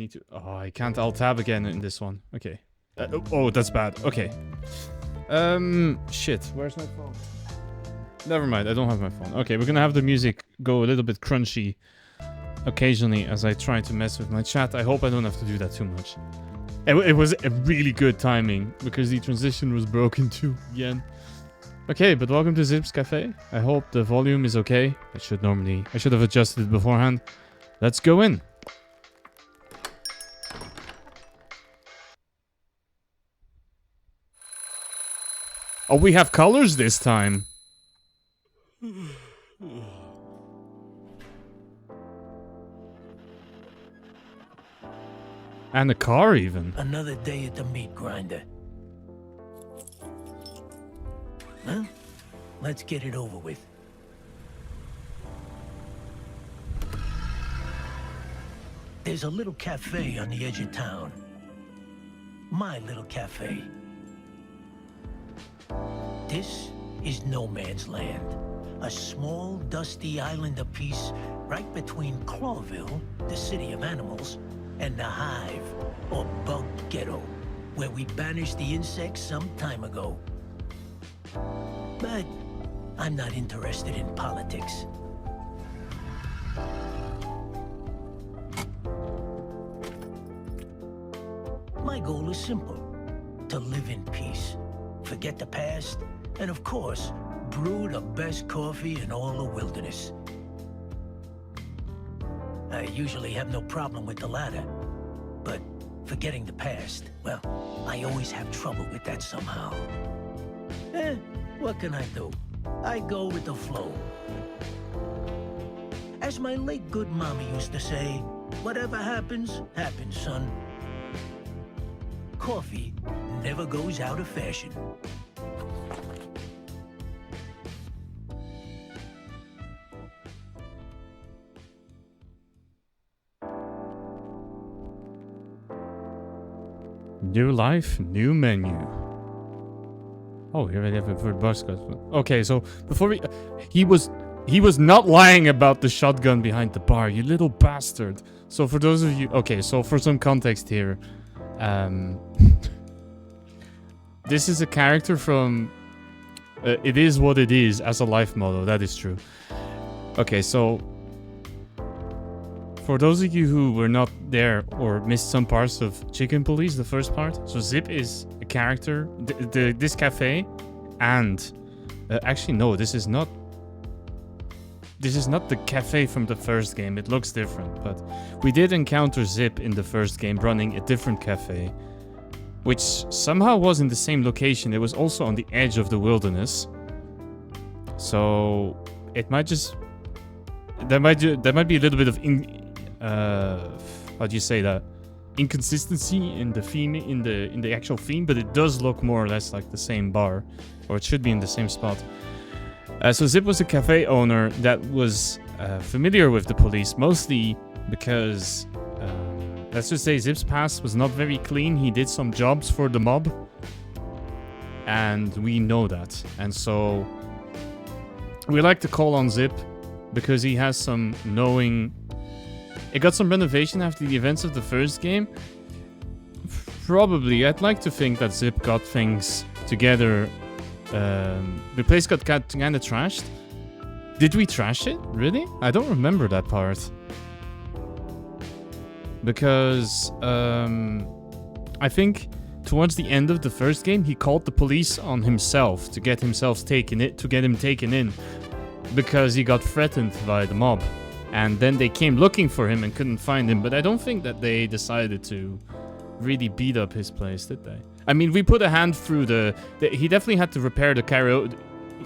need to... Oh, I can't alt-tab again in this one. Okay. Oh, that's bad. Okay. Shit. Where's my phone? Never mind, I don't have my phone. Okay, we're gonna have the music go a little bit crunchy occasionally as I try to mess with my chat. I hope I don't have to do that too much. It was a really good timing because the transition was broken too again. Okay, but welcome to Zipp's Café. I hope the volume is okay. I should have adjusted it beforehand. Let's go in. Oh, we have colors this time. And a car even. Another day at the meat grinder. Huh? Let's get it over with. There's a little cafe on the edge of town. My little cafe. This is no man's land. A small, dusty island apiece right between Clawville, the city of animals, and the Hive, or Bug Ghetto, where we banished the insects some time ago. But I'm not interested in politics. My goal is simple: to live in peace, forget the past, and of course, brew the best coffee in all the wilderness. I usually have no problem with the latter, but forgetting the past, well, I always have trouble with that somehow. What can I do? I go with the flow. As my late good mama used to say, whatever happens, happens, son. Coffee never goes out of fashion. New life, new menu. Oh, here we have a third bus. Okay, so before we... He was not lying about the shotgun behind the bar, you little bastard. So for those of you... Okay, so for some context here. This is a character from... It Is What It Is as a life motto, that is true. Okay, so... For those of you who were not there or missed some parts of Chicken Police, the first part. So Zipp is a character, this cafe, and actually no, this is not the cafe from the first game. It looks different, but we did encounter Zipp in the first game running a different cafe, which somehow was in the same location. It was also on the edge of the wilderness, so it might just there might be a little bit of how do you say that? Inconsistency in the theme, in the actual theme, but it does look more or less like the same bar, or it should be in the same spot. So Zipp was a cafe owner that was familiar with the police, mostly because, let's just say Zipp's past was not very clean. He did some jobs for the mob, and we know that. And so we like to call on Zipp because he has some knowing... It got some renovation after the events of the first game. Probably. I'd like to think that Zipp got things together. The place got kind of trashed. Did we trash it? Really? I don't remember that part. Because I think towards the end of the first game, he called the police on himself to get himself taken in, because he got threatened by the mob. And then they came looking for him and couldn't find him. But I don't think that they decided to really beat up his place, did they? I mean, we put a hand through he definitely had to repair the karaoke.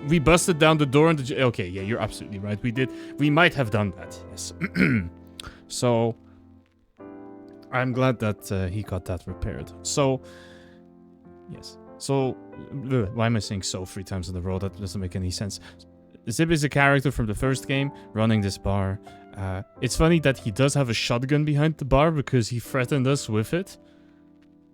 We busted down the door and okay, yeah, you're absolutely right. We did. We might have done that, yes. So, I'm glad that he got that repaired. So, yes. So, why am I saying so 3 times in a row? That doesn't make any sense. Zipp is a character from the first game, running this bar. It's funny that he does have a shotgun behind the bar because he threatened us with it.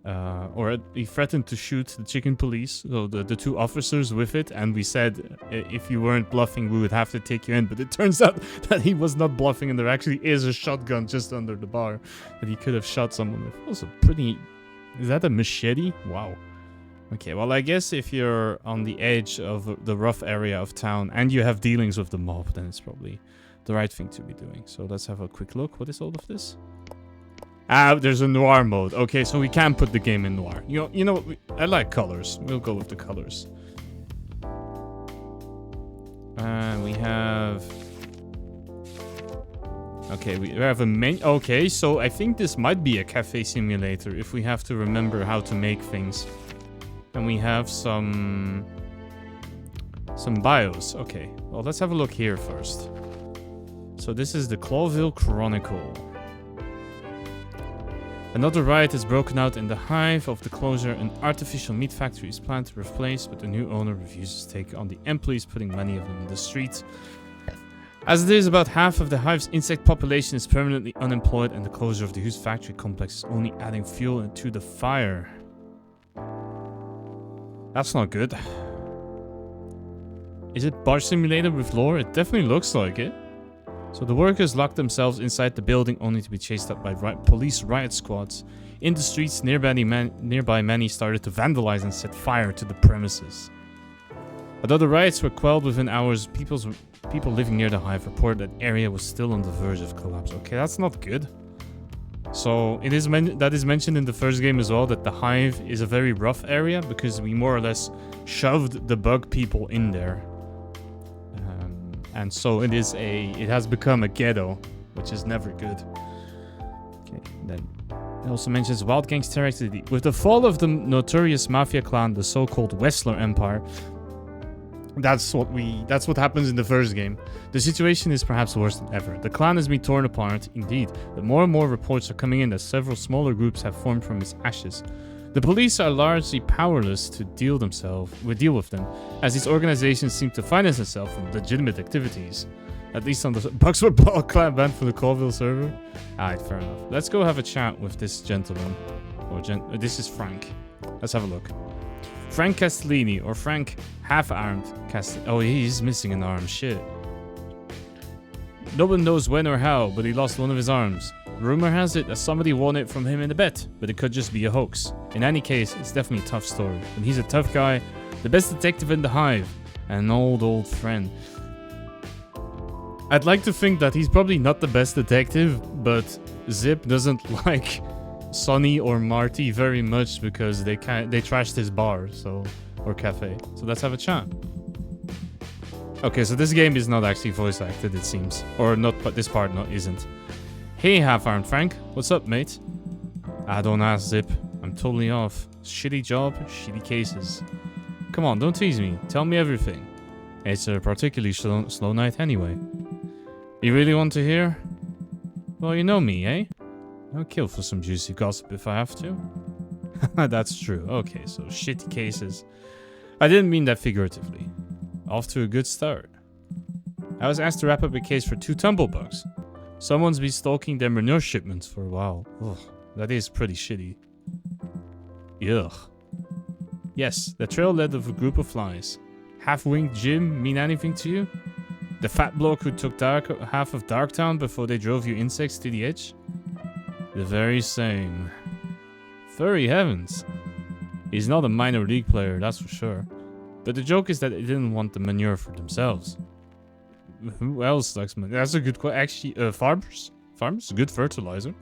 Or he threatened to shoot the chicken police, so the two officers with it, and we said if you weren't bluffing, we would have to take you in. But it turns out that he was not bluffing, and there actually is a shotgun just under the bar that he could have shot someone with. Also pretty... Is that a machete? Wow. Okay, well, I guess if you're on the edge of the rough area of town and you have dealings with the mob, then it's probably the right thing to be doing. So let's have a quick look. What is all of this? Ah, there's a noir mode. Okay, so we can put the game in noir. You know, I like colors. We'll go with the colors. We have... Okay, we have a menu. Okay, so I think this might be a cafe simulator if we have to remember how to make things. And we have some bios. Okay, well, let's have a look here first. So this is the Clawville Chronicle. Another riot has broken out in the hive of the closure. An artificial meat factory is planned to replace, but the new owner refuses to take on the employees, putting many of them in the streets. As it is, about half of the hive's insect population is permanently unemployed, and the closure of the huge factory complex is only adding fuel to the fire. That's not good. Is it bar simulator with lore? It definitely looks like it. So the workers locked themselves inside the building only to be chased up by police riot squads. In the streets nearby, many started to vandalize and set fire to the premises. Although the riots were quelled within hours, people living near the hive reported that the area was still on the verge of collapse. Okay, that's not good. So it is that is mentioned in the first game as well, that the hive is a very rough area because we more or less shoved the bug people in there. And so it has become a ghetto, which is never good. Okay, then it also mentions wild gangster activity. With the fall of the notorious mafia clan, the so-called Wessler Empire, that's what happens in the first game. The situation is perhaps worse than ever. The clan has been torn apart, indeed, but more and more reports are coming in that several smaller groups have formed from its ashes. The police are largely powerless to deal with them, as these organizations seem to finance themselves from legitimate activities. At least on the Bugs were clan banned from the Clawville server. Alright, fair enough. Let's go have a chat with this gentleman. This is Frank. Let's have a look. Frank Castellini, or Frank Half-Armed Castellini. Oh, he's missing an arm. Shit. No one knows when or how, but he lost one of his arms. Rumor has it that somebody won it from him in a bet, but it could just be a hoax. In any case, it's definitely a tough story. And he's a tough guy, the best detective in the hive, and an old friend. I'd like to think that he's probably not the best detective, but Zipp doesn't like Sonny or Marty very much because they trashed his bar, or cafe. So let's have a chat. Okay, so this game is not actually voice acted, it seems, or not. But this part isn't. Hey, Half-Armed Frank, what's up, mate? Ah, don't ask, Zipp. I'm totally off. Shitty job, shitty cases. Come on, don't tease me. Tell me everything. It's a particularly slow night anyway. You really want to hear? Well, you know me, eh? I'll kill for some juicy gossip if I have to. That's true. Okay, so shitty cases. I didn't mean that figuratively. Off to a good start. I was asked to wrap up a case for 2 tumblebugs. Someone's been stalking their manure shipments for a while. Ugh, that is pretty shitty. Ugh. Yes, the trail led of a group of flies. Half-winged Jim mean anything to you? The fat bloke who took half of Darktown before they drove you insects to the edge? The very same. Furry heavens. He's not a minor league player, that's for sure. But the joke is that they didn't want the manure for themselves. Who else likes manure? That's a good question. Actually, farmers? Farmers? Good fertilizer.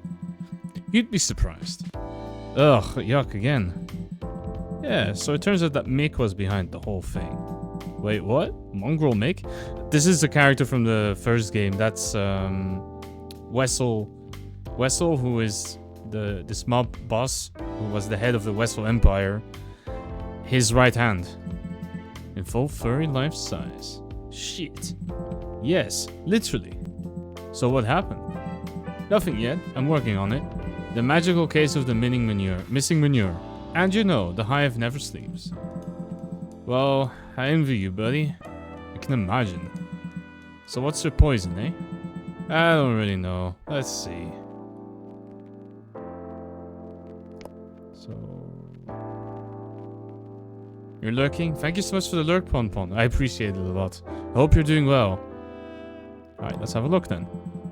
You'd be surprised. Ugh, yuck again. Yeah, so it turns out that Mick was behind the whole thing. Wait, what? Mongrel Mick? This is a character from the first game. That's Wessel. Wessel, who is this mob boss, who was the head of the Wessel Empire. His right hand. In full furry life size. Shit. Yes, literally. So what happened? Nothing yet. I'm working on it. The magical case of the missing manure. And you know, the hive never sleeps. Well, I envy you, buddy. I can imagine. So what's your poison, eh? I don't really know. Let's see. So... You're lurking? Thank you so much for the lurk, Pon. I appreciate it a lot. I hope you're doing well. Alright, let's have a look then.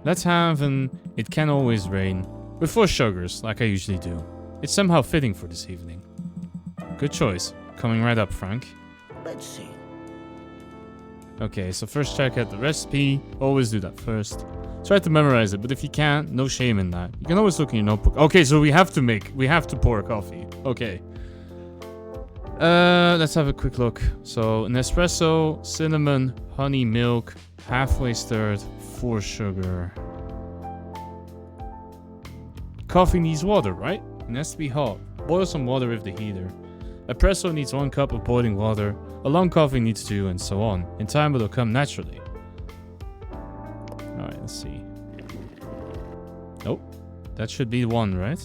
Let's have an It Can Always Rain with 4 sugars, like I usually do. It's somehow fitting for this evening. Good choice. Coming right up, Frank. Let's see. Okay, so first check out the recipe. Always do that first. Try to memorize it, but if you can't, no shame in that. You can always look in your notebook. Okay, so we have to pour coffee. Okay. Let's have a quick look. So an espresso, cinnamon, honey, milk, halfway stirred, 4 sugar. Coffee needs water, right? It has to be hot. Boil some water with the heater. Espresso needs 1 cup of boiling water. A long coffee needs 2, and so on. In time, it'll come naturally. Alright, let's see. Oh, that should be 1, right?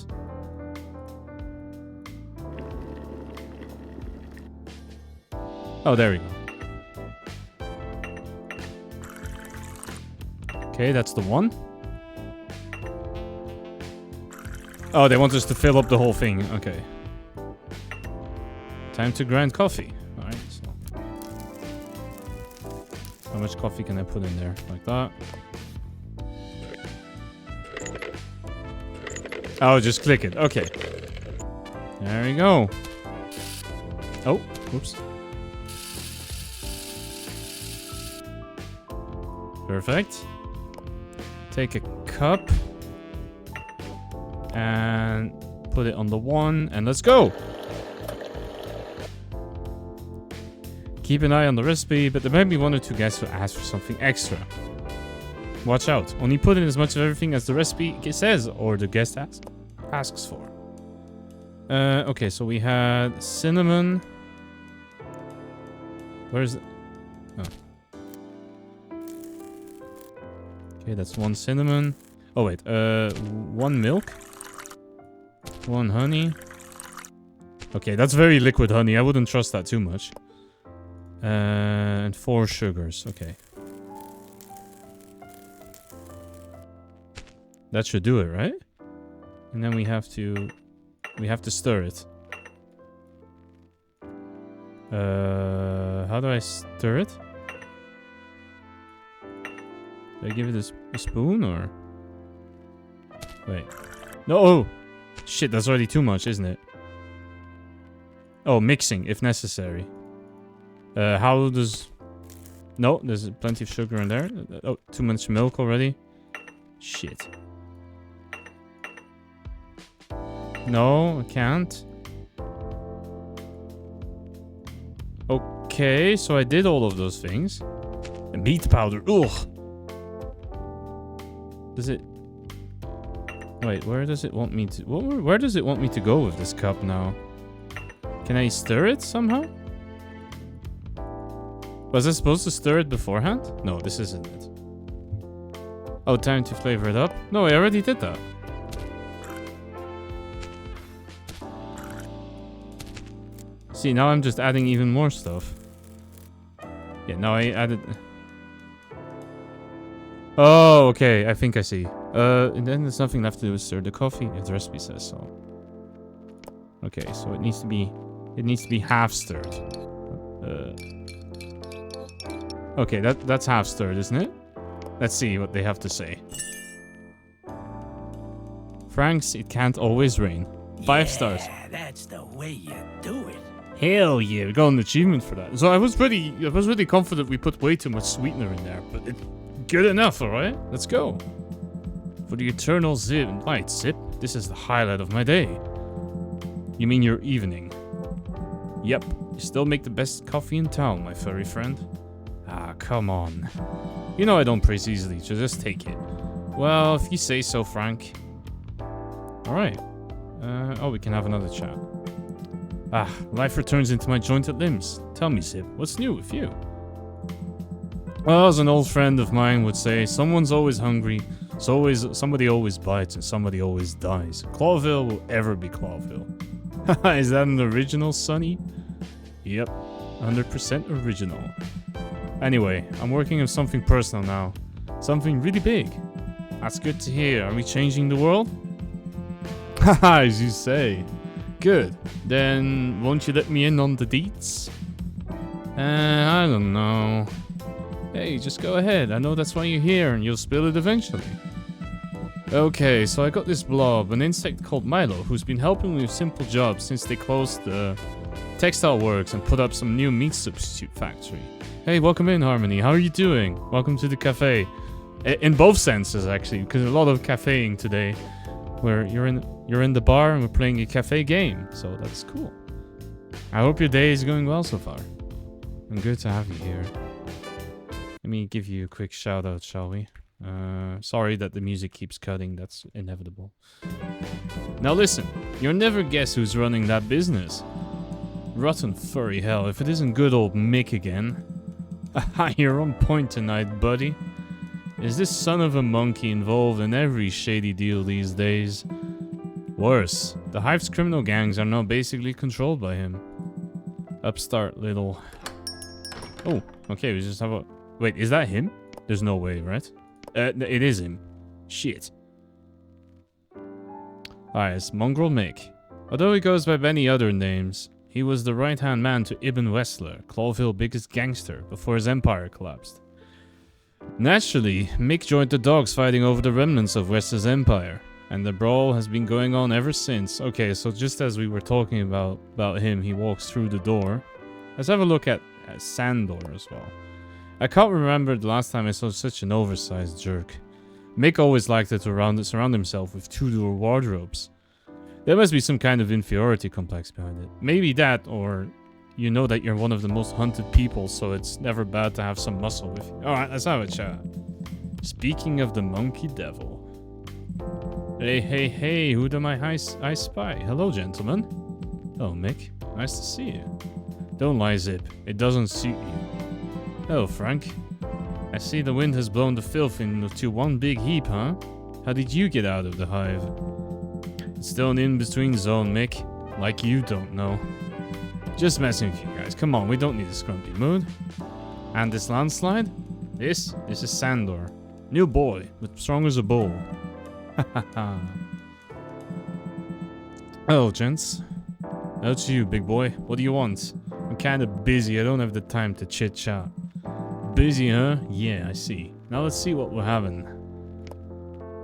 Oh, there we go. Okay, that's the 1. Oh, they want us to fill up the whole thing. Okay. Time to grind coffee. Alright, so. How much coffee can I put in there? Like that. Oh, just click it. Okay. There we go. Oh, whoops. Perfect. Take a cup. And put it on the 1. And let's go. Keep an eye on the recipe, but there might be 1 or 2 guests who ask for something extra. Watch out. Only put in as much of everything as the recipe says or the guest asks for. Okay, so we had cinnamon. Where is it? Oh. Okay, that's 1 cinnamon. Oh, wait. 1 milk. 1 honey. Okay, that's very liquid honey. I wouldn't trust that too much. And 4 sugars. Okay. That should do it, right? And then we have to stir it. How do I stir it? Do I give it a spoon or? Wait. No! Oh! Shit, that's already too much, isn't it? Oh, mixing, if necessary. How does... No, there's plenty of sugar in there. Oh, too much milk already. Shit. No, I can't. Okay, so I did all of those things. And meat powder. Ugh! Does it... Wait, where does it want me to... Where does it want me to go with this cup now? Can I stir it somehow? Was I supposed to stir it beforehand? No, this isn't it. Oh, time to flavor it up? No, I already did that. See, now I'm just adding even more stuff. Yeah, now I added... Oh, okay, I think I see. And then there's nothing left to do with stir the coffee, if the recipe says so. Okay, so it needs to be half stirred. Okay, that's half stirred, isn't it? Let's see what they have to say. Frank's It Can't Always Rain. 5 stars. Yeah, that's the way you do it. Hell yeah, we got an achievement for that. So I was really confident we put way too much sweetener in there, but it's good enough, alright? Let's go. For the eternal Zipp night, Zipp, this is the highlight of my day. You mean your evening? Yep, you still make the best coffee in town, my furry friend. Ah, come on. You know I don't praise easily, so just take it. Well, if you say so, Frank. Alright. Oh, we can have another chat. Ah, life returns into my jointed limbs. Tell me, Zipp, what's new with you? Well, as an old friend of mine would say, someone's always hungry, somebody always bites, and somebody always dies. Clawville will ever be Clawville. Haha, is that an original, Sonny? Yep, 100% original. Anyway, I'm working on something personal now. Something really big. That's good to hear. Are we changing the world? Haha, as you say. Good. Then, won't you let me in on the deets? I don't know. Hey, just go ahead. I know that's why you're here, and you'll spill it eventually. Okay, so I got this blob, an insect called Milo, who's been helping me with simple jobs since they closed the textile works and put up some new meat substitute factory. Hey, welcome in, Harmony. How are you doing? Welcome to the cafe. In both senses, actually, because a lot of cafeing today, where you're in the bar and we're playing a cafe game, so that's cool. I hope your day is going well so far. And good to have you here. Let me give you a quick shout out, shall we? Sorry that the music keeps cutting, that's inevitable. Now listen, you'll never guess who's running that business. Rotten furry hell, if it isn't good old Mick again. You're on point tonight, buddy. Is this son of a monkey involved in every shady deal these days? Worse, the Hive's criminal gangs are now basically controlled by him. Upstart little... Oh, okay, we just have a... Wait, is that him? There's no way, right? It is him. Shit. Alright, it's Mongrel Mick. Although he goes by many other names, he was the right-hand man to Ibn Wessler, Clawville's biggest gangster, before his empire collapsed. Naturally, Mick joined the dogs fighting over the remnants of Wessler's empire, and the brawl has been going on ever since. Okay, so just as we were talking about him, he walks through the door. Let's have a look at Sandor as well. I can't remember the last time I saw such an oversized jerk. Mick always liked to surround himself with two-door wardrobes. There must be some kind of inferiority complex behind it. Maybe that, or you know that you're one of the most hunted people, so it's never bad to have some muscle with you. Alright, let's have a chat. Speaking of the monkey devil. Hey, who do I spy? Hello, gentlemen. Oh, Mick. Nice to see you. Don't lie, Zipp. It doesn't suit you. Oh, Frank. I see the wind has blown the filth into one big heap, huh? How did you get out of the hive? It's still an in-between zone, Mick. Like you don't know. Just messing with you guys. Come on, we don't need a scrumpy mood. And this landslide? This is Sandor. New boy, but strong as a bull. Oh, gents. That's you, big boy. What do you want? I'm kinda busy. I don't have the time to chit-chat. Busy, huh? Yeah, I see. Now let's see what we're having.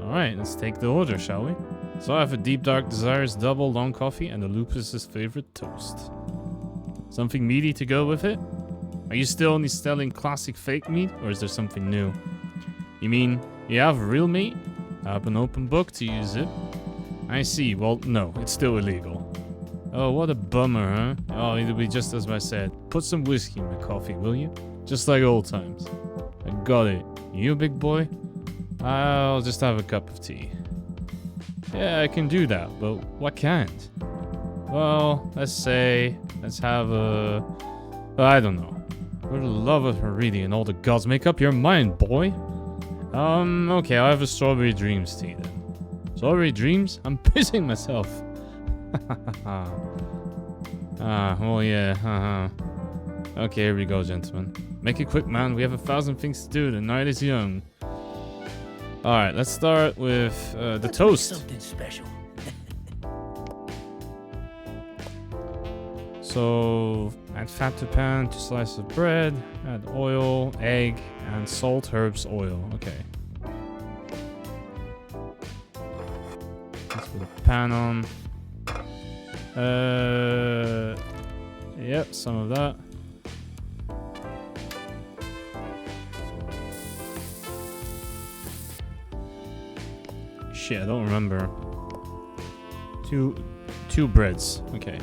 Alright, let's take the order, shall we? So I have a Deep Dark Desires double long coffee and a Lupus's favorite toast. Something meaty to go with it? Are you still only selling classic fake meat, or is there something new? You mean, you have real meat? I have an open book to use it. I see. Well, no, it's still illegal. Oh, what a bummer, huh? Oh, it'll be just as I said. Put some whiskey in my coffee, will you? Just like old times. I got it. You, big boy? I'll just have a cup of tea. Yeah, I can do that, but what can't? Well, let's have a... I don't know. For the love of Haridi and all the gods, make up your mind, boy. Okay, I'll have a Strawberry Dreams tea then. Strawberry Dreams? I'm pissing myself. Well, yeah, Okay, here we go, gentlemen. Make it quick, man. We have 1,000 things to do. The night is young. Alright, let's start with the toast. Something special. So, add fat to pan, 2 slices of bread, add oil, egg, and salt, herbs, oil. Okay. Let's put the pan on. Yep, some of that. Shit, I don't remember. Two breads. Okay.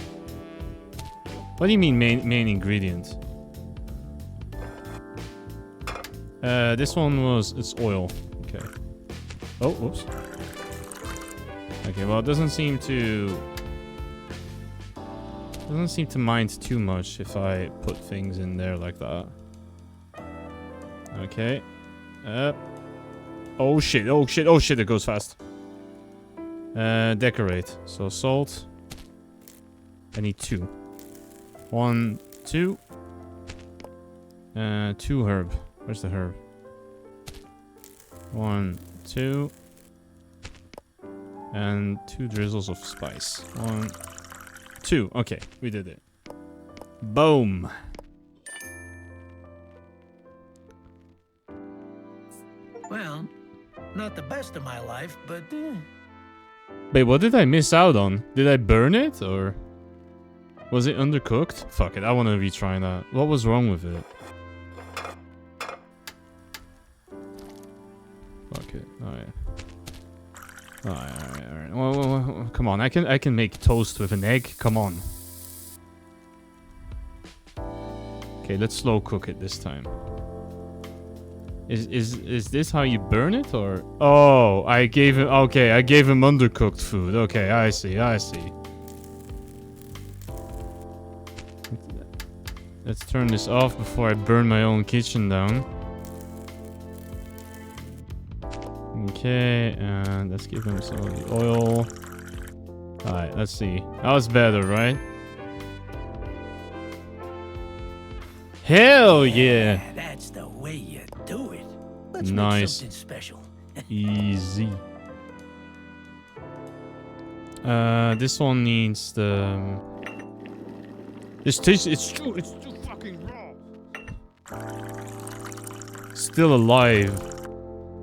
What do you mean main ingredient? This one it's oil. Okay. Oh, whoops. Okay, well, it doesn't seem to mind too much if I put things in there like that. Okay. Oh shit, it goes fast. Decorate. So salt. I need 2. 1, 2. 2 herb. Where's the herb? 1, 2. And 2 drizzles of spice. 1, 2. Okay, we did it. Boom. Well, not the best of my life, but Wait, what did I miss out on? Did I burn it, or was it undercooked? Fuck it, I want to retry that. What was wrong with it? Fuck it. Alright. Alright. Well, come on, I can make toast with an egg. Come on. Okay, let's slow cook it this time. Is this how you burn it, or? Oh, I gave him. Okay, I gave him undercooked food. Okay, I see. Let's turn this off before I burn my own kitchen down. Okay, and let's give him some of the oil. Alright, let's see. That was better, right? Hell yeah! That's the way you do it. Let's Nice. make something special. Easy. This one needs the. This tastes. It's too fucking raw. Still alive.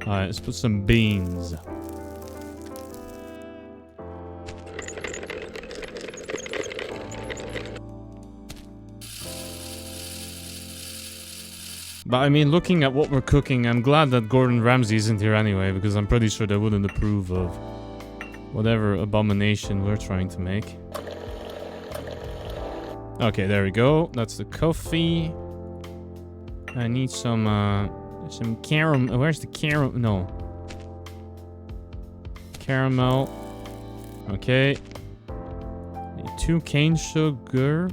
Alright, let's put some beans. But I mean, looking at what we're cooking, I'm glad that Gordon Ramsay isn't here anyway, because I'm pretty sure they wouldn't approve of whatever abomination we're trying to make. Okay, there we go. That's the coffee. I need some caramel. Where's the caramel? No. Caramel. Okay. Need 2 cane sugar.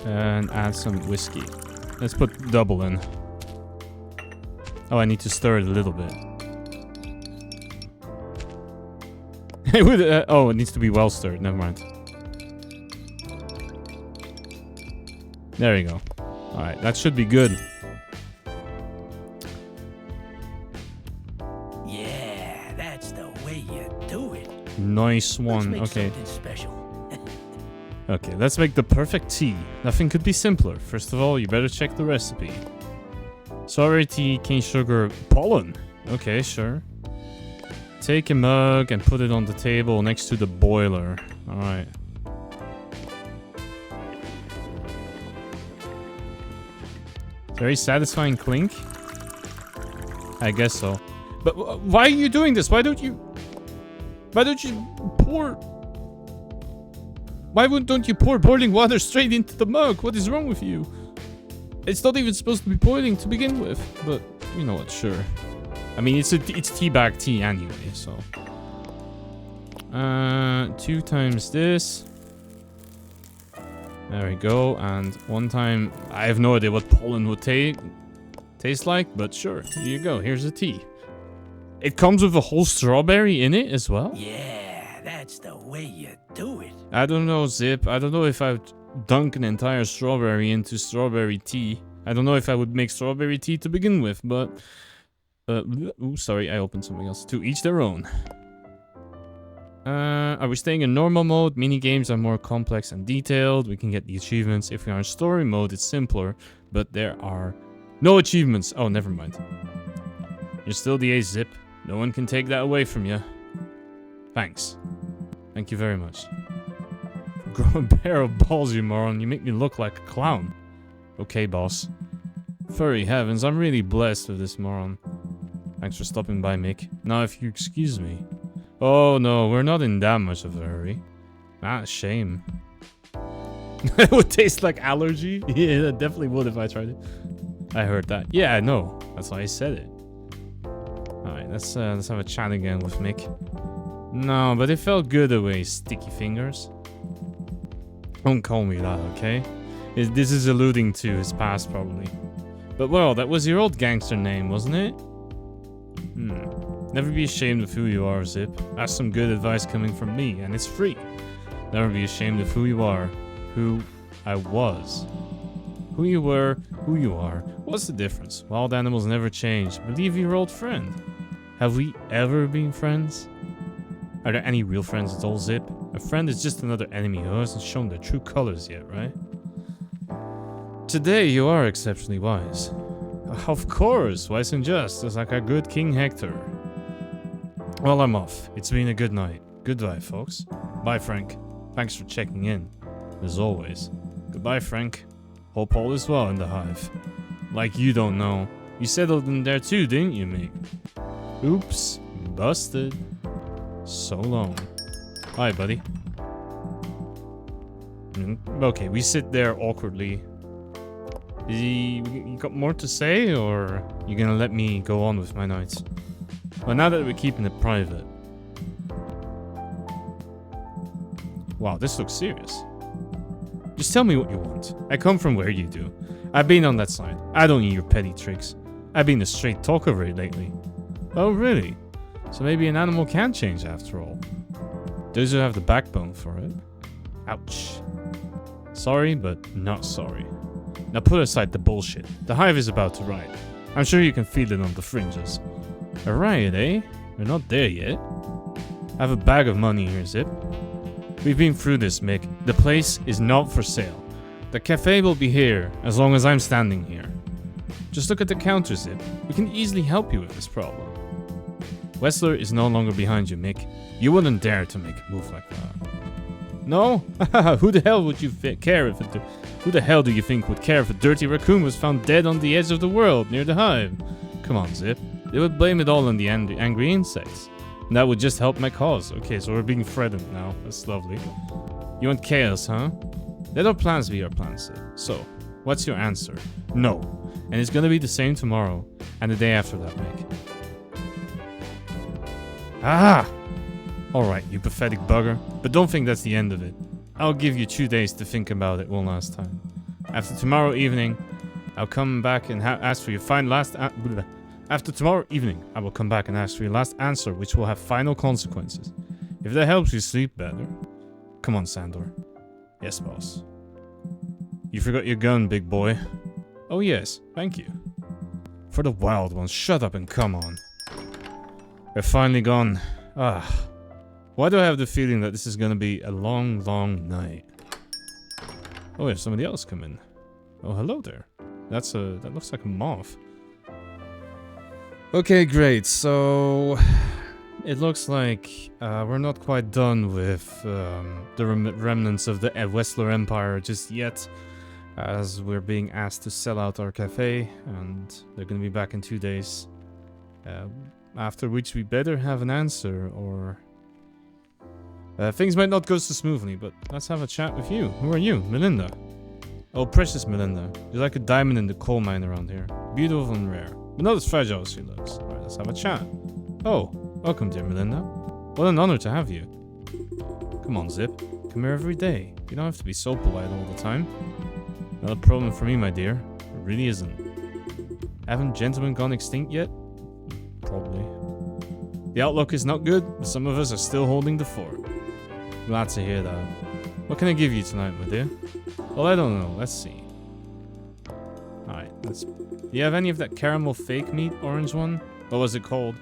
And add some whiskey. Let's put double in. Oh, I need to stir it a little bit. Oh, it needs to be well stirred. Never mind. There you go. Alright, that should be good. Yeah, that's the way you do it. Nice one. Let's Okay. make something special. Okay, let's make the perfect tea. Nothing could be simpler. First of all, you better check the recipe. Strawberry tea, cane sugar, pollen. Okay, sure. Take a mug and put it on the table next to the boiler. Alright. Very satisfying clink. I guess so. But why are you doing this? Why don't you pour... Why don't you pour boiling water straight into the mug? What is wrong with you? It's not even supposed to be boiling to begin with. But, you know what, sure. I mean, it's teabag tea anyway, so... 2 times this. There we go, and 1 time... I have no idea what pollen would taste like, but sure, here you go, here's the tea. It comes with a whole strawberry in it as well? Yeah, that's the way you do it. I don't know, Zipp. I don't know if I would dunk an entire strawberry into strawberry tea. I don't know if I would make strawberry tea to begin with, but... ooh, sorry, I opened something else. To each their own. Are we staying in normal mode? Mini games are more complex and detailed. We can get the achievements. If we are in story mode, it's simpler, but there are no achievements. Oh, never mind. You're still the ace, Zipp. No one can take that away from you. Thanks. Thank you very much. Grow a pair of balls, you moron. You make me look like a clown. Okay, boss. Furry heavens, I'm really blessed with this moron. Thanks for stopping by, Mick. Now, if you excuse me. Oh no, we're not in that much of a hurry. Ah, shame. It would taste like allergy? Yeah, that definitely would if I tried it. I heard that. Yeah, I know. That's why I said it. Alright, let's have a chat again with Mick. No, but it felt good the way sticky fingers. Don't call me that, okay? This is alluding to his past, probably. But well, that was your old gangster name, wasn't it? Never be ashamed of who you are, Zipp. That's some good advice coming from me, and it's free. Never be ashamed of who you are. Who I was. Who you were, who you are. What's the difference? Wild animals never change. Believe your old friend. Have we ever been friends? Are there any real friends at all, Zipp? A friend is just another enemy who hasn't shown their true colors yet, right? today you are exceptionally wise. Of course, wise and just, just like our good King Hector. Well, I'm off. It's been a good night. Goodbye, folks. Bye, Frank. Thanks for checking in, as always. Goodbye, Frank. Hope all is well in the hive. Like you don't know. You settled in there too, didn't you, Mick? Oops. Busted. So long. Hi, buddy. Okay, we sit there awkwardly. You got more to say, or you gonna let me go on with my nights? Well, now that we're keeping it private. Wow, this looks serious. Just tell me what you want. I come from where you do. I've been on that side. I don't need your petty tricks. I've been a straight talker of it lately. Oh, really? So maybe an animal can change after all. Those who have the backbone for it. Ouch. Sorry, but not sorry. Now put aside the bullshit. The hive is about to riot. I'm sure you can feel it on the fringes. A riot, eh? We're not there yet. I have a bag of money here, Zipp. We've been through this, Mick. The place is not for sale. The cafe will be here as long as I'm standing here. Just look at the counter, Zipp. We can easily help you with this problem. Wessler is no longer behind you, Mick. You wouldn't dare to make a move like that. No? Who the hell would you care if it... Who the hell do you think would care if a dirty raccoon was found dead on the edge of the world near the hive? Come on, Zipp. They would blame it all on the angry insects. And that would just help my cause. Okay, so we're being threatened now. That's lovely. You want chaos, huh? Let our plans be our plans, Zipp. So, what's your answer? No. And it's gonna be the same tomorrow. And the day after that, Mick. Ah! Alright, you pathetic bugger. But don't think that's the end of it. I'll give you 2 days to think about it one last time. After tomorrow evening, I'll come back and ask for your After tomorrow evening, I will come back and ask for your last answer, which will have final consequences. If that helps you sleep better. Come on, Sandor. Yes, boss. You forgot your gun, big boy. Oh yes, thank you. For the wild ones, shut up and come on. They're finally gone. Ah. Why do I have the feeling that this is gonna be a long, long night? Oh, there's somebody else come in. Oh, hello there. That looks like a moth. Okay, great. So it looks like we're not quite done with the remnants of the Wessler Empire just yet, as we're being asked to sell out our cafe, and they're gonna be back in 2 days. After which we better have an answer, or things might not go so smoothly. But let's have a chat with you. Who are you, Melinda? Oh, precious Melinda. You're like a diamond in the coal mine around here. Beautiful and rare, but not as fragile as she looks. Alright, let's have a chat. Oh, welcome, dear Melinda. What an honor to have you. Come on, Zipp. Come here every day. You don't have to be so polite all the time. Not a problem for me, my dear. It really isn't. Haven't gentlemen gone extinct yet? Probably. The outlook is not good, but some of us are still holding the fort. Glad to hear that. What can I give you tonight, my dear? Well, I don't know. Let's see. Alright, let's... Do you have any of that caramel fake meat orange one? What was it called?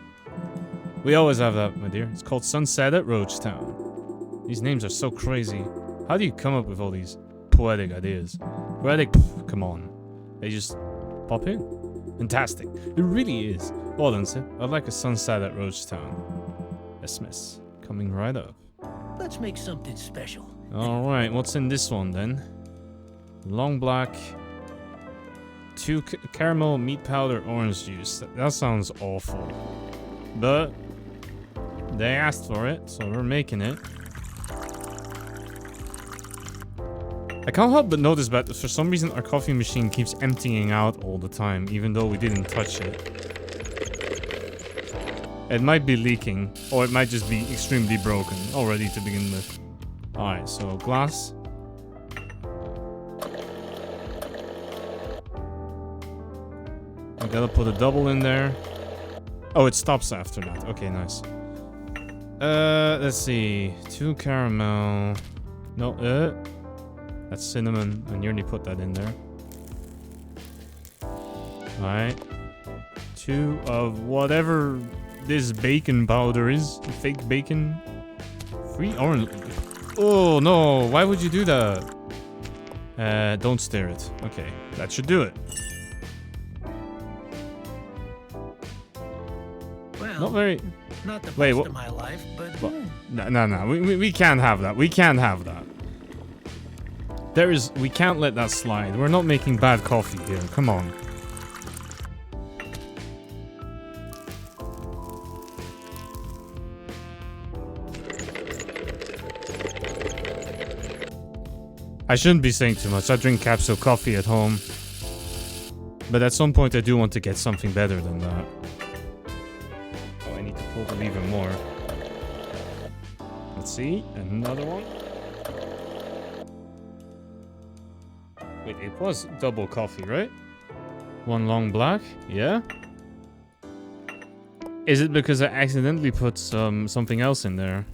We always have that, my dear. It's called Sunset at Roachtown. These names are so crazy. How do you come up with all these poetic ideas? Poetic? Pff, come on. They just pop in. Fantastic. It really is. Well then, Zipp. I'd like a Sunset at Roachtown. Dismiss. Coming right up. Let's make something special. Alright, what's in this one then? Long black... 2 caramel meat powder orange juice. That sounds awful. But they asked for it, so we're making it. I can't help but notice that for some reason our coffee machine keeps emptying out all the time, even though we didn't touch it. It might be leaking, or it might just be extremely broken already to begin with. Alright, so glass. I gotta put a double in there. Oh, it stops after that. Okay, nice. Let's see. 2 caramel. No, that's cinnamon. I nearly put that in there. Alright. 2 of whatever this bacon powder is. Fake bacon. 3 orange. Oh, no. Why would you do that? Don't stir it. Okay, that should do it. Well, Not very... not the Wait, best what? of my life, but What? No. We can't have that. We can't have that. We can't let that slide. We're not making bad coffee here. Come on. I shouldn't be saying too much. I drink capsule coffee at home. But at some point I do want to get something better than that. Oh, I need to pull the lever more. Let's see. Another one. Wait, it was double coffee, right? One long black? Yeah? Is it because I accidentally put something else in there?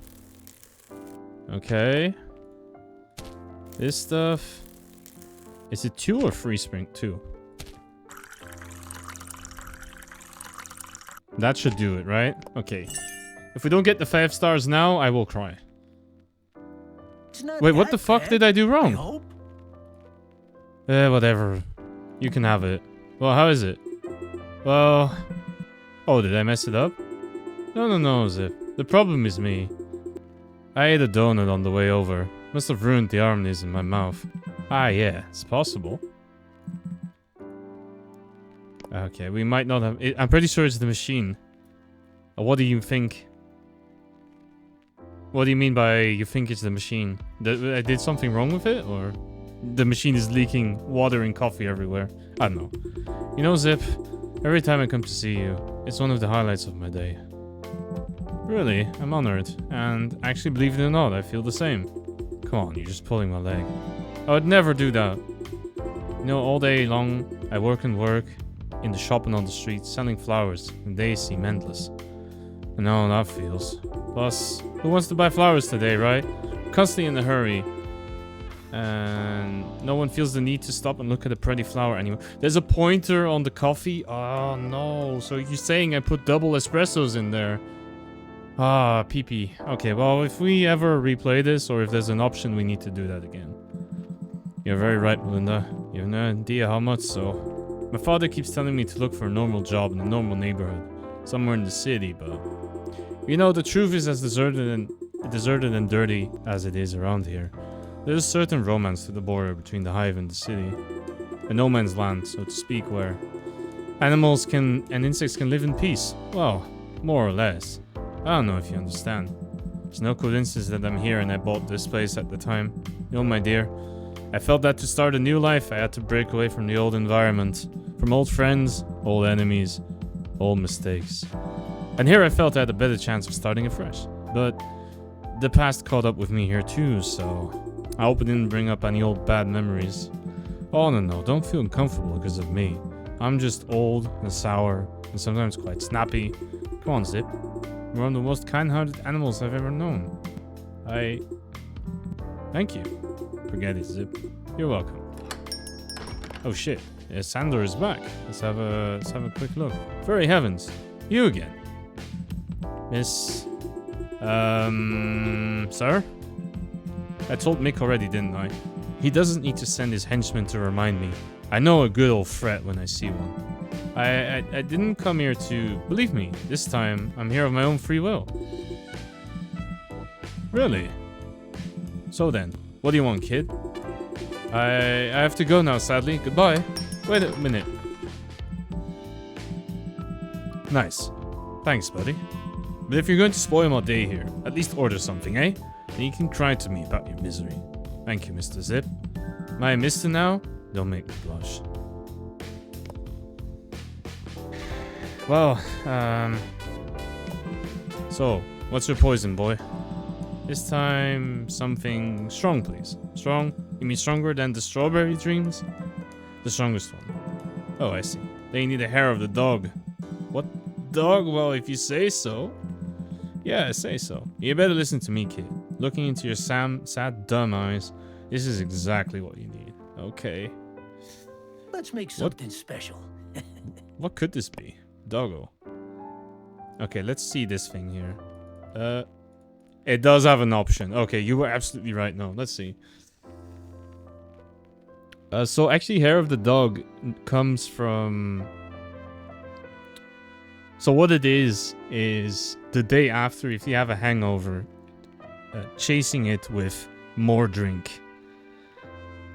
Okay. This stuff... Is it 2 or 3 spring? 2. That should do it, right? Okay. If we don't get the 5 stars now, I will cry. Wait, what the fuck did I do wrong? Whatever. You can have it. Well, how is it? Well... Oh, did I mess it up? No, Zipp. The problem is me. I ate a donut on the way over. Must have ruined the harmonies in my mouth. Ah, yeah, it's possible. Okay, we might not have... I'm pretty sure it's the machine. What do you think? What do you mean by you think it's the machine? I did something wrong with it, or... The machine is leaking water and coffee everywhere? I don't know. You know, Zipp, every time I come to see you, it's one of the highlights of my day. Really, I'm honored. And actually, believe it or not, I feel the same. Come on, you're just pulling my leg. I would never do that. You know, all day long, I work and work, in the shop and on the street, selling flowers, and they seem endless. I know how that feels. Plus, who wants to buy flowers today, right? Constantly in a hurry. And no one feels the need to stop and look at a pretty flower anymore. There's a pointer on the coffee? Oh no, so you're saying I put double espressos in there? Ah, pee-pee. Okay, well, if we ever replay this, or if there's an option, we need to do that again. You're very right, Melinda. You have no idea how much so. My father keeps telling me to look for a normal job in a normal neighborhood. Somewhere in the city, but... You know, the truth is as deserted and dirty as it is around here. There's a certain romance to the border between the hive and the city. A no man's land, so to speak, where... animals and insects can live in peace. Well, more or less. I don't know if you understand. It's no coincidence that I'm here and I bought this place at the time. You know, my dear, I felt that to start a new life, I had to break away from the old environment. From old friends, old enemies, old mistakes. And here I felt I had a better chance of starting afresh. But the past caught up with me here too, so... I hope it didn't bring up any old bad memories. Oh no, don't feel uncomfortable because of me. I'm just old and sour and sometimes quite snappy. Come on, Zipp. You're one of the most kind-hearted animals I've ever known. Thank you. Forget it, Zipp. You're welcome. Oh shit. Yeah, Sandor is back. Let's have a quick look. Furry heavens. You again. Miss... Sir? I told Mick already, didn't I? He doesn't need to send his henchmen to remind me. I know a good old threat when I see one. I didn't come here to... Believe me, this time I'm here of my own free will. Really? So then, what do you want, kid? I have to go now, sadly. Goodbye. Wait a minute. Nice. Thanks, buddy. But if you're going to spoil my day here, at least order something, eh? Then you can cry to me about your misery. Thank you, Mr. Zipp. Am I a mister now? Don't make me blush. Well, so, what's your poison, boy? This time, something strong, please. Strong? You mean stronger than the strawberry dreams? The strongest one. Oh, I see. Then you need the hair of the dog. What dog? Well, if you say so. Yeah, I say so. You better listen to me, kid. Looking into your sad, dumb eyes, this is exactly what you need. Okay. Let's make something special. What could this be? Doggo. Okay, let's see this thing here. It does have an option. Okay, you were absolutely right. No, let's see. So actually, hair of the dog comes from... So what it is the day after, if you have a hangover, chasing it with more drink.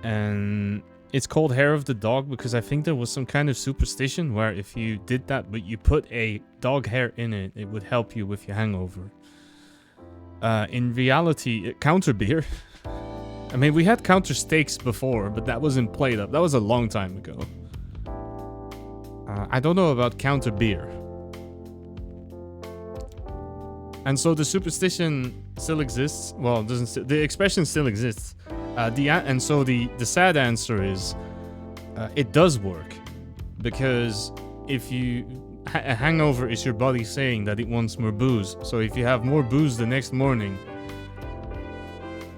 And it's called hair of the dog because I think there was some kind of superstition where if you did that, but you put a dog hair in it, it would help you with your hangover. In reality, counter beer. I mean, we had counter steaks before, but that wasn't played up. That was a long time ago. I don't know about counter beer. And so the superstition still exists. Well, it doesn't. The expression still exists. And so the sad answer is, it does work, because if you a hangover is your body saying that it wants more booze. So if you have more booze the next morning,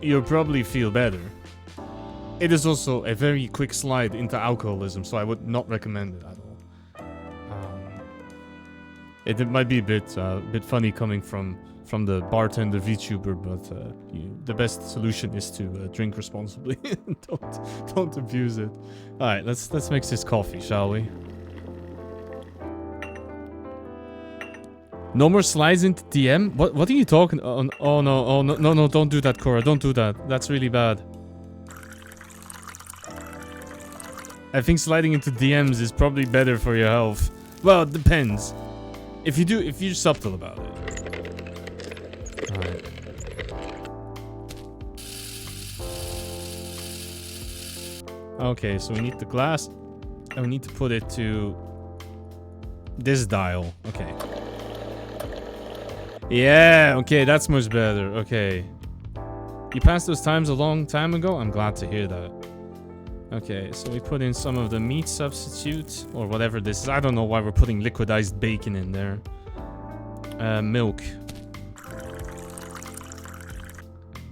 you'll probably feel better. It is also a very quick slide into alcoholism, so I would not recommend it at all. It might be a bit funny coming from the bartender VTuber, but the best solution is to drink responsibly. don't abuse it. All right, let's mix this coffee, shall we? No more slides into DM. What are you talking? Oh no! Don't do that, Cora. Don't do that. That's really bad. I think sliding into DMs is probably better for your health. Well, it depends. If you're subtle about it. Alright. Okay, so we need the glass, and we need to put it to this dial. Okay. Yeah, okay, that's much better. Okay. You passed those times a long time ago? I'm glad to hear that. Okay, so we put in some of the meat substitute, or whatever this is. I don't know why we're putting liquidized bacon in there. Milk.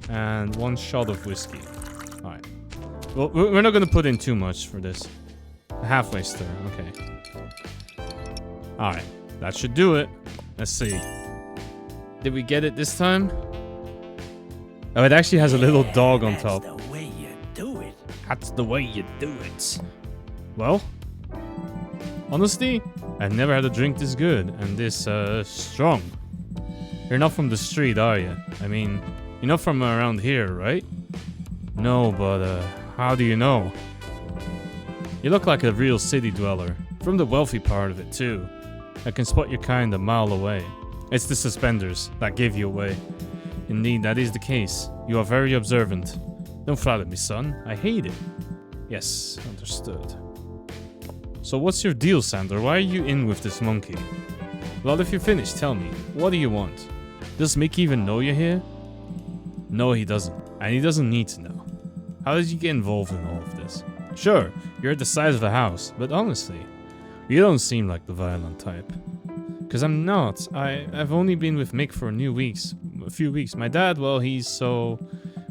And 1 shot of whiskey. Alright. Well, we're not gonna put in too much for this. Halfway stir, okay. Alright, that should do it. Let's see. Did we get it this time? Oh, it actually has a little dog on top. That's the way you do it. That's the way you do it. Well, honestly, I've never had a drink this good and this strong. You're not from the street, are you? I mean, you're not from around here, right? No, but how do you know? You look like a real city dweller. From the wealthy part of it, too. I can spot your kind a mile away. It's the suspenders that give you away. Indeed, that is the case. You are very observant. Don't flatter me, son. I hate it. Yes, understood. So what's your deal, Sander? Why are you in with this monkey? Well, if you're finished, tell me. What do you want? Does Mickey even know you're here? No, he doesn't. And he doesn't need to know. How did you get involved in all of this? Sure, you're at the size of the house, but honestly, you don't seem like the violent type. Because I'm not. I've only been with Mick for a few weeks. My dad, well, he's so...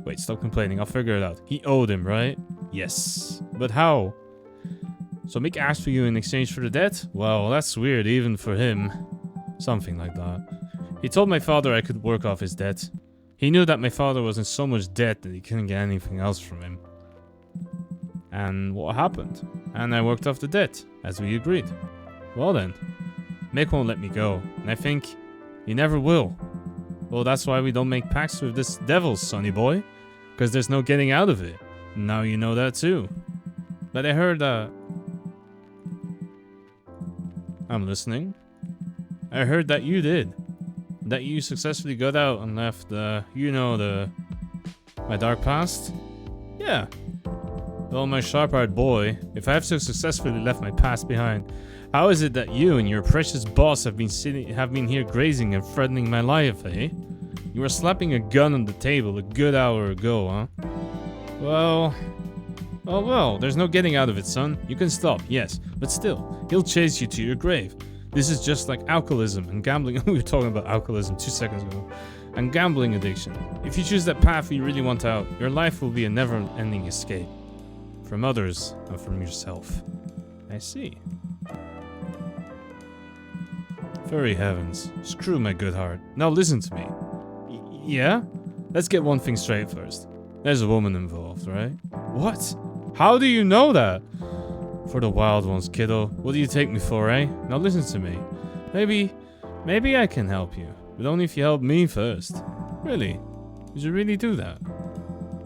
Wait, stop complaining. I'll figure it out. He owed him, right? Yes. But how? So Mick asked for you in exchange for the debt? Well, that's weird, even for him. Something like that. He told my father I could work off his debt. He knew that my father was in so much debt that he couldn't get anything else from him. And what happened? And I worked off the debt, as we agreed. Well then, Mick won't let me go, and I think he never will. Well, that's why we don't make pacts with this devil, sonny boy. Because there's no getting out of it. Now you know that too. But I heard, I'm listening. I heard that you did. That you successfully got out and left, my dark past? Yeah. Well, my sharp-eyed boy, if I have so successfully left my past behind, how is it that you and your precious boss have been here grazing and threatening my life, eh? You were slapping a gun on the table a good hour ago, huh? Well... Oh well, there's no getting out of it, son. You can stop, yes, but still, he'll chase you to your grave. This is just like alcoholism and gambling. We were talking about alcoholism 2 seconds ago. And gambling addiction. If you choose that path you really want out, your life will be a never-ending escape. From others and from yourself. I see. Furry heavens. Screw my good heart. Now listen to me. Yeah? Let's get one thing straight first. There's a woman involved, right? What? How do you know that? For the wild ones, kiddo. What do you take me for, eh? Now listen to me. Maybe I can help you. But only if you help me first. Really? Would you really do that?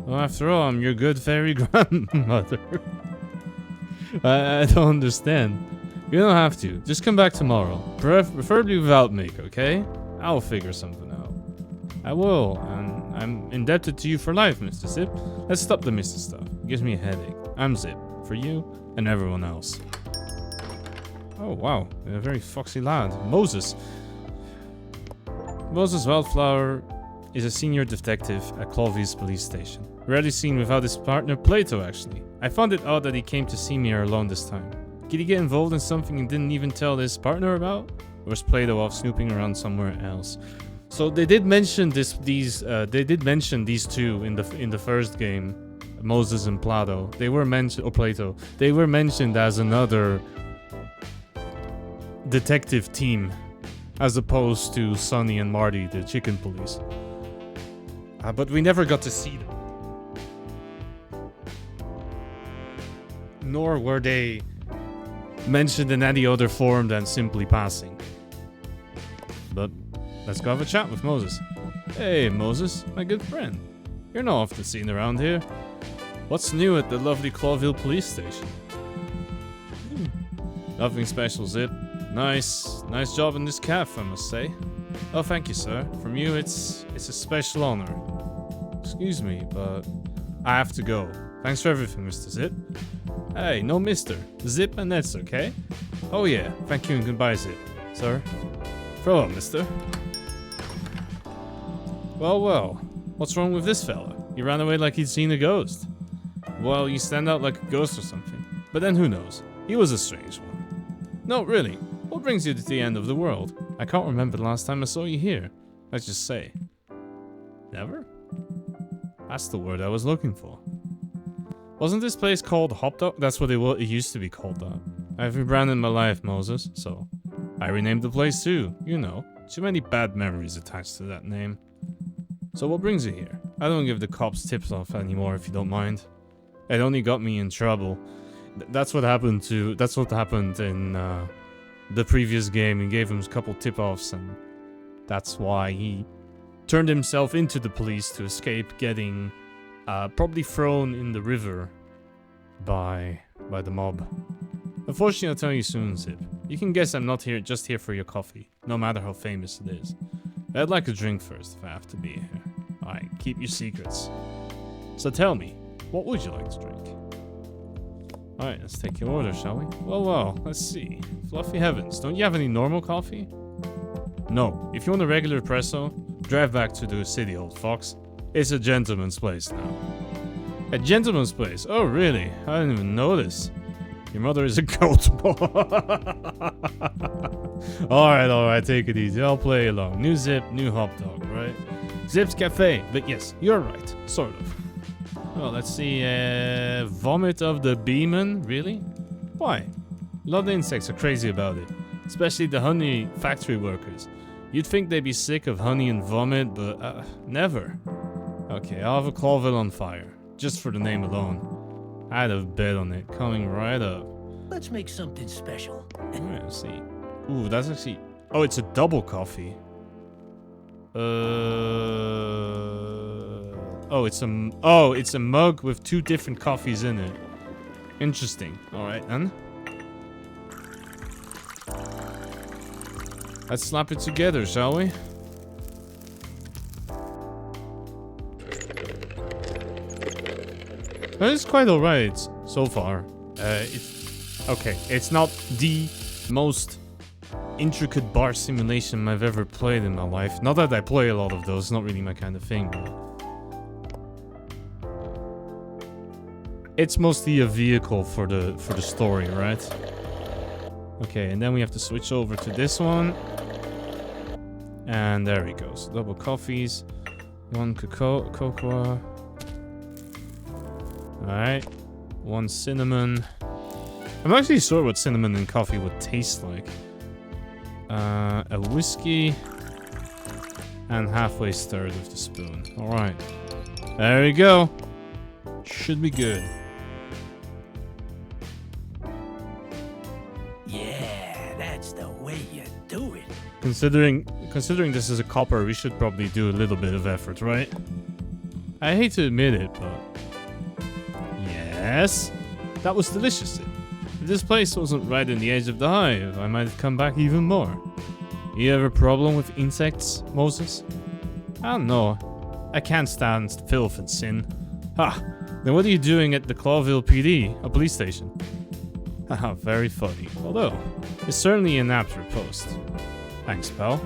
Well, after all, I'm your good fairy grandmother. I don't understand. You don't have to. Just come back tomorrow. Preferably without Mick, okay? I'll figure something out. I will, and I'm indebted to you for life, Mr. Zipp. Let's stop the Mr. stuff. It gives me a headache. I'm Zipp. For you and everyone else. Oh, wow. A very foxy lad. Moses. Moses Wildflower is a senior detective at Clawville's police station. Rarely seen without his partner, Plato, actually. I found it odd that he came to see me here alone this time. Did he get involved in something and didn't even tell his partner about? Or was Plato off snooping around somewhere else? So they did mention these two in the first game, Moses and Plato. They were mentioned, or Plato. They were mentioned as another detective team, as opposed to Sonny and Marty, the chicken police. But we never got to see them. Nor were they mentioned in any other form than simply passing. But let's go have a chat with Moses. Hey, Moses, my good friend. You're not often seen around here. What's new at the lovely Clawville police station? Nothing special, Zipp. Nice job in this cafe, I must say. Oh, thank you, sir. From you, it's a special honor. Excuse me, but I have to go. Thanks for everything, Mr. Zipp. Hey, no mister. Zipp and that's okay? Oh yeah, thank you and goodbye, Zipp. Sir? Farewell, mister. Well, what's wrong with this fella? He ran away like he'd seen a ghost. Well, you stand out like a ghost or something. But then who knows? He was a strange one. No, really. What brings you to the end of the world? I can't remember the last time I saw you here. Let's just say. Never? That's the word I was looking for. Wasn't this place called Hop Dog? That's what it used to be called that. I've rebranded my life, Moses, so I renamed the place too. You know, too many bad memories attached to that name. So what brings you here? I don't give the cops tips off anymore if you don't mind. It only got me in trouble. That's what happened in the previous game. He gave him a couple tip-offs, and that's why he turned himself into the police to escape getting probably thrown in the river by the mob. Unfortunately, I'll tell you soon, Zipp. You can guess I'm not just here for your coffee, no matter how famous it is. I'd like a drink first if I have to be here. Alright, keep your secrets. So tell me, what would you like to drink? Alright, let's take your order, shall we? Well, let's see. Fluffy heavens, don't you have any normal coffee? No, if you want a regular espresso, drive back to the city, old fox. It's a gentleman's place now. A gentleman's place? Oh, really? I didn't even notice. Your mother is a goat boy. Alright, take it easy. I'll play along. New Zipp, new hot dog, right? Zipp's Café. But yes, you're right. Sort of. Well, let's see. Vomit of the Beeman? Really? Why? A lot of the insects are crazy about it. Especially the honey factory workers. You'd think they'd be sick of honey and vomit, but never. Okay, I'll have a Clawville on fire. Just for the name alone. I'd have bet on it. Coming right up. Let's make something special. Alright, let's see. Ooh, that's actually... Oh, it's a double coffee. Oh, it's a mug with two different coffees in it. Interesting. Alright, then. Let's slap it together, shall we? That is quite alright so far. It's not the most intricate bar simulation I've ever played in my life. Not that I play a lot of those, not really my kind of thing. But it's mostly a vehicle for the story, right? Okay, and then we have to switch over to this one. And there we go. So double coffees, one cocoa. Alright, one cinnamon. I'm not actually sure what cinnamon and coffee would taste like. A whiskey. And halfway stirred with the spoon. Alright. There we go. Should be good. That's the way you do it. Considering this is a copper, we should probably do a little bit of effort, right? I hate to admit it, but... Yes? That was delicious. If this place wasn't right on the edge of the hive, I might have come back even more. You have a problem with insects, Moses? I don't know. I can't stand filth and sin. Ha! Then what are you doing at the Clawville PD, a police station? Haha, very funny. Although, it's certainly an apt post. Thanks, pal.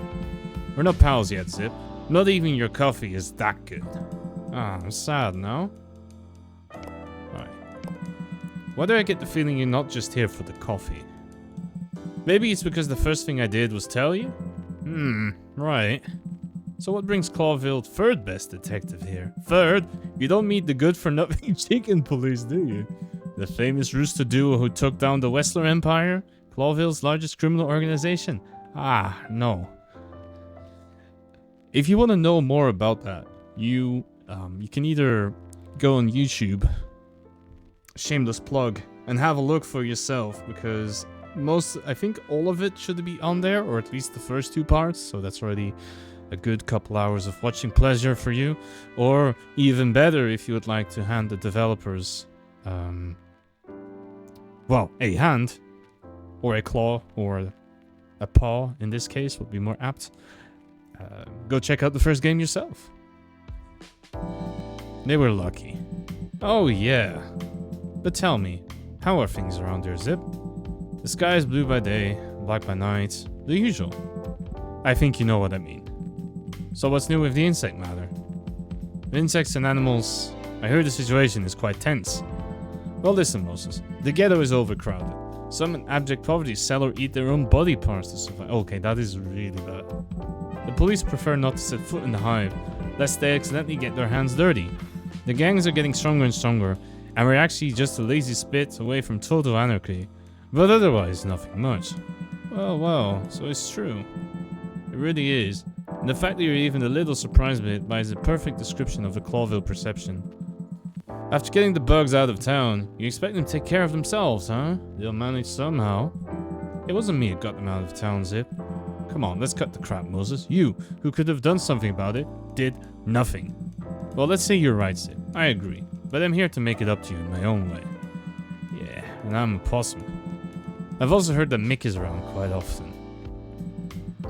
We're not pals yet, Zipp. Not even your coffee is that good. Ah, I'm sad now. Alright. Why do I get the feeling you're not just here for the coffee? Maybe it's because the first thing I did was tell you? Right. So what brings Clawville third best detective here? Third? You don't meet the good-for-nothing chicken police, do you? The famous rooster duo who took down the Wessler Empire? Clawville's largest criminal organization? Ah, no. If you want to know more about that, you can either go on YouTube, shameless plug, and have a look for yourself, because I think all of it should be on there, or at least the first 2 parts, so that's already a good couple hours of watching pleasure for you. Or even better, if you would like to hand the developers, well, a hand, or a claw, or a paw in this case would be more apt. Go check out the first game yourself. They were lucky. Oh yeah. But tell me, how are things around here, Zipp? The sky is blue by day, black by night, the usual. I think you know what I mean. So what's new with the insect matter? The insects and animals, I heard the situation is quite tense. Well listen, Moses, the ghetto is overcrowded. Some in abject poverty sell or eat their own body parts to survive. Okay, that is really bad. The police prefer not to set foot in the hive, lest they accidentally get their hands dirty. The gangs are getting stronger and stronger, and we're actually just a lazy spit away from total anarchy. But otherwise, nothing much. Well, so it's true. It really is. And the fact that you're even a little surprised by it buys a perfect description of the Clawville perception. After getting the bugs out of town, you expect them to take care of themselves, huh? They'll manage somehow. It wasn't me who got them out of town, Zipp. Come on, let's cut the crap, Moses. You, who could have done something about it, did nothing. Well, let's say you're right, Zipp. I agree. But I'm here to make it up to you in my own way. Yeah, and I'm a possum. I've also heard that Mick is around quite often.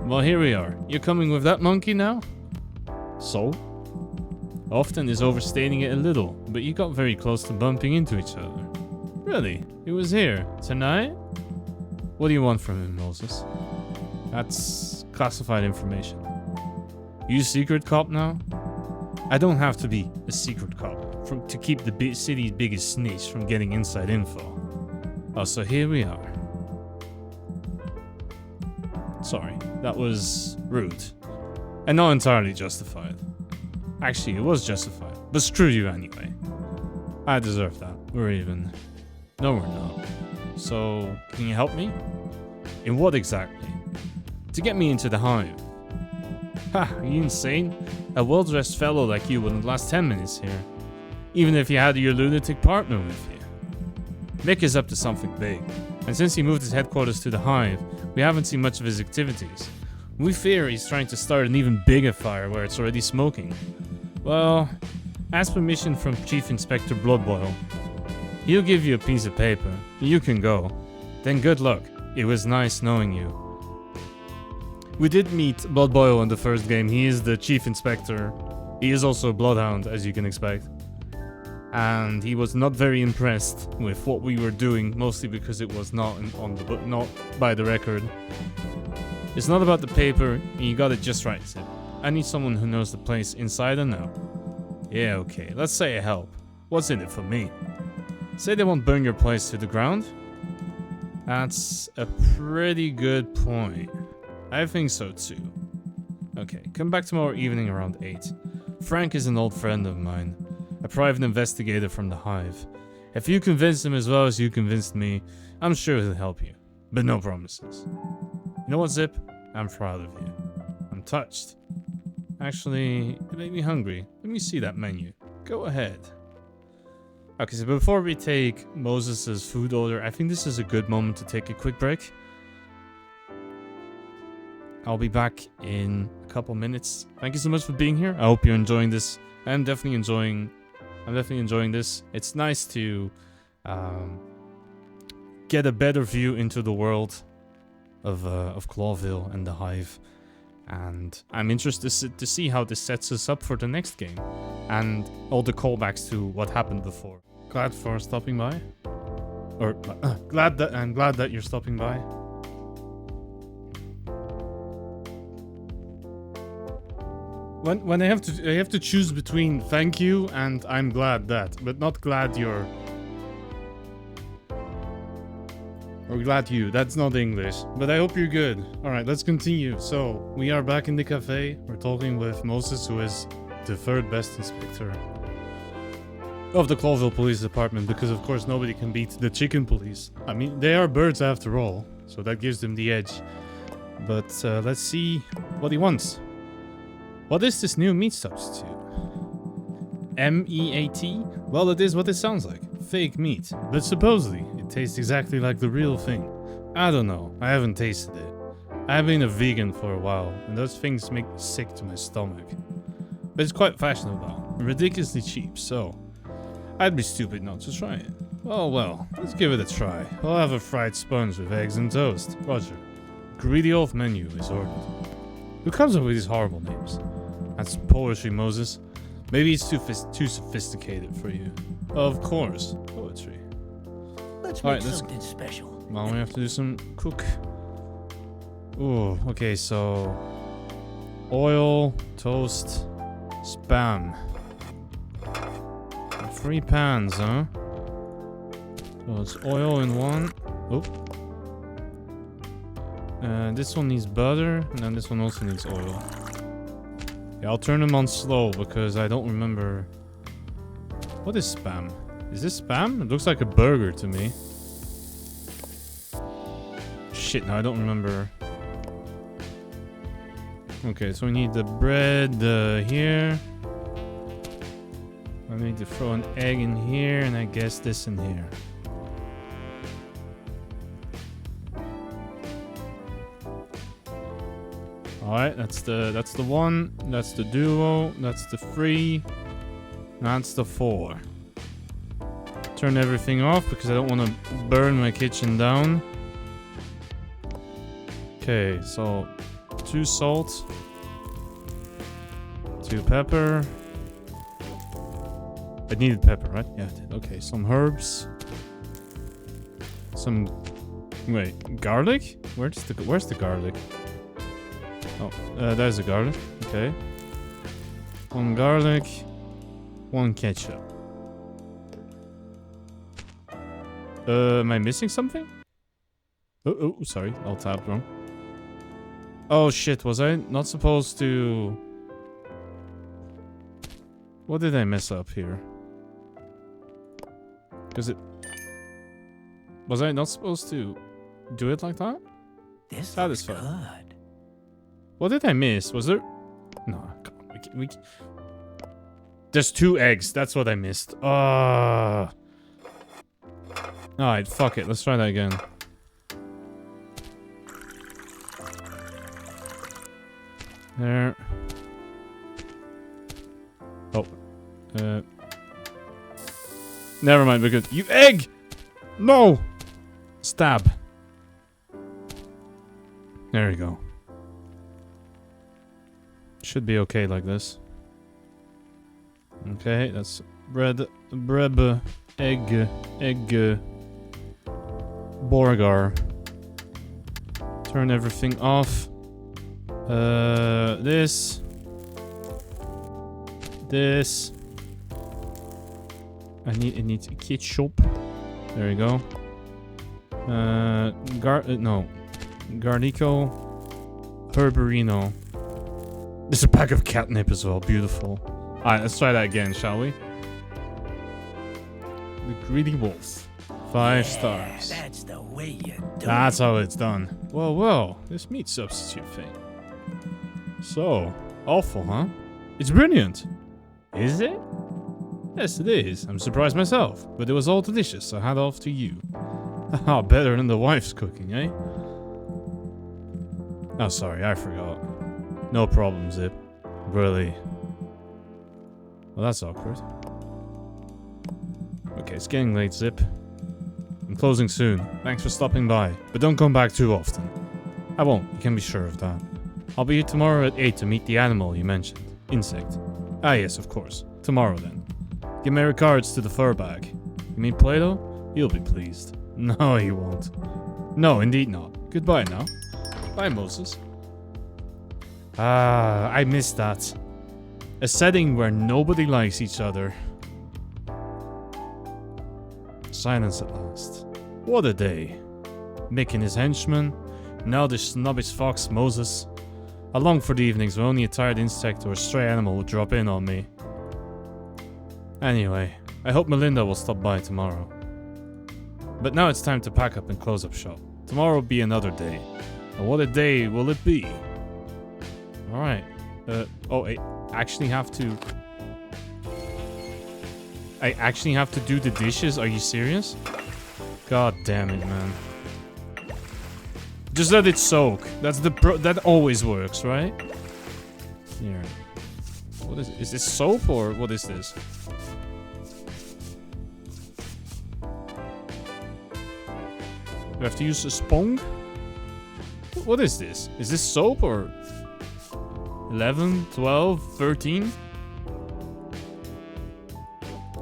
Well, here we are. You're coming with that monkey now? So? Often is overstating it a little, but you got very close to bumping into each other. Really? He was here? Tonight? What do you want from him, Moses? That's classified information. You secret cop now? I don't have to be a secret cop to keep the city's biggest snitch from getting inside info. Oh, so here we are. Sorry, that was rude. And not entirely justified. Actually, it was justified, but screw you anyway. I deserve that. We're even. No, we're not. So, can you help me? In what exactly? To get me into the hive. Ha, are you insane? A well-dressed fellow like you wouldn't last 10 minutes here. Even if you had your lunatic partner with you. Mick is up to something big, and since he moved his headquarters to the hive, we haven't seen much of his activities. We fear he's trying to start an even bigger fire where it's already smoking. Well, ask permission from Chief Inspector Bloodboil. He'll give you a piece of paper. You can go. Then good luck. It was nice knowing you. We did meet Bloodboil in the first game. He is the Chief Inspector. He is also a Bloodhound, as you can expect. And he was not very impressed with what we were doing, mostly because it was not not by the record. It's not about the paper, and you got it just right, Sid. I need someone who knows the place inside and out. Yeah, okay, let's say I help. What's in it for me? Say they won't burn your place to the ground? That's a pretty good point. I think so too. Okay, come back tomorrow evening around 8. Frank is an old friend of mine, a private investigator from the Hive. If you convince him as well as you convinced me, I'm sure he'll help you. But no promises. You know what, Zipp? I'm proud of you. I'm touched. Actually, it made me hungry. Let me see that menu. Go ahead. Okay, so before we take Moses' food order, I think this is a good moment to take a quick break. I'll be back in a couple minutes. Thank you so much for being here. I hope you're enjoying this. I'm definitely enjoying this. It's nice to get a better view into the world of Clawville and the Hive. And I'm interested to see how this sets us up for the next game. And all the callbacks to what happened before. Glad for stopping by. Or I'm glad that you're stopping by. When I have to choose between thank you and I'm glad that, but not glad you're. Or glad you. That's not English, but I hope you're good. All right, let's continue. So we are back in the cafe. We're talking with Moses, who is the third best inspector of the Clawville Police Department, because of course nobody can beat the chicken police. I mean, they are birds after all, so that gives them the edge. But let's see what he wants. What is this new meat substitute? MEAT? Well, it is what it sounds like. Fake meat. But supposedly, it tastes exactly like the real thing. I don't know. I haven't tasted it. I've been a vegan for a while, and those things make me sick to my stomach. But it's quite fashionable, and ridiculously cheap, so I'd be stupid not to try it. Oh well, let's give it a try. I'll have a fried sponge with eggs and toast. Roger. Greedy off menu is ordered. Who comes up with these horrible names? That's poetry, Moses. Maybe it's too sophisticated for you. Of course, poetry. Let's make something special. Well, we have to do some cook. Ooh, okay, so oil, toast, spam. 3 pans, huh? So it's oil in one. Oh. This one needs butter, and then this one also needs oil. Yeah, I'll turn them on slow because I don't remember. What is spam? Is this spam? It looks like a burger to me. Shit, no, I don't remember. Okay, so we need the bread here. I need to throw an egg in here, and I guess this in here. Alright, that's the 1, that's the duo, that's the 3, that's the 4. Turn everything off because I don't want to burn my kitchen down. Okay, so 2 salt, 2 pepper. I needed pepper, right? Yeah, I did. Okay, some herbs. Wait, garlic? Where's the garlic? Oh, there's the garlic. Okay. 1 garlic, 1 ketchup. Am I missing something? Oh, sorry. I'll tap wrong. Oh shit, was I not supposed to... What did I mess up here? Because was I not supposed to do it like that? This Satisfied. looks good. What did I miss? Was there... No, come on. There's 2 eggs. That's what I missed. Alright, fuck it. Let's try that again. There. Oh. Never mind, because... You egg! No! Stab. There we go. Should be okay like this. Okay, that's bread, egg, burger. Turn everything off. This. It needs ketchup. There we go. Garlico. Herberino. There's a pack of catnip as well. Beautiful. Alright, let's try that again, shall we? The Greedy Wolf. 5 stars. That's the way you do That's how it's done. Whoa. This meat substitute thing. So, awful, huh? It's brilliant. Is it? Yes, it is. I'm surprised myself. But it was all delicious, so hat off to you. Haha, better than the wife's cooking, eh? Oh, sorry, I forgot. No problem, Zipp. Really. Well, that's awkward. Okay, it's getting late, Zipp. I'm closing soon. Thanks for stopping by, but don't come back too often. I won't, you can be sure of that. I'll be here tomorrow at 8 to meet the animal you mentioned. Insect. Ah yes, of course. Tomorrow then. Give my regards to the fur bag. You mean Plato? He'll be pleased. No, he won't. No, indeed not. Goodbye now. Bye, Moses. Ah, I missed that. A setting where nobody likes each other. Silence at last. What a day. Mick and his henchman. Now the snobbish fox Moses. I long for the evenings when only a tired insect or a stray animal would drop in on me. Anyway, I hope Melinda will stop by tomorrow. But now it's time to pack up and close up shop. Tomorrow will be another day. And what a day will it be? Alright. Oh, I actually have to... I actually have to do the dishes? Are you serious? God damn it, man. Just let it soak. That's the that always works, right? Here. What is it? Is this soap or what is this? Do I have to use a sponge? What is this? Is this soap or 11, 12, 13?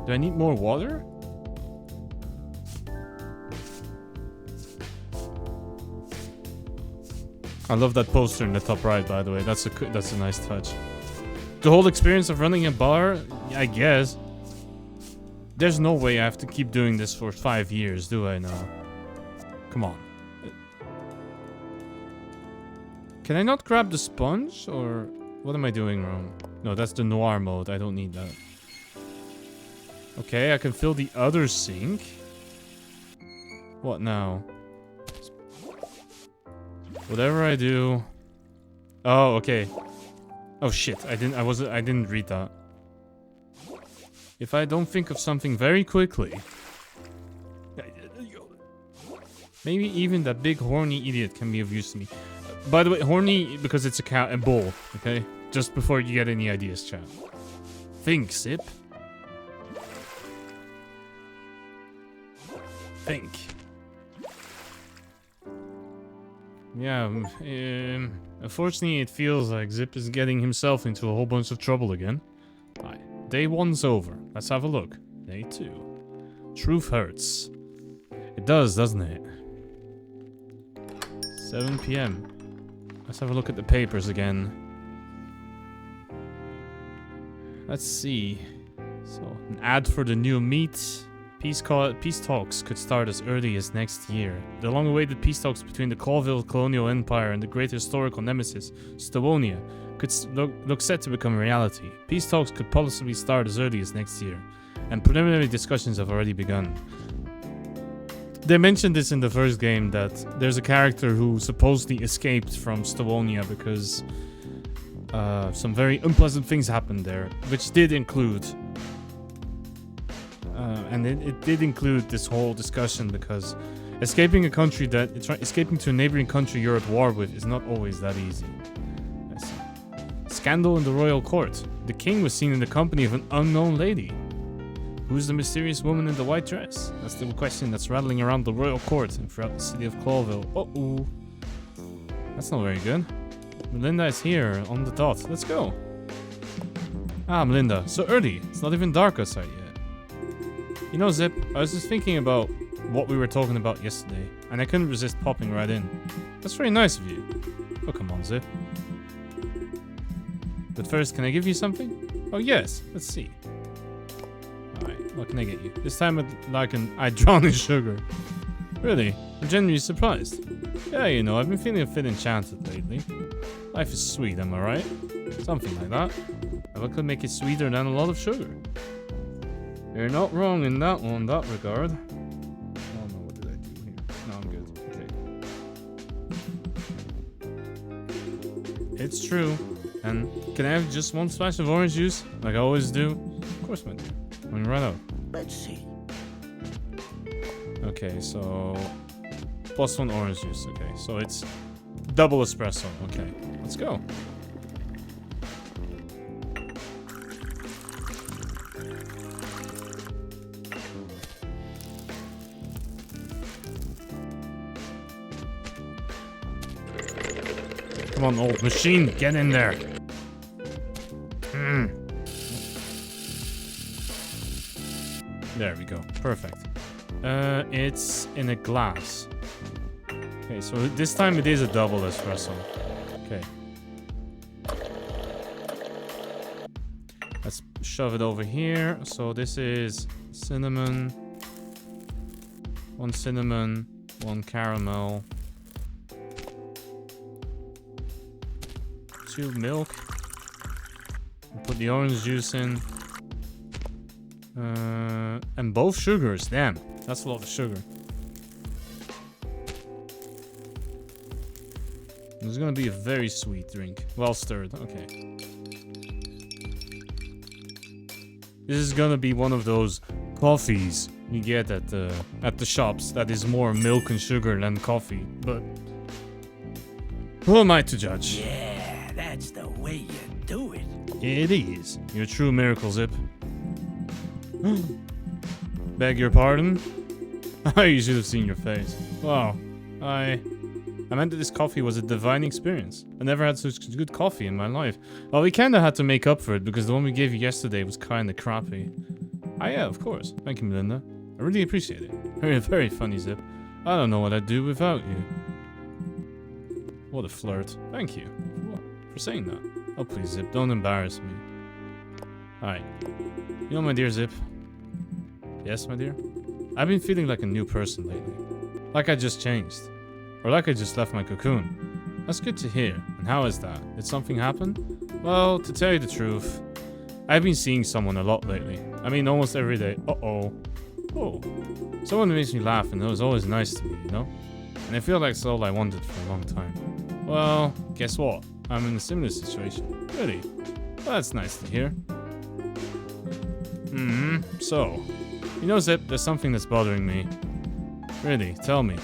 Do I need more water? I love that poster in the top right, by the way. That's a nice touch. The whole experience of running a bar, I guess. There's no way I have to keep doing this for 5 years, do I now? Come on. Can I not grab the sponge, or what am I doing wrong? No, that's the noir mode. I don't need that. Okay, I can fill the other sink. What now? Whatever I do. Oh, okay. Oh shit, I didn't read that. If I don't think of something very quickly. Maybe even that big horny idiot can be of use to me. By the way, horny because it's a bull, okay? Just before you get any ideas, chat. Think, Zipp. Think. Yeah, unfortunately it feels like Zipp is getting himself into a whole bunch of trouble again. Alright, day 1's over. Let's have a look. Day 2. Truth hurts. It does, doesn't it? 7 p.m. Let's have a look at the papers again. Let's see. So, an ad for the new meat. Peace talks could start as early as next year. The long-awaited peace talks between the Clawville colonial empire and the great historical nemesis, Stavonia, could look set to become a reality. Peace talks could possibly start as early as next year, and preliminary discussions have already begun. They mentioned this in the first game, that there's a character who supposedly escaped from Stavonia because some very unpleasant things happened there, which did include... and it did include this whole discussion because escaping a country escaping to a neighboring country you're at war with is not always that easy. I see. Scandal in the royal court. The king was seen in the company of an unknown lady. Who's the mysterious woman in the white dress? That's the question that's rattling around the royal court and throughout the city of Clawville. Uh-oh. That's not very good. Melinda is here on the dot. Let's go. Ah, Melinda. So early. It's not even dark outside yet. You know, Zipp, I was just thinking about what we were talking about yesterday, and I couldn't resist popping right in. That's very nice of you. Oh, come on, Zipp. But first, can I give you something? Oh, yes. Let's see. Alright, what can I get you? This time I'd drown in sugar. Really? I'm genuinely surprised. Yeah, you know, I've been feeling a bit enchanted lately. Life is sweet, am I right? Something like that. If I could make it sweeter than a lot of sugar. You're not wrong in that regard. Oh no, what did I do here? No, I'm good. Okay. It's true. And can I have just one splash of orange juice? Like I always do? Of course, my dear. I'm right out. Let's see. Okay, so... +1 orange juice. Okay, so it's Double espresso. Okay, let's go. Come on, old machine, get in there. There we go. Perfect. It's in a glass. Okay, so this time it is a double espresso. Okay. Let's shove it over here. So this is cinnamon. 1 cinnamon, 1 caramel. 2 milk. Put the orange juice in. And both sugars. Damn, that's a lot of sugar. This is gonna be a very sweet drink. Well stirred. Okay. This is gonna be one of those coffees you get at the shops that is more milk and sugar than coffee. But who am I to judge? Yeah, that's the way you do it. It is. You're a true miracle, Zipp. Beg your pardon? You should have seen your face. Wow. I meant that this coffee was a divine experience. I never had such good coffee in my life. Well, we kinda had to make up for it because the one we gave you yesterday was kinda crappy. Ah yeah, of course. Thank you, Melinda. I really appreciate it. Very, very funny, Zipp. I don't know what I'd do without you. What a flirt. Thank you for saying that. Oh, please, Zipp, don't embarrass me. Alright. You know, my dear Zipp. Yes, my dear? I've been feeling like a new person lately. Like I just changed. Or like I just left my cocoon. That's good to hear. And how is that? Did something happen? Well, to tell you the truth, I've been seeing someone a lot lately. I mean, almost every day. Uh-oh. Oh. Someone makes me laugh and it was always nice to me, you know? And I feel like it's all I wanted for a long time. Well, guess what? I'm in a similar situation. Really? Well, that's nice to hear. So, you know, Zipp, there's something that's bothering me. Really, tell me.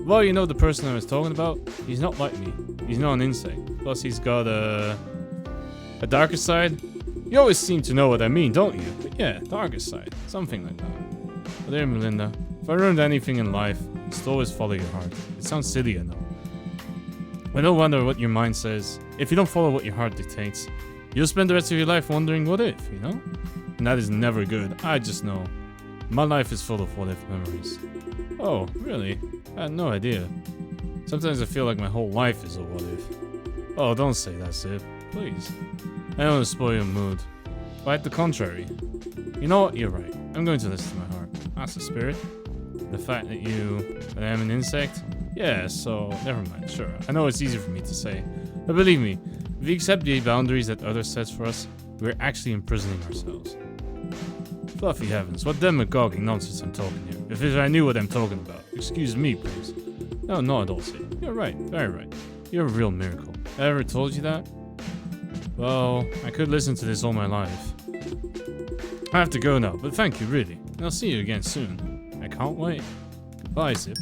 Well, you know the person I was talking about? He's not like me. He's not an insect. Plus, he's got a darker side. You always seem to know what I mean, don't you? But yeah, darker side. Something like that. But there, Melinda. If I learned anything in life, it's to always follow your heart. It sounds silly, I know. But no wonder what your mind says. If you don't follow what your heart dictates, you'll spend the rest of your life wondering what if, you know? And that is never good. I just know. My life is full of what if memories. Oh, really? I had no idea. Sometimes I feel like my whole life is a what if. Oh, don't say that, Zipp. Please. I don't want to spoil your mood. Quite the contrary. You know what? You're right. I'm going to listen to my heart. That's the spirit. The fact that I am an insect? Yeah, so never mind. Sure. I know it's easy for me to say. But believe me, if we accept the boundaries that others set for us, we're actually imprisoning ourselves. Fluffy heavens, what demagoguing nonsense I'm talking here. If I knew what I'm talking about. Excuse me, please. No, not at all, Zipp. You're right, very right. You're a real miracle. I ever told you that? Well, I could listen to this all my life. I have to go now, but thank you, really. And I'll see you again soon. I can't wait. Goodbye, Zipp.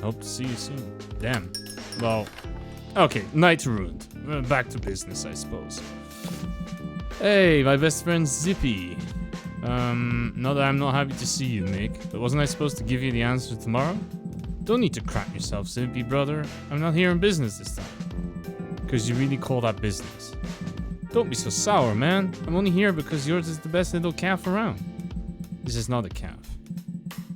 Hope to see you soon. Damn. Well, okay, night ruined. Back to business, I suppose. Hey, my best friend Zippy. Not that I'm not happy to see you, Mick, but wasn't I supposed to give you the answer tomorrow? Don't need to crap yourself, Zippy, brother. I'm not here in business this time. Because you really call that business. Don't be so sour, man. I'm only here because yours is the best little calf around. This is not a calf.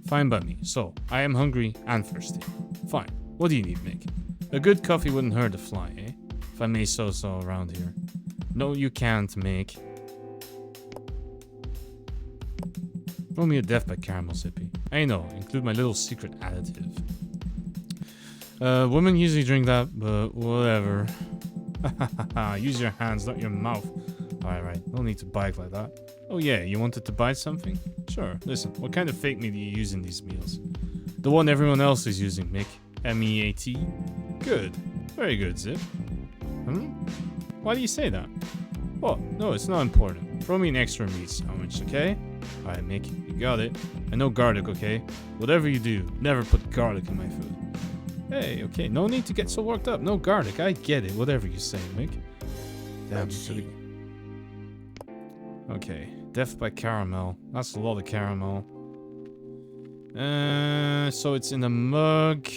Fine by me. So, I am hungry and thirsty. Fine. What do you need, Mick? A good coffee wouldn't hurt a fly, eh? If I may so around here. No, you can't, Mick. Throw me a death by caramel, Zippy. I know, include my little secret additive. Women usually drink that, but whatever. Use your hands, not your mouth. Alright, no need to bite like that. Oh yeah, you wanted to bite something? Sure, listen, what kind of fake meat do you use in these meals? The one everyone else is using, Mick. M-E-A-T? Good. Very good, Zipp. Why do you say that? Well, no, it's not important. Throw me an extra meat sandwich, okay? Alright, Mick, you got it. And no garlic, okay? Whatever you do, never put garlic in my food. Hey, okay, no need to get so worked up. No garlic, I get it. Whatever you say, Mick. Damn, okay, death by caramel. That's a lot of caramel. So it's in a mug.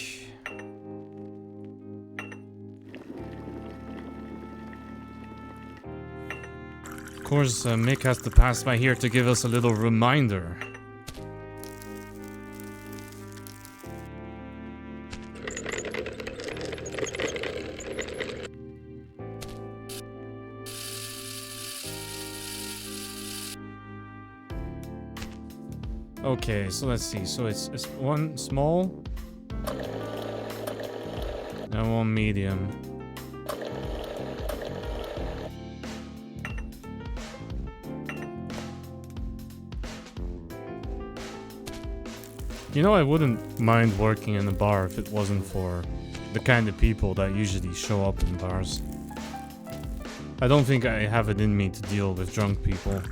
Of course, Mick has to pass by here to give us a little reminder. Okay, so let's see. So it's one small and one medium. You know, I wouldn't mind working in a bar if it wasn't for the kind of people that usually show up in bars. I don't think I have it in me to deal with drunk people.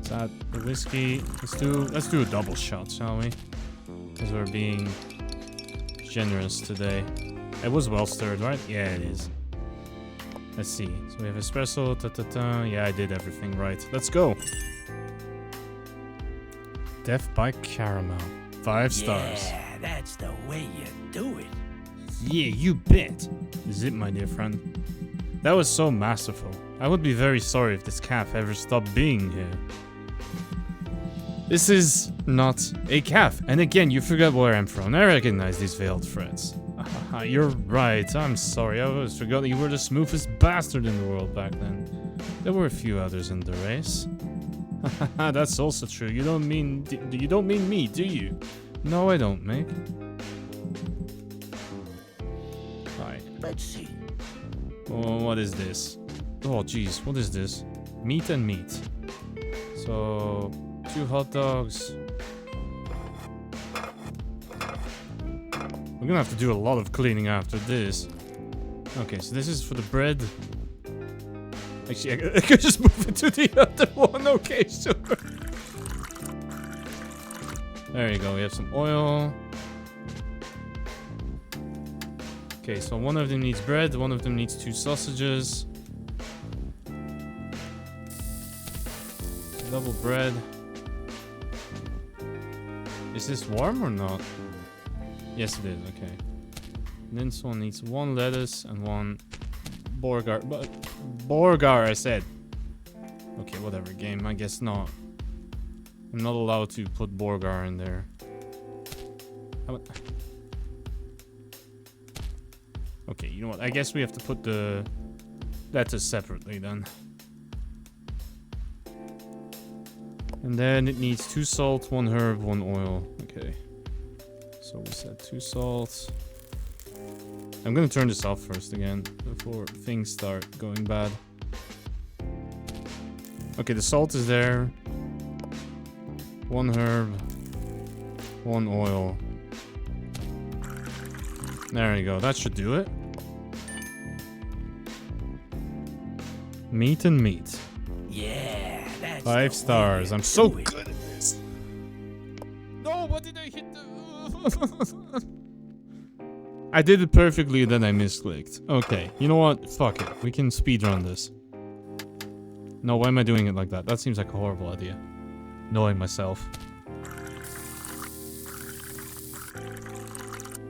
Is that the whiskey? Let's do a double shot, shall we? Because we're being generous today. It was well stirred, right? Yeah, it is. Let's see. So we have espresso. Yeah, I did everything right. Let's go. Death by caramel. 5 stars. Yeah, that's the way you do it. Yeah, you bet. Zipp, my dear friend. That was so masterful. I would be very sorry if this calf ever stopped being here. This is not a calf. And again, you forgot where I'm from. I recognize these veiled threads. You're right. I'm sorry. I always forgot that you were the smoothest bastard in the world back then. There were a few others in the race. That's also true. You don't mean me, do you? No, I don't, Mick. Hi. Let's see. Oh, what is this? Oh, jeez, what is this? Meat and meat. So, 2 hot dogs. We're gonna have to do a lot of cleaning after this. Okay, so this is for the bread. Actually, I could just move it to the other one. Okay, sure. There you go. We have some oil. Okay, so one of them needs bread. One of them needs 2 sausages. Double bread. Is this warm or not? Yes, it is. Okay. And then this one needs 1 lettuce and 1 Borgar. Borgar, I said. Okay, whatever, game. I guess not. I'm not allowed to put Borgar in there. Okay, you know what? I guess we have to put the lettuce separately then. And then it needs 2 salt, 1 herb, 1 oil. Okay. So we said 2 salts. I'm gonna turn this off first again before things start going bad. Okay, the salt is there. 1 herb. 1 oil. There you go. That should do it. Meat and meat. Yeah, that's 5 the stars. way I'm you so do it. good at this. No, what did I hit the... I did it perfectly, then I misclicked. Okay, you know what? Fuck it. We can speedrun this. No, why am I doing it like that? That seems like a horrible idea. Knowing myself.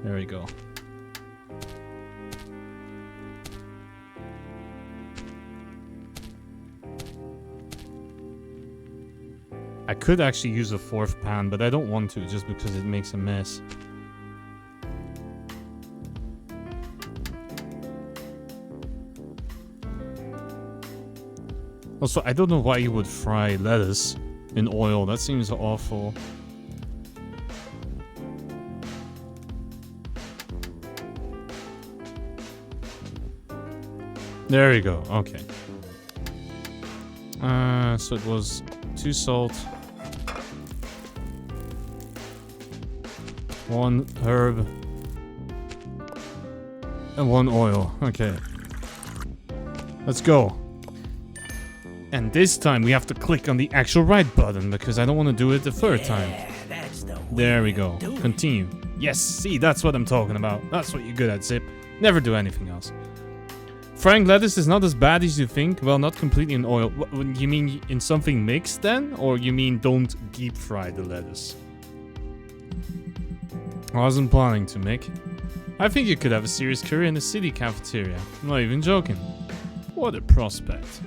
There we go. I could actually use a 4th pan, but I don't want to just because it makes a mess. Also, I don't know why you would fry lettuce in oil. That seems awful. There you go. Okay. So it was 2 salt, 1 herb, and 1 oil. Okay. Let's go. And this time we have to click on the actual right button because I don't want to do it the third time. That's the way There we to go. do it. Continue. Yes, see, that's what I'm talking about. That's what you're good at, Zipp. Never do anything else. Frying lettuce is not as bad as you think. Well, not completely in oil. You mean in something mixed then? Or you mean don't deep fry the lettuce? I wasn't planning to, Mick. I think you could have a serious career in the city cafeteria. I'm not even joking. What a prospect.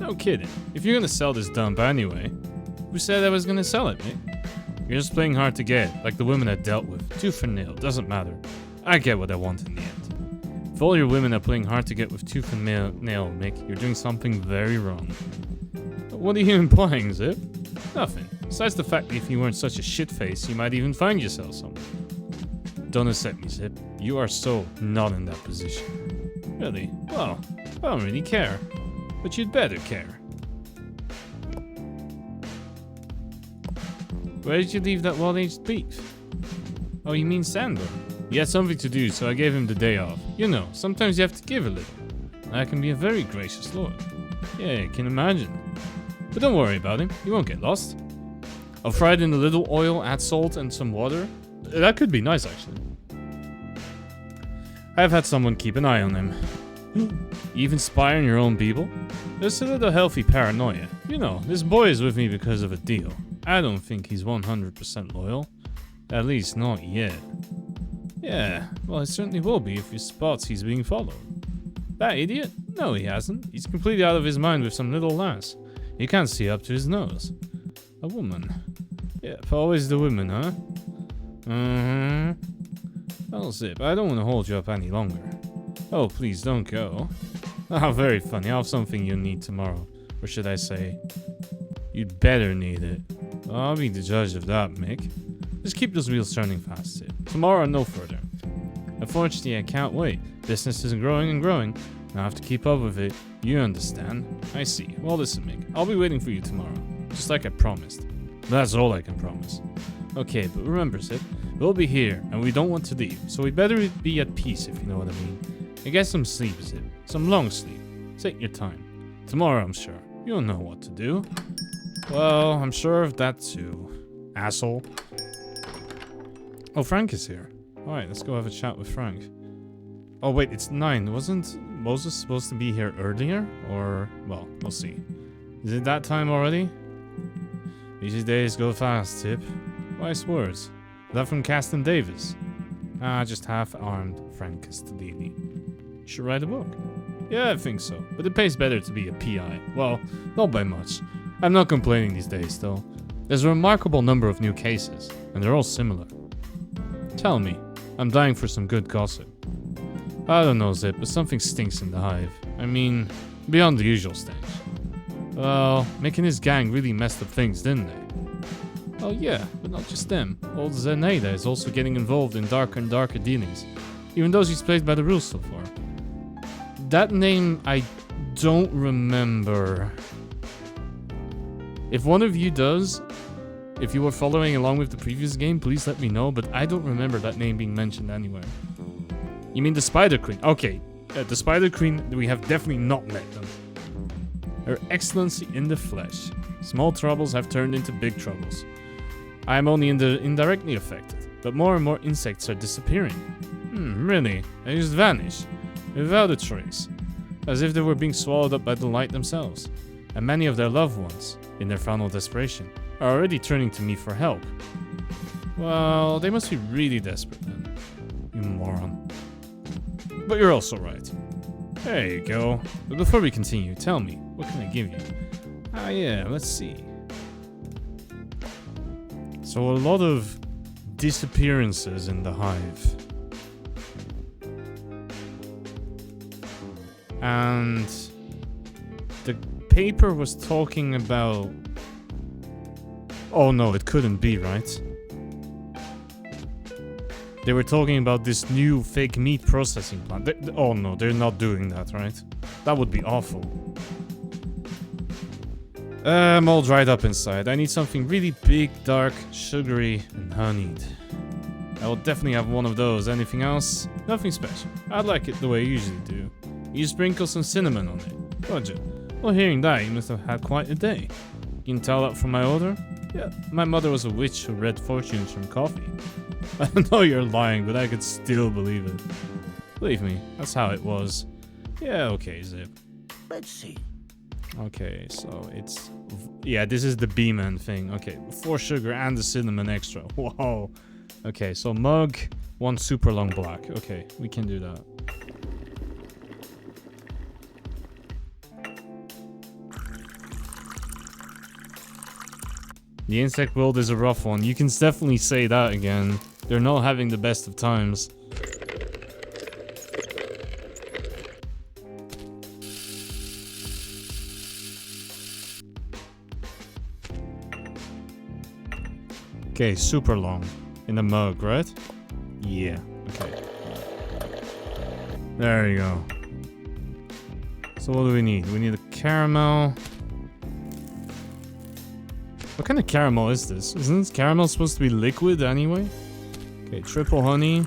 No kidding. If you're gonna sell this dump anyway, who said I was gonna sell it, Mick? You're just playing hard to get, like the women I dealt with. Tooth and nail, doesn't matter. I get what I want in the end. If all your women are playing hard to get with tooth and nail, Mick, you're doing something very wrong. What are you implying, Zipp? Nothing. Besides the fact that if you weren't such a shitface, you might even find yourself something. Don't accept me, Zipp. You are so not in that position. Really? Well, I don't really care. But you'd better care. Where did you leave that well-aged beef? Oh, you mean Sandor? He had something to do, so I gave him the day off. You know, sometimes you have to give a little. I can be a very gracious lord. Yeah, I can imagine. But don't worry about him, he won't get lost. I'll fry it in a little oil, add salt and some water. That could be nice, actually. I've had someone keep an eye on him. Even spy on your own people? There's a little healthy paranoia. You know, this boy is with me because of a deal. I don't think he's 100% loyal. At least not yet. Yeah, well, he certainly will be if he spots he's being followed. That idiot? No, he hasn't. He's completely out of his mind with some little lass. He can't see up to his nose. A woman. Yeah, always the women, huh? Well, Zipp, I don't want to hold you up any longer. Oh, please don't go. Oh, very funny. I'll have something you'll need tomorrow. Or should I say, you'd better need it. Well, I'll be the judge of that, Mick. Just keep those wheels turning fast, Zipp. Tomorrow, no further. Unfortunately, I can't wait. Business is growing and growing. I have to keep up with it. You understand? I see. Well, listen, Mick. I'll be waiting for you tomorrow. Just like I promised. That's all I can promise. Okay, but remember, Zipp, we'll be here, and we don't want to leave. So we better be at peace, if you know what I mean. And get some sleep, Zipp. Some long sleep. Take your time. Tomorrow, I'm sure. You'll know what to do. Well, I'm sure of that too. Asshole. Oh, Frank is here. Alright, let's go have a chat with Frank. Oh wait, it's 9. Wasn't Moses supposed to be here earlier? Or, well, we'll see. Is it that time already? These days go fast, Zipp. Wise words. Is that from Caston Davis? Just half-armed Frank Castellini. You should write a book. Yeah, I think so. But it pays better to be a PI. Well, not by much. I'm not complaining these days, though. There's a remarkable number of new cases, and they're all similar. Tell me, I'm dying for some good gossip. I don't know, Zipp, but something stinks in the hive. I mean, beyond the usual stench. Well, Mick and his gang really messed up things, didn't they? Oh yeah, but not just them. Old Zenaida is also getting involved in darker and darker dealings, even though she's played by the rules so far. That name I don't remember. If one of you does, if you were following along with the previous game, please let me know, but I don't remember that name being mentioned anywhere. You mean the Spider Queen? Okay, the Spider Queen, we have definitely not met them. Her Excellency in the flesh. Small troubles have turned into big troubles. I am only indirectly affected, but more and more insects are disappearing. Really? They just vanish, without a trace, as if they were being swallowed up by the light themselves. And many of their loved ones, in their final desperation, are already turning to me for help. Well, they must be really desperate then. You moron. But you're also right. There you go. But before we continue, tell me, what can I give you? Ah yeah, let's see. So a lot of disappearances in the hive. And the paper was talking about... Oh no, it couldn't be, right? They were talking about this new fake meat processing plant. Oh no, they're not doing that, right? That would be awful. I'm all dried up inside. I need something really big, dark, sugary, and honeyed. I will definitely have one of those. Anything else? Nothing special. I like it the way I usually do. You sprinkle some cinnamon on it. Roger. Well, hearing that, you must have had quite a day. You can tell that from my odor? Yeah, my mother was a witch who read fortunes from coffee. I know you're lying, but I could still believe it. Believe me, that's how it was. Yeah, okay, Zipp. Let's see. Okay, so it's... Yeah, this is the B-man thing. Okay, 4 sugar and the cinnamon extra. Whoa. Okay, so mug, 1 super long black. Okay, we can do that. The insect world is a rough one. You can definitely say that again. They're not having the best of times. Okay, super long. In the mug, right? Yeah, okay. There you go. So what do we need? We need a caramel. What kind of caramel is this? Isn't caramel supposed to be liquid anyway? Okay, triple honey.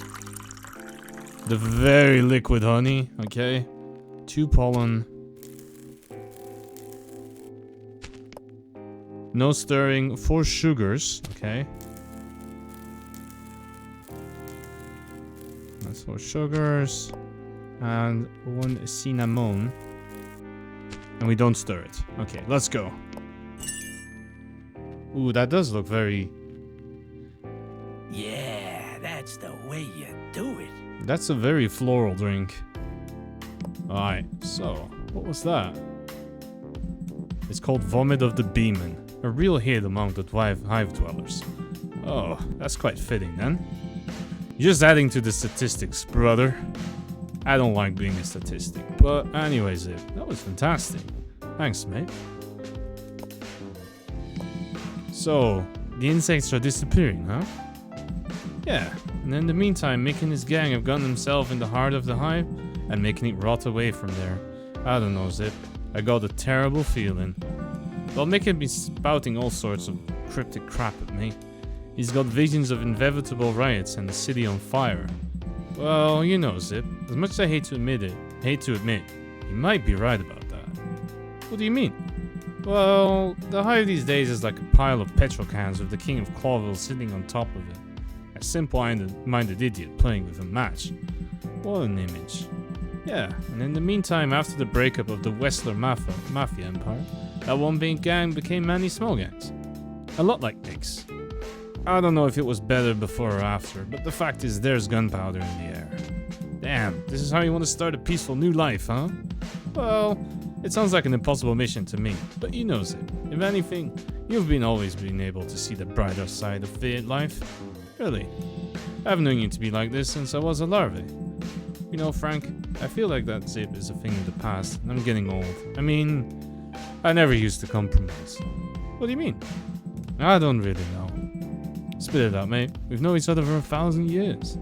The very liquid honey, okay. 2 pollen. No stirring, 4 sugars, okay. That's 4 sugars. And 1 cinnamon. And we don't stir it. Okay, let's go. Ooh, that does look very... Yeah, that's the way you do it. That's a very floral drink. Alright, so, what was that? It's called Vomit of the Beeman. A real hit among the hive dwellers. Oh, that's quite fitting then. You're just adding to the statistics, brother. I don't like being a statistic. But anyways, that was fantastic. Thanks, mate. So, the insects are disappearing, huh? Yeah, and in the meantime, Mick and his gang have gotten themselves in the heart of the hive and making it rot away from there. I don't know, Zipp. I got a terrible feeling. Well, Mick had been spouting all sorts of cryptic crap at me. He's got visions of inevitable riots and the city on fire. Well, you know, Zipp, as much as I hate to admit, he might be right about that. What do you mean? Well, the hive these days is like a pile of petrol cans with the king of Clawville sitting on top of it. A simple-minded idiot playing with a match. What an image. Yeah, and in the meantime, after the breakup of the Westler Mafia Empire, that one big gang became many small gangs. A lot like Nick's. I don't know if it was better before or after, but the fact is there's gunpowder in the air. Damn, this is how you want to start a peaceful new life, huh? Well, it sounds like an impossible mission to me, but you know, Zipp. If anything, you've always been able to see the brighter side of life. Really. I've known you to be like this since I was a larvae. You know, Frank, I feel like that Zipp is a thing of the past, and I'm getting old. I mean, I never used to compromise. What do you mean? I don't really know. Spit it out, mate. We've known each other for 1,000 years.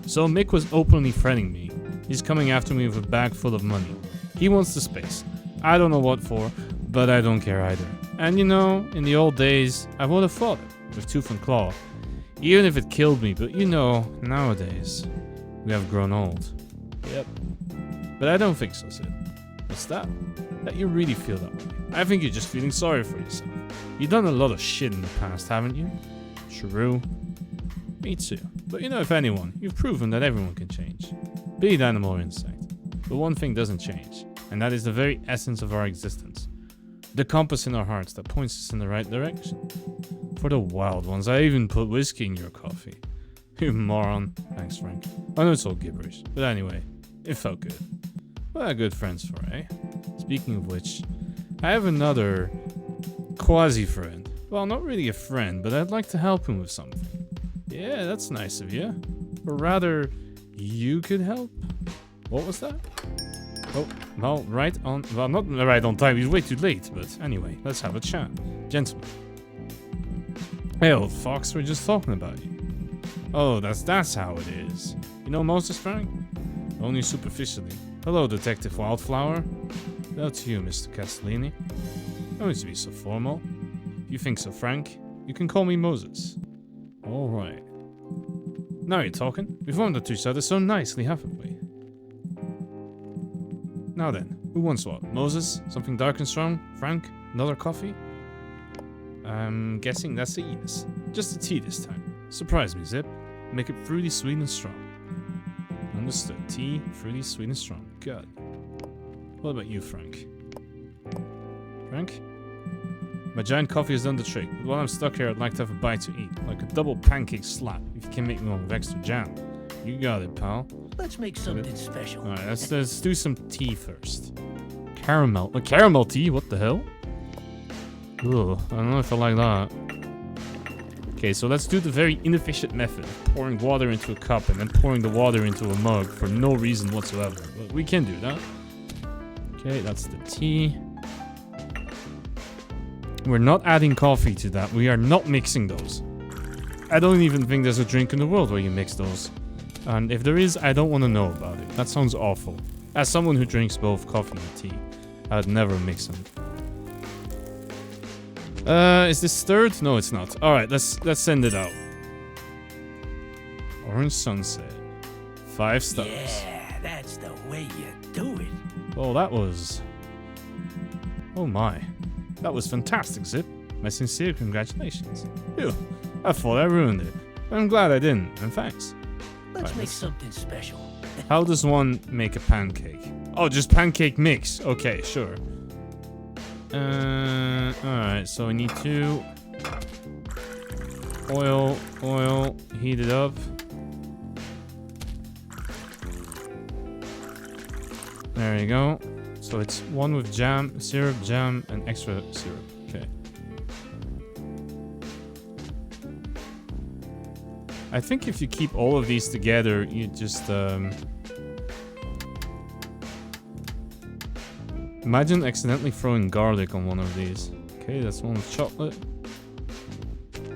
So Mick was openly threatening me. He's coming after me with a bag full of money. He wants the space. I don't know what for, but I don't care either. And you know, in the old days, I would have fought it, with tooth and claw. Even if it killed me, but you know, nowadays, we have grown old. Yep. But I don't think so, Zipp. What's that? That you really feel that way. I think you're just feeling sorry for yourself. You've done a lot of shit in the past, haven't you? True. Me too. But you know, if anyone, you've proven that everyone can change. Be it animal or insect. But one thing doesn't change, and that is the very essence of our existence. The compass in our hearts that points us in the right direction. For the wild ones, I even put whiskey in your coffee. You moron. Thanks, Frank. I know it's all gibberish, but anyway, it felt good. What are good friends for, eh? Speaking of which, I have another quasi-friend. Well, not really a friend, but I'd like to help him with something. Yeah, that's nice of you. Or rather, you could help? What was that? Oh, well, not right on time, he's way too late, but anyway, let's have a chat. Gentlemen. Hey, old fox, we're just talking about you. Oh, that's how it is. You know Moses, Frank? Only superficially. Hello, Detective Wildflower. Hello to you, Mr. Castellini. No need to be so formal. If you think so, Frank, you can call me Moses. Alright. Now you're talking. We've warmed up to each other so nicely, haven't we? Now then, Who wants what? Moses? Something dark and strong? Frank? Another coffee? I'm guessing that's a yes. Just a tea this time. Surprise me, Zipp. Make it fruity, sweet, and strong. Understood. Tea, fruity, sweet, and strong. Good. What about you, Frank? Frank? My giant coffee has done the trick, but while I'm stuck here, I'd like to have a bite to eat. Like a double pancake slap, if you can make me one with extra jam. You got it, pal. Let's make something special. Alright, let's do some tea first. Caramel. Caramel tea? What the hell? Ugh, I don't know if I like that. Okay, so let's do the very inefficient method of pouring water into a cup and then pouring the water into a mug for no reason whatsoever. But we can do that. Okay, that's the tea. We're not adding coffee to that. We are not mixing those. I don't even think there's a drink in the world where you mix those. And if there is, I don't want to know about it. That sounds awful. As someone who drinks both coffee and tea, I would never mix them. Is this third? No, it's not. Alright, let's send it out. Orange sunset. 5 stars. Yeah, that's the way you do it. Oh, that was... Oh my. That was fantastic, Zipp. My sincere congratulations. Phew, I thought I ruined it. But I'm glad I didn't, and thanks. Let's make something special. How does one make a pancake? Oh, just pancake mix. Okay, sure. Alright, so we need to... Oil, heat it up. There you go. So it's one with jam, syrup, jam, and extra syrup. Okay. I think if you keep all of these together, you just imagine accidentally throwing garlic on one of these. Okay, that's one with chocolate.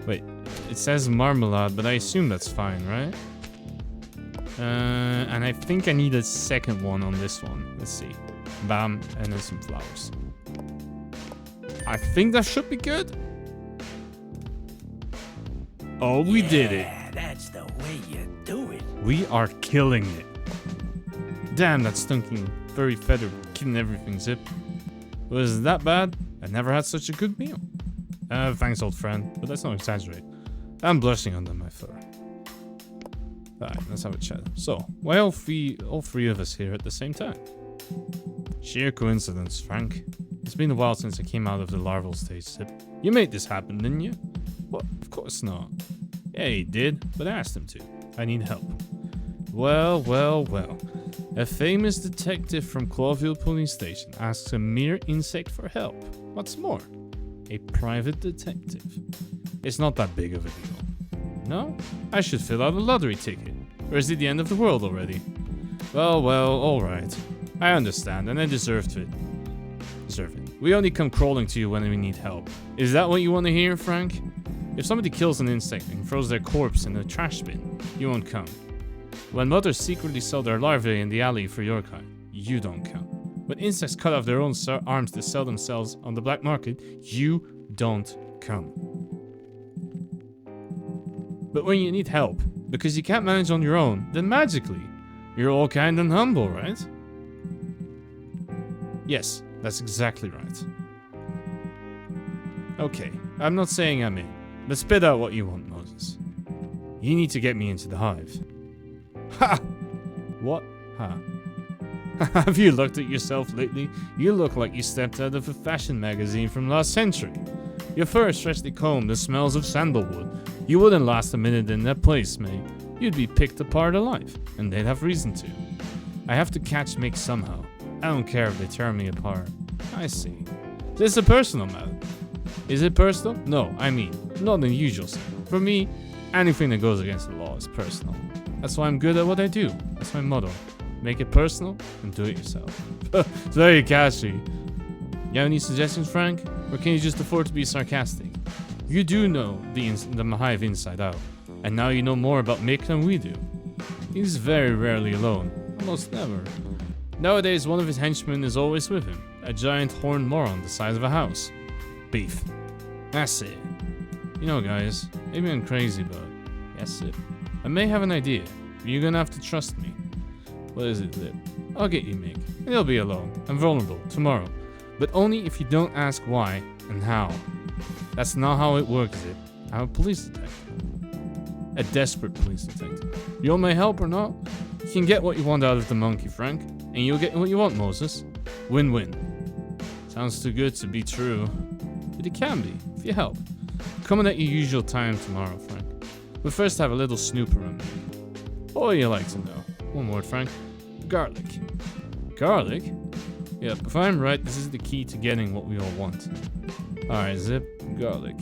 Wait, it says marmalade, but I assume that's fine, right? And I think I need a second one on this one. Let's see. Bam, and then some flowers. I think that should be good. Oh, we did it. That's the way you do it. We are killing it. Damn, that stinking furry feather killing everything, Zipp. Was it that bad? I never had such a good meal. Thanks, old friend, but let's not exaggerate. I'm blushing under my fur. Alright, let's have a chat. So, why all three of us here at the same time? Sheer coincidence, Frank. It's been a while since I came out of the larval stage, Zipp. You made this happen, didn't you? What? Of course not. Yeah, he did, but I asked him to. I need help. Well. A famous detective from Clawville police station asks a mere insect for help. What's more, a private detective. It's not that big of a deal. No? I should fill out a lottery ticket. Or is it the end of the world already? Well, alright. I understand, and I deserve it. We only come crawling to you when we need help. Is that what you want to hear, Frank? If somebody kills an insect and throws their corpse in a trash bin, you won't come. When mothers secretly sell their larvae in the alley for your kind, you don't come. When insects cut off their own arms to sell themselves on the black market, you don't come. But when you need help, because you can't manage on your own, then magically, you're all kind and humble, right? Yes, that's exactly right. Okay, I'm not saying I'm in, but spit out what you want, Moses. You need to get me into the hive. Ha! What? Ha. Have you looked at yourself lately? You look like you stepped out of a fashion magazine from last century. Your fur is freshly combed and smells of sandalwood. You wouldn't last a minute in that place, mate. You'd be picked apart alive, and they'd have reason to. I have to catch Mick somehow. I don't care if they tear me apart. I see. This is a personal matter. Is it personal? No, I mean, not in the usual sense. For me, anything that goes against the law is personal. That's why I'm good at what I do. That's my motto. Make it personal and do it yourself. It's very catchy. You have any suggestions, Frank? Or can you just afford to be sarcastic? You do know the hive inside out. And now you know more about Mick than we do. He's very rarely alone. Almost never. Nowadays, one of his henchmen is always with him. A giant horned moron the size of a house. Beef. That's it. You know, guys, maybe I'm crazy, but yes, it. I may have an idea, but you're gonna have to trust me. What is it, Zip? I'll get you, Mick. And you'll be alone and vulnerable tomorrow. But only if you don't ask why and how. That's not how it works, Zip. I'm a police detective. A desperate police detective. You want my help or not? You can get what you want out of the monkey, Frank. And you'll get what you want, Moses. Win-win. Sounds too good to be true. But it can be, if you help. Come in at your usual time tomorrow, Frank. But first have a little snoop around me. What would you like to know? One word, Frank. Garlic. Garlic? Yep, if I'm right, this is the key to getting what we all want. Alright, Zip. Garlic.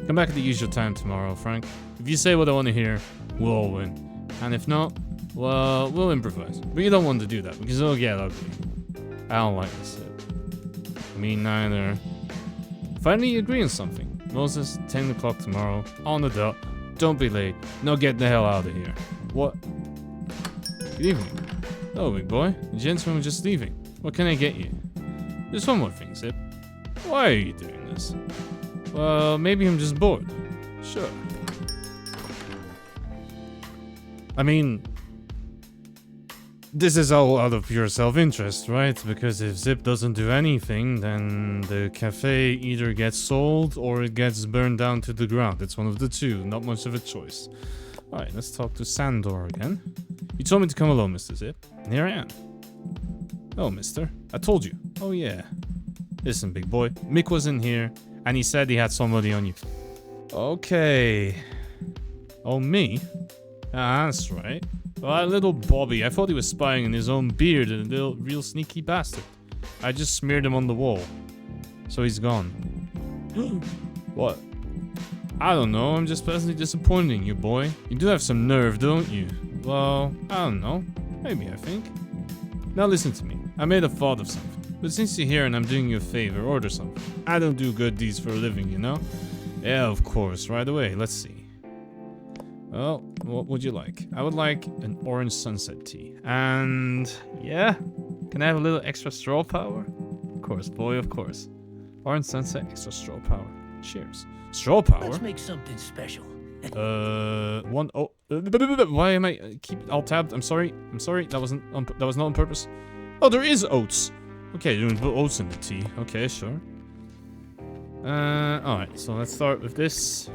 Come back at the usual time tomorrow, Frank. If you say what I want to hear, we'll all win. And if not, well, we'll improvise. But you don't want to do that, because it'll get ugly. I don't like this, Zip. Me neither. Finally, you agree on something. Moses, 10 o'clock tomorrow, on the dot. Don't be late. No, get the hell out of here. What? Good evening. Hello, big boy. The gentleman was just leaving. What can I get you? There's one more thing, Zip. Why are you doing this? Well, maybe I'm just bored. Sure. I mean, this is all out of pure self-interest, right? Because if Zip doesn't do anything, then the cafe either gets sold or it gets burned down to the ground. It's one of the two. Not much of a choice. Alright, let's talk to Sandor again. You told me to come alone, Mr. Zip. And here I am. Oh, mister. I told you. Oh, yeah. Listen, big boy. Mick was in here, and he said he had somebody on you. Okay. Oh, me? Ah, that's right. Well, that little Bobby, I thought he was spying in his own beard, and a little real sneaky bastard. I just smeared him on the wall. So he's gone. What? I don't know, I'm just pleasantly disappointing you, boy. You do have some nerve, don't you? Well, I don't know. Maybe, I think. Now listen to me. I made a thought of something. But since you're here and I'm doing you a favor, order something. I don't do good deeds for a living, you know? Yeah, of course. Right away. Let's see. Well, what would you like? I would like an orange sunset tea. And... yeah? Can I have a little extra straw power? Of course, boy, of course. Orange sunset, extra straw power. Cheers. Straw power? Let's make something special. Why am I keep alt tabbed? I'm sorry. That was not on purpose. Oh, there is oats. Okay, you're gonna put oats in the tea. Okay, sure. Alright, so let's start with this.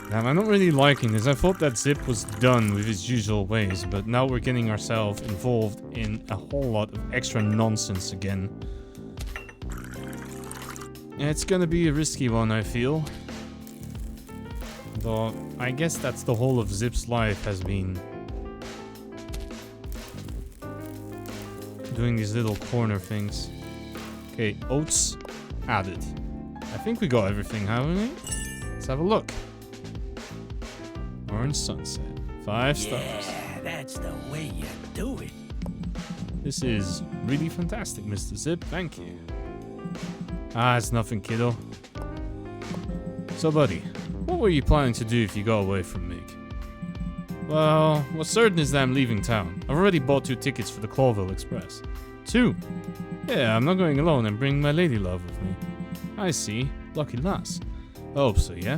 Damn, I'm not really liking this. I thought that Zip was done with his usual ways, but now we're getting ourselves involved in a whole lot of extra nonsense again. Yeah, it's gonna be a risky one, I feel. Though, I guess that's the whole of Zip's life has been doing these little corner things. Okay, oats added. I think we got everything, haven't we? Let's have a look. Orange sunset. 5 stars. Yeah, that's the way you do it. This is really fantastic, Mr. Zip. Thank you. Ah, it's nothing, kiddo. So, buddy, what were you planning to do if you got away from Mick? Well, what's certain is that I'm leaving town. I've already bought 2 tickets for the Clawville Express. 2? Yeah, I'm not going alone. I'm bringing my lady love with me. I see. Lucky lass. I hope so, yeah?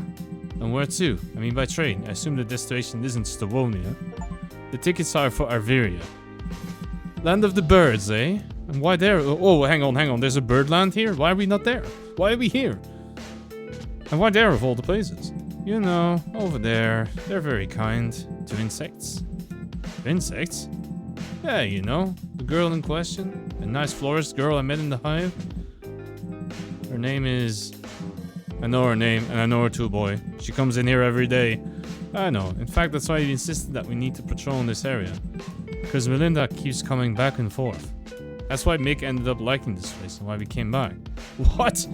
And where to? I mean by train. I assume the destination isn't Stavonia. The tickets are for Arveria. Land of the birds, eh? And why there? Oh, hang on. There's a birdland here? Why are we not there? Why are we here? And why there of all the places? You know, over there. They're very kind to insects. Insects? Yeah, you know, the girl in question. A nice florist girl I met in the hive. Her name is... I know her name, and I know her too, boy. She comes in here every day. I know. In fact, that's why he insisted that we need to patrol in this area. Because Melinda keeps coming back and forth. That's why Mick ended up liking this place and why we came back. What?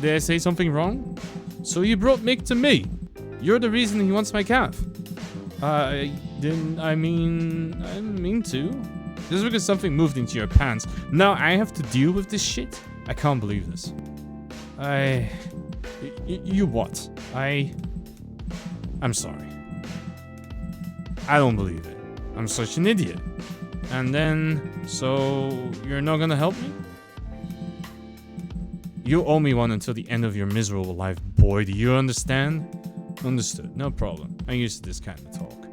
Did I say something wrong? So you brought Mick to me. You're the reason he wants my calf. I mean to. Just because something moved into your pants. Now I have to deal with this shit? I can't believe this. You what? I'm sorry. I don't believe it. I'm such an idiot. And then, so you're not gonna help me? You owe me one until the end of your miserable life, boy. Do you understand? Understood, no problem. I'm used to this kind of talk.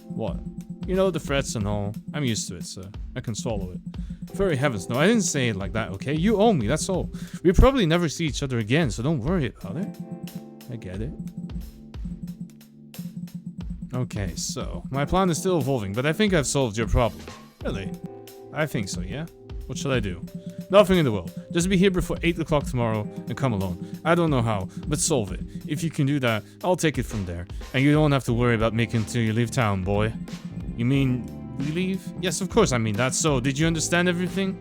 What? You know, the threats and all. I'm used to it, sir. I can swallow it. Furry heavens, no, I didn't say it like that, okay? You owe me, that's all. We'll probably never see each other again, so don't worry about it. I get it. Okay, so, my plan is still evolving, but I think I've solved your problem. Really? I think so, yeah? What should I do? Nothing in the world. Just be here before 8 o'clock tomorrow and come alone. I don't know how, but solve it. If you can do that, I'll take it from there. And you don't have to worry about making it till you leave town, boy. You mean, we leave? Yes, of course I mean that. So, did you understand everything?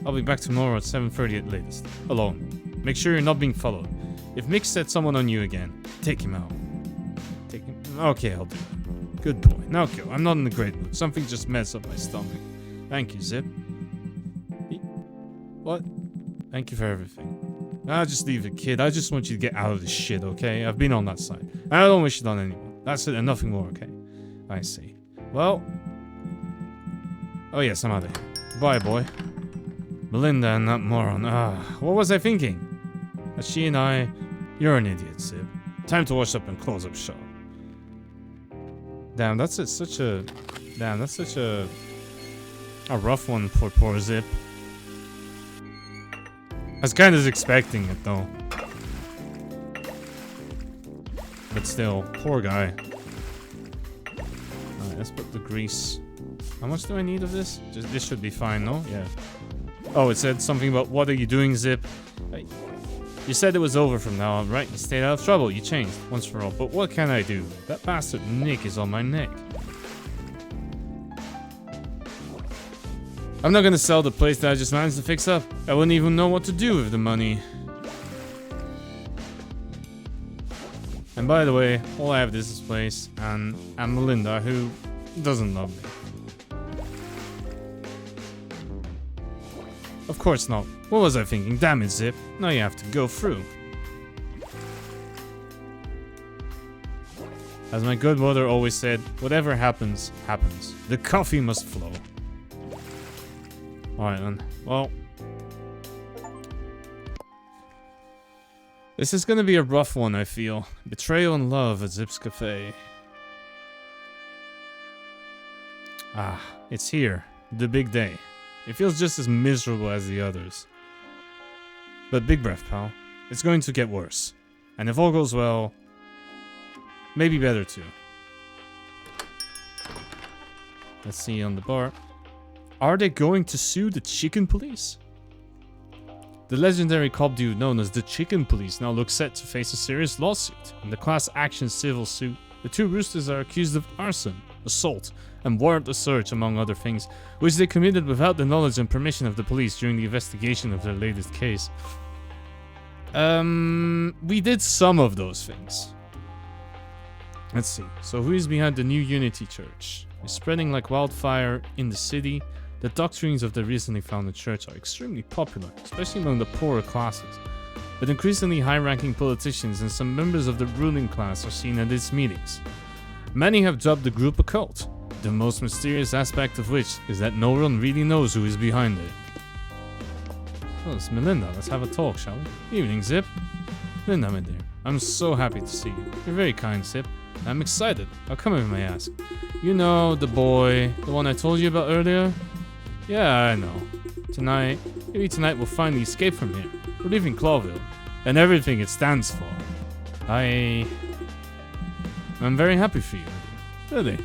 I'll be back tomorrow at 7:30 at latest. Alone. Make sure you're not being followed. If Mick set someone on you again, take him out. Take him? Okay, I'll do that. Good boy. Now go. I'm not in a great mood. Something just messed up my stomach. Thank you, Zipp. What? Thank you for everything. I'll just leave it, kid. I just want you to get out of this shit, okay? I've been on that side. I don't wish it on anyone. That's it and nothing more, okay? I see. Well... Oh yes, I'm out of here. Bye, boy. Melinda and that moron. What was I thinking? That she and I... You're an idiot, Zipp. Time to wash up and close up shop. Damn, that's such a rough one for poor Zipp. I was kind of expecting it though. But still, poor guy. Alright, let's put the grease. How much do I need of this? This should be fine, no? Yeah. Oh, it said something about what are you doing, Zipp? You said it was over from now on, right? You stayed out of trouble. You changed once for all. But what can I do? That bastard Nick is on my neck. I'm not gonna sell the place that I just managed to fix up. I wouldn't even know what to do with the money. And by the way, all I have is this place and Melinda, who doesn't love me. Of course not. What was I thinking? Damn it, Zipp. Now you have to go through. As my good mother always said, whatever happens, happens. The coffee must flow. Alright then. Well. This is gonna be a rough one, I feel. Betrayal and love at Zipp's Café. It's here. The big day. It feels just as miserable as the others. But big breath, pal. It's going to get worse. And if all goes well, maybe better too. Let's see on the bar. Are they going to sue the chicken police? The legendary cop dude known as the Chicken Police now looks set to face a serious lawsuit. In the class action civil suit, the two roosters are accused of arson, assault, and warrantless search, among other things, which they committed without the knowledge and permission of the police during the investigation of their latest case. We did some of those things. Let's see. So who is behind the new Unity Church? It's spreading like wildfire in the city. The doctrines of the recently founded church are extremely popular, especially among the poorer classes. But increasingly high-ranking politicians and some members of the ruling class are seen at its meetings. Many have dubbed the group a cult, the most mysterious aspect of which is that no one really knows who is behind it. Well, it's Melinda. Let's have a talk, shall we? Evening, Zipp. Melinda, my dear. I'm so happy to see you. You're very kind, Zipp. I'm excited. How come, if I may ask? You know, the boy, the one I told you about earlier? Yeah, I know. Maybe tonight we'll finally escape from here. We're leaving Clawville, and everything it stands for. I'm very happy for you. Really?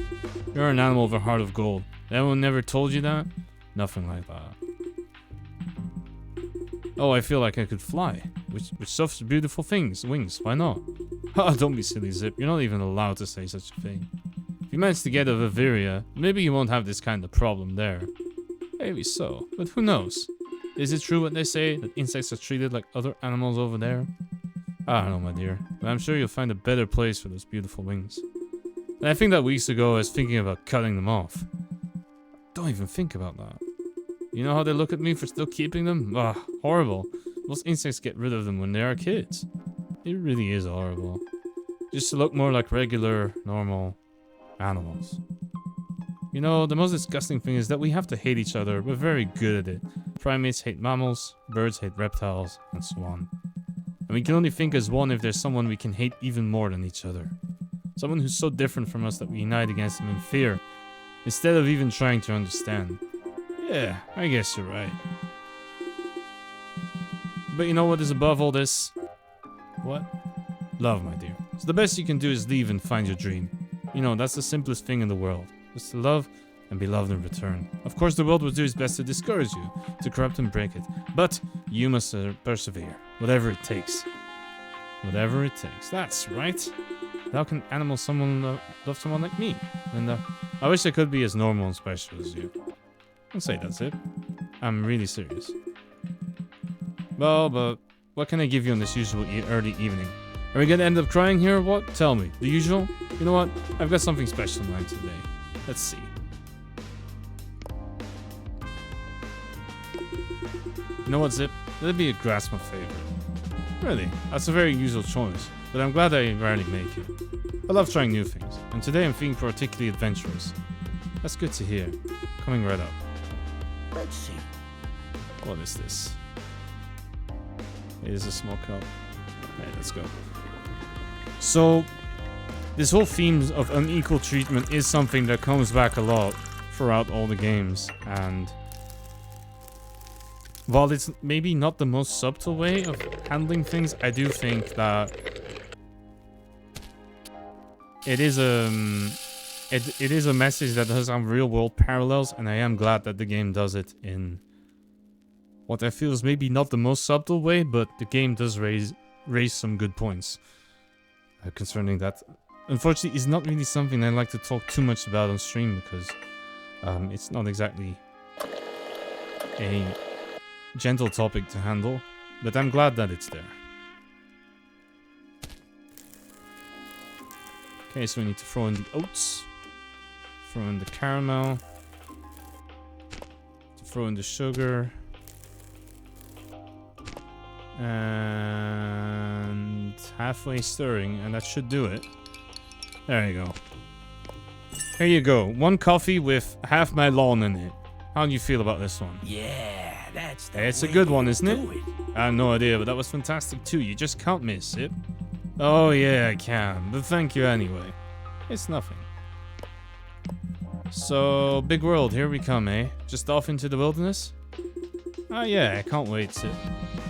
You're an animal with a heart of gold. Anyone never told you that? Nothing like that. Oh, I feel like I could fly. With such beautiful things. Wings, why not? Oh, don't be silly, Zipp. You're not even allowed to say such a thing. If you manage to get a Viveria, maybe you won't have this kind of problem there. Maybe so, but who knows? Is it true what they say, that insects are treated like other animals over there? I don't know, my dear, but I'm sure you'll find a better place for those beautiful wings. And I think that weeks ago I was thinking about cutting them off. Don't even think about that. You know how they look at me for still keeping them? Horrible. Most insects get rid of them when they are kids. It really is horrible. Just to look more like regular, normal animals. You know, the most disgusting thing is that we have to hate each other. We're very good at it. Primates hate mammals, birds hate reptiles, and so on. And we can only think as one if there's someone we can hate even more than each other. Someone who's so different from us that we unite against him in fear, instead of even trying to understand. Yeah, I guess you're right. But you know what is above all this? What? Love, my dear. So the best you can do is leave and find your dream. You know, that's the simplest thing in the world. Just to love and be loved in return. Of course, the world will do its best to discourage you, to corrupt and break it. But you must persevere, whatever it takes. Whatever it takes. That's right. How can animals love someone like me? And I wish I could be as normal and special as you. Don't say that's it. I'm really serious. Well, but what can I give you on this usual early evening? Are we gonna end up crying here or what? Tell me. The usual? You know what? I've got something special in mind today. Let's see. You know what, Zipp? That'd be a grass my favorite. Really? That's a very usual choice, but I'm glad I rarely make it. I love trying new things, and today I'm feeling particularly adventurous. That's good to hear. Coming right up. Let's see. What is this? It is a small cup. Alright, let's go. So, this whole theme of unequal treatment is something that comes back a lot throughout all the games, and while it's maybe not the most subtle way of handling things, I do think that it is a message that has some real world parallels, and I am glad that the game does it in what I feel is maybe not the most subtle way, but the game does raise some good points concerning that. Unfortunately, it's not really something I like to talk too much about on stream because it's not exactly a gentle topic to handle, but I'm glad that it's there. Okay, so we need to throw in the oats, throw in the caramel, throw in the sugar, and halfway stirring, and that should do it. There you go. Here you go. One coffee with half my lawn in it. How do you feel about this one? Yeah, that's the It's a way good one, to isn't it? do it. I have no idea, but that was fantastic too. You just can't miss it. Oh yeah, I can, but thank you anyway. It's nothing. So, big world, here we come, eh? Just off into the wilderness? Ah yeah, I can't wait, Sid.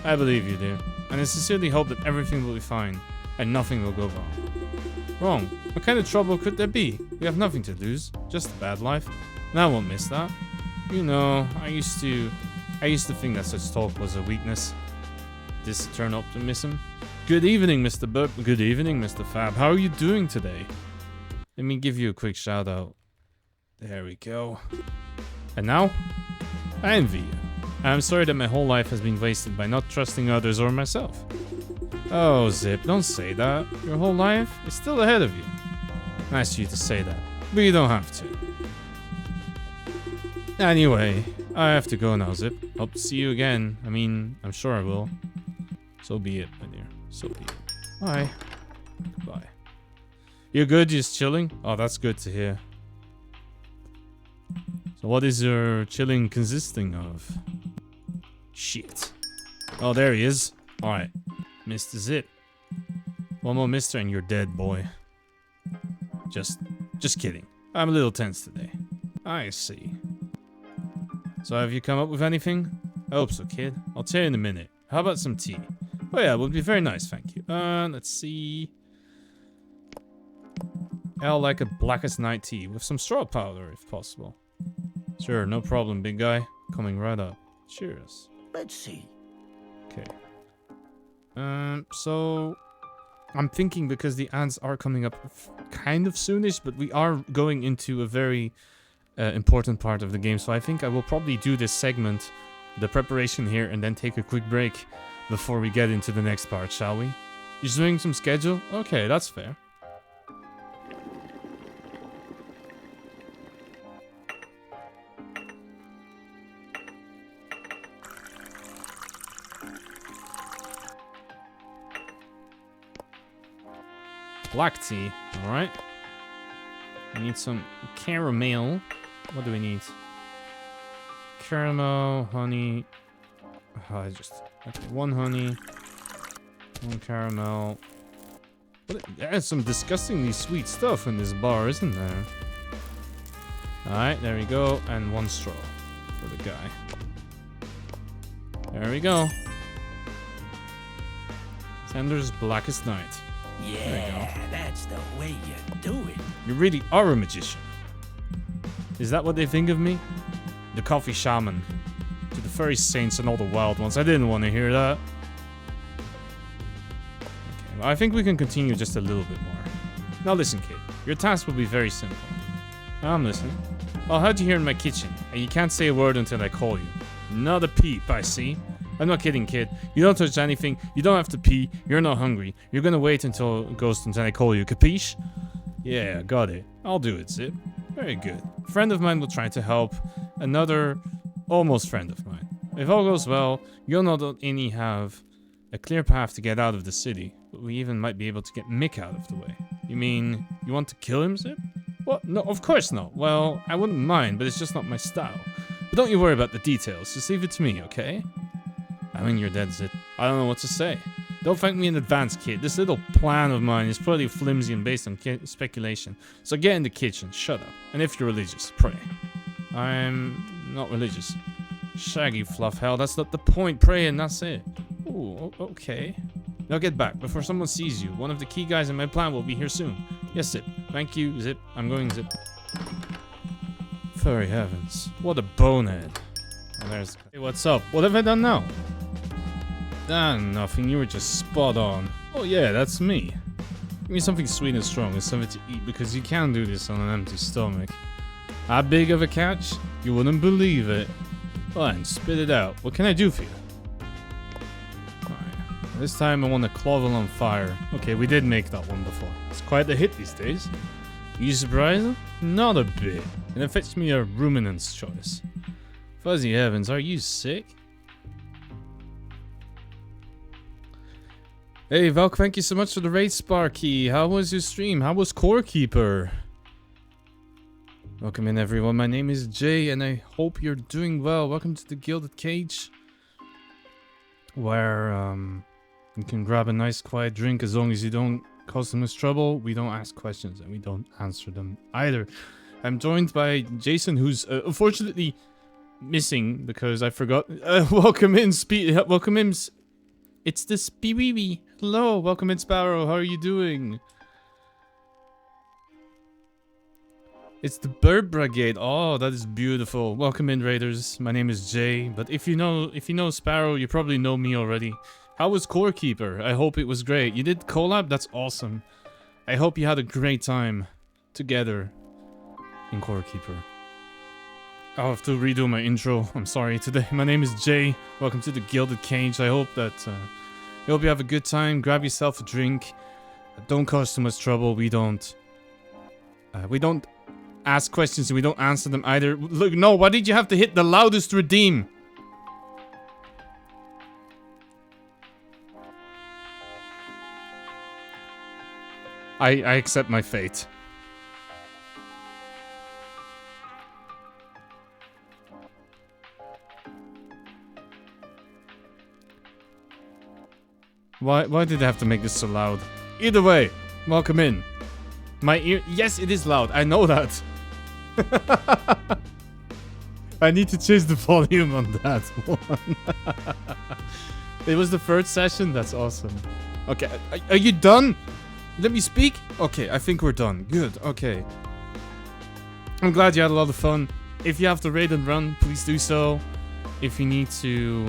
I believe you, dear. And I sincerely hope that everything will be fine, and nothing will go wrong. Wrong? What kind of trouble could there be? We have nothing to lose, just a bad life. And I won't miss that. You know, I used to think that such talk was a weakness. This turn optimism. Good evening, Mr. Birb. Good evening, Mr. Fab. How are you doing today? Let me give you a quick shout out. There we go. And now, I envy you. I'm sorry that my whole life has been wasted by not trusting others or myself. Oh, Zipp, don't say that. Your whole life is still ahead of you. Nice of you to say that, but you don't have to. Anyway, I have to go now, Zipp. Hope to see you again. I mean, I'm sure I will. So be it, my dear. So be it. Bye. Goodbye. You're good? Just chilling? Oh, that's good to hear. So what is your chilling consisting of? Shit. Oh, there he is. Alright. Mr. Zipp. One more mister and you're dead, boy. Just kidding. I'm a little tense today. I see. So have you come up with anything? I hope so, kid. I'll tell you in a minute. How about some tea? Oh yeah, it would be very nice, thank you. Let's see. I'll like a blackest night tea with some straw powder, if possible. Sure, no problem, big guy. Coming right up. Cheers. Let's see. Okay. So I'm thinking because the ads are coming up kind of soonish, but we are going into a very important part of the game. So I think I will probably do this segment, the preparation here, and then take a quick break before we get into the next part, shall we? You're doing some schedule? Okay, that's fair. Black tea, alright. We need some caramel. What do we need? Caramel, honey. Oh, okay, one honey, one caramel, There's some disgustingly sweet stuff in this bar, isn't there? Alright, there we go. And 1 straw for the guy. There we go. Sanders' Blackest Night. Yeah, that's the way you do it. You really are a magician. Is that what they think of me? The coffee shaman. To the furry saints and all the wild ones. I didn't want to hear that. Okay, well, I think we can continue just a little bit more. Now listen, kid. Your task will be very simple. I'm listening. I'll hide you here in my kitchen, and you can't say a word until I call you. Not a peep, I see. I'm not kidding, kid. You don't touch anything. You don't have to pee. You're not hungry. You're gonna wait until I call you. Capiche? Yeah, got it. I'll do it, Zipp. Very good. A friend of mine will try to help. Another almost friend of mine. If all goes well, you'll not only have a clear path to get out of the city, but we even might be able to get Mick out of the way. You mean, you want to kill him, Zipp? What? No, of course not. Well, I wouldn't mind, but it's just not my style. But don't you worry about the details. Just leave it to me, okay? I mean, you're dead, Zipp. I don't know what to say. Don't thank me in advance, kid. This little plan of mine is pretty flimsy and based on speculation. So get in the kitchen, shut up. And if you're religious, pray. I'm not religious. Shaggy fluff hell, that's not the point. Pray and that's it. Ooh, okay. Now get back before someone sees you. One of the key guys in my plan will be here soon. Yes, Zipp. Thank you, Zipp. I'm going, Zipp. Furry heavens. What a bonehead. Oh, there's... Hey, what's up? What have I done now? Ah, nothing. You were just spot on. Oh yeah, that's me. Give me something sweet and strong and something to eat because you can't do this on an empty stomach. How big of a catch? You wouldn't believe it. Fine, spit it out. What can I do for you? Alright. This time I want a Clawville on fire. Okay, we did make that one before. It's quite a hit these days. You surprised? Not a bit. And it fetched me a ruminant's choice. Fuzzy heavens, are you sick? Hey Valk, thank you so much for the raid, Sparky. How was your stream? How was Core Keeper? Welcome in everyone, my name is Jay and I hope you're doing well. Welcome to the Gilded Cage, where you can grab a nice quiet drink as long as you don't cause them much trouble. We don't ask questions and we don't answer them either. I'm joined by Jason, who's unfortunately missing because I forgot. Welcome in, welcome in. It's the Speeweewee. Hello, welcome in, Sparrow. How are you doing? It's the Birb Brigade. Oh, that is beautiful. Welcome in, Raiders. My name is Jay. But if you know Sparrow, you probably know me already. How was Core Keeper? I hope it was great. You did collab? That's awesome. I hope you had a great time together in Core Keeper. I'll have to redo my intro. I'm sorry. Today, my name is Jay. Welcome to the Gilded Cage. I hope that I hope you have a good time. Grab yourself a drink. Don't cause too much trouble. We don't ask questions and we don't answer them either. Look, no. Why did you have to hit the loudest redeem? I accept my fate. Why did I have to make this so loud? Either way, welcome in. My ear... Yes, it is loud. I know that. I need to change the volume on that one. It was the third session? That's awesome. Okay, are you done? Let me speak? Okay, I think we're done. Good, okay. I'm glad you had a lot of fun. If you have to raid and run, please do so. If you need to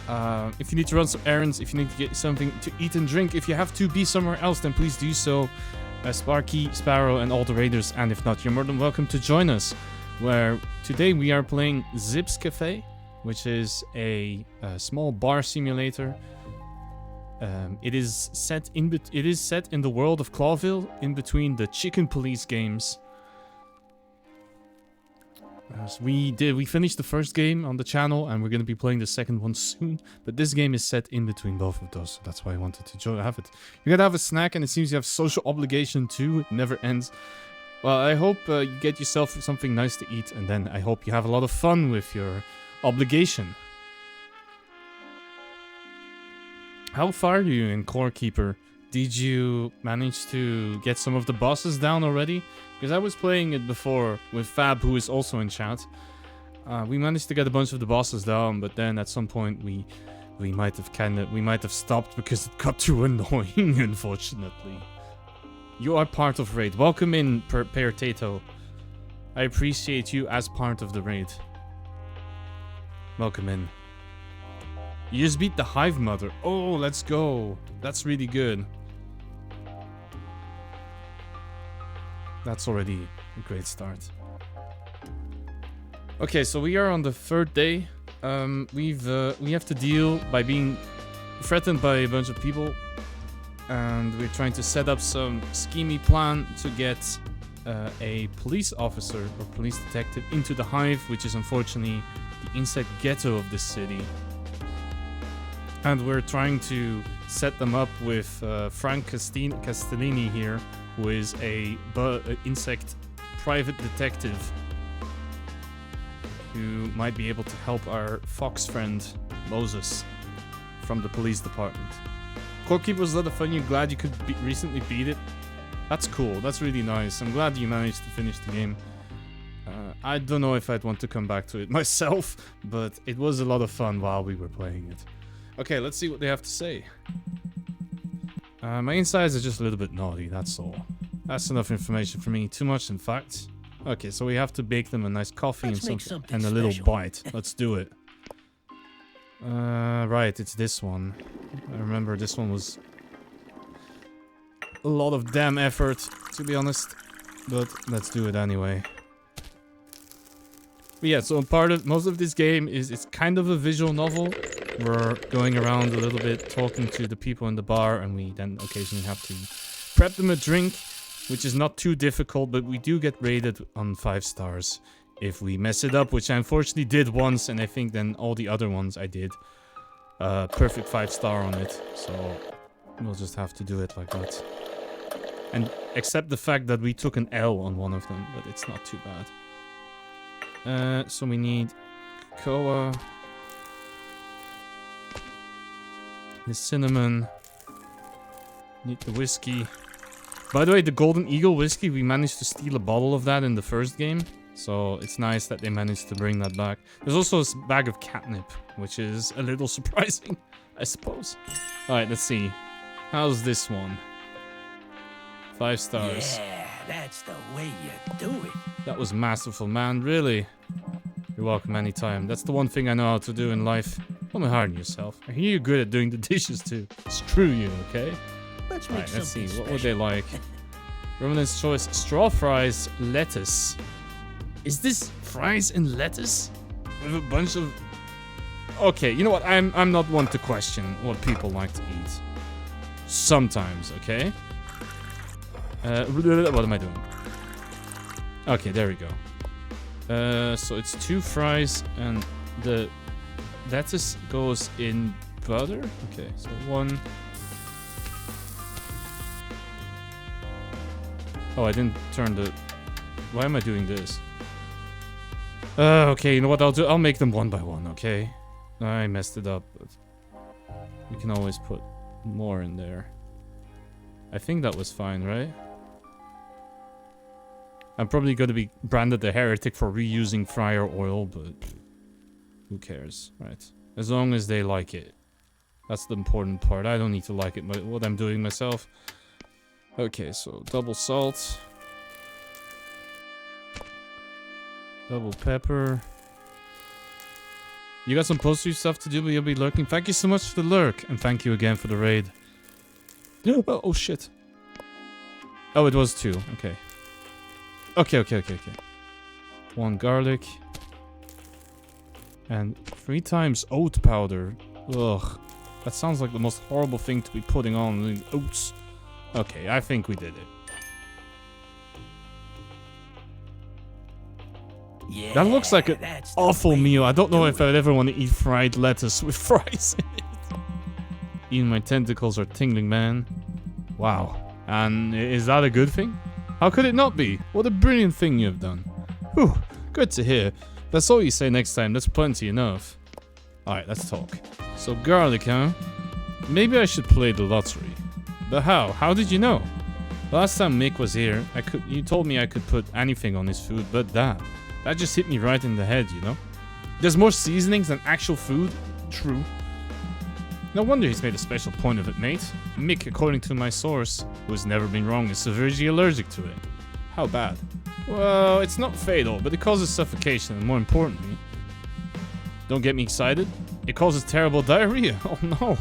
run some errands, if you need to get something to eat and drink, if you have to be somewhere else, then please do so. Sparky, Sparrow, and all the raiders, and if not, you're more than welcome to join us. Where today we are playing Zipp's Café, which is a small bar simulator. It is set in the world of Clawville, in between the Chicken Police games. So we finished the first game on the channel, and we're going to be playing the second one soon. But this game is set in between both of those, so that's why I wanted to have it. You're going to have a snack, and it seems you have social obligation too. It never ends. Well, I hope you get yourself something nice to eat, and then I hope you have a lot of fun with your obligation. How far are you in Core Keeper? Did you manage to get some of the bosses down already? Because I was playing it before with Fab, who is also in chat. We managed to get a bunch of the bosses down, but then at some point we might have stopped because it got too annoying, unfortunately. You are part of raid. Welcome in, Pear Tato. I appreciate you as part of the raid. Welcome in. You just beat the Hive Mother. Oh, let's go. That's really good. That's already a great start. Okay, so we are on the 3rd day. We have to deal by being threatened by a bunch of people, and we're trying to set up some schemy plan to get a police officer or police detective into the Hive, which is unfortunately the inside ghetto of this city. And we're trying to set them up with Frank Castellini here, who is a insect private detective who might be able to help our fox friend Moses from the police department. Corekeeper was a lot of fun. You're glad you could recently beat it? That's cool. That's really nice. I'm glad you managed to finish the game. I don't know if I'd want to come back to it myself, but it was a lot of fun while we were playing it. Okay, let's see what they have to say. My insides are just a little bit naughty, that's all. That's enough information for me. Too much, in fact. Okay, so we have to bake them a nice coffee and a little bite. Let's do it. Right, it's this one. I remember this one was a lot of damn effort, to be honest. But let's do it anyway. But yeah, so most of this game it's kind of a visual novel. We're going around a little bit, talking to the people in the bar, and we then occasionally have to prep them a drink, which is not too difficult, but we do get rated on 5 stars if we mess it up, which I unfortunately did once, and I think then all the other ones I did. Perfect 5-star on it, so we'll just have to do it like that. And accept the fact that we took an L on one of them, but it's not too bad. So we need cocoa, the cinnamon, need the whiskey. By the way, the Golden Eagle whiskey, we managed to steal a bottle of that in the first game. So it's nice that they managed to bring that back. There's also a bag of catnip, which is a little surprising, I suppose. Alright, let's see. How's this one? 5 stars. Yeah, that's the way you do it. That was masterful, man. Really? You're welcome anytime. That's the one thing I know how to do in life. Don't be hard on yourself. I hear you're good at doing the dishes too. Screw you, okay? Let's see. What would they like? Roman's choice: straw fries, lettuce. Is this fries and lettuce with a bunch of? Okay, you know what? I'm not one to question what people like to eat. Sometimes, okay. What am I doing? Okay, there we go. So it's 2 fries and the lettuce goes in butter. Okay, so 1. Oh, I didn't turn the... Why am I doing this? Okay, you know what I'll do? I'll make them 1 by 1, okay? I messed it up, but... You can always put more in there. I think that was fine, right? I'm probably going to be branded a heretic for reusing fryer oil, but... Who cares, right? As long as they like it. That's the important part. I don't need to like it, what I'm doing myself. Okay, so double salt. Double pepper. You got some post-street stuff to do, but you'll be lurking. Thank you so much for the lurk. And thank you again for the raid. Oh, shit. Oh, it was 2. Okay. Okay. 1 garlic. And 3 times oat powder. Ugh. That sounds like the most horrible thing to be putting on. Oats. Okay, I think we did it. Yeah, that looks like an awful meal. I don't know if I'd ever want to eat fried lettuce with fries in it. Even my tentacles are tingling, man. Wow. And is that a good thing? How could it not be? What a brilliant thing you have done. Whew, good to hear. That's all you say next time. That's plenty enough. Alright, let's talk. So garlic, huh? Maybe I should play the lottery. But how? How did you know? Last time Mick was here, you told me I could put anything on his food but that. That just hit me right in the head, you know? There's more seasonings than actual food? True. No wonder he's made a special point of it, mate. Mick, according to my source, who has never been wrong, is severely allergic to it. How bad? Well, it's not fatal, but it causes suffocation, and more importantly... Don't get me excited. It causes terrible diarrhea. Oh no.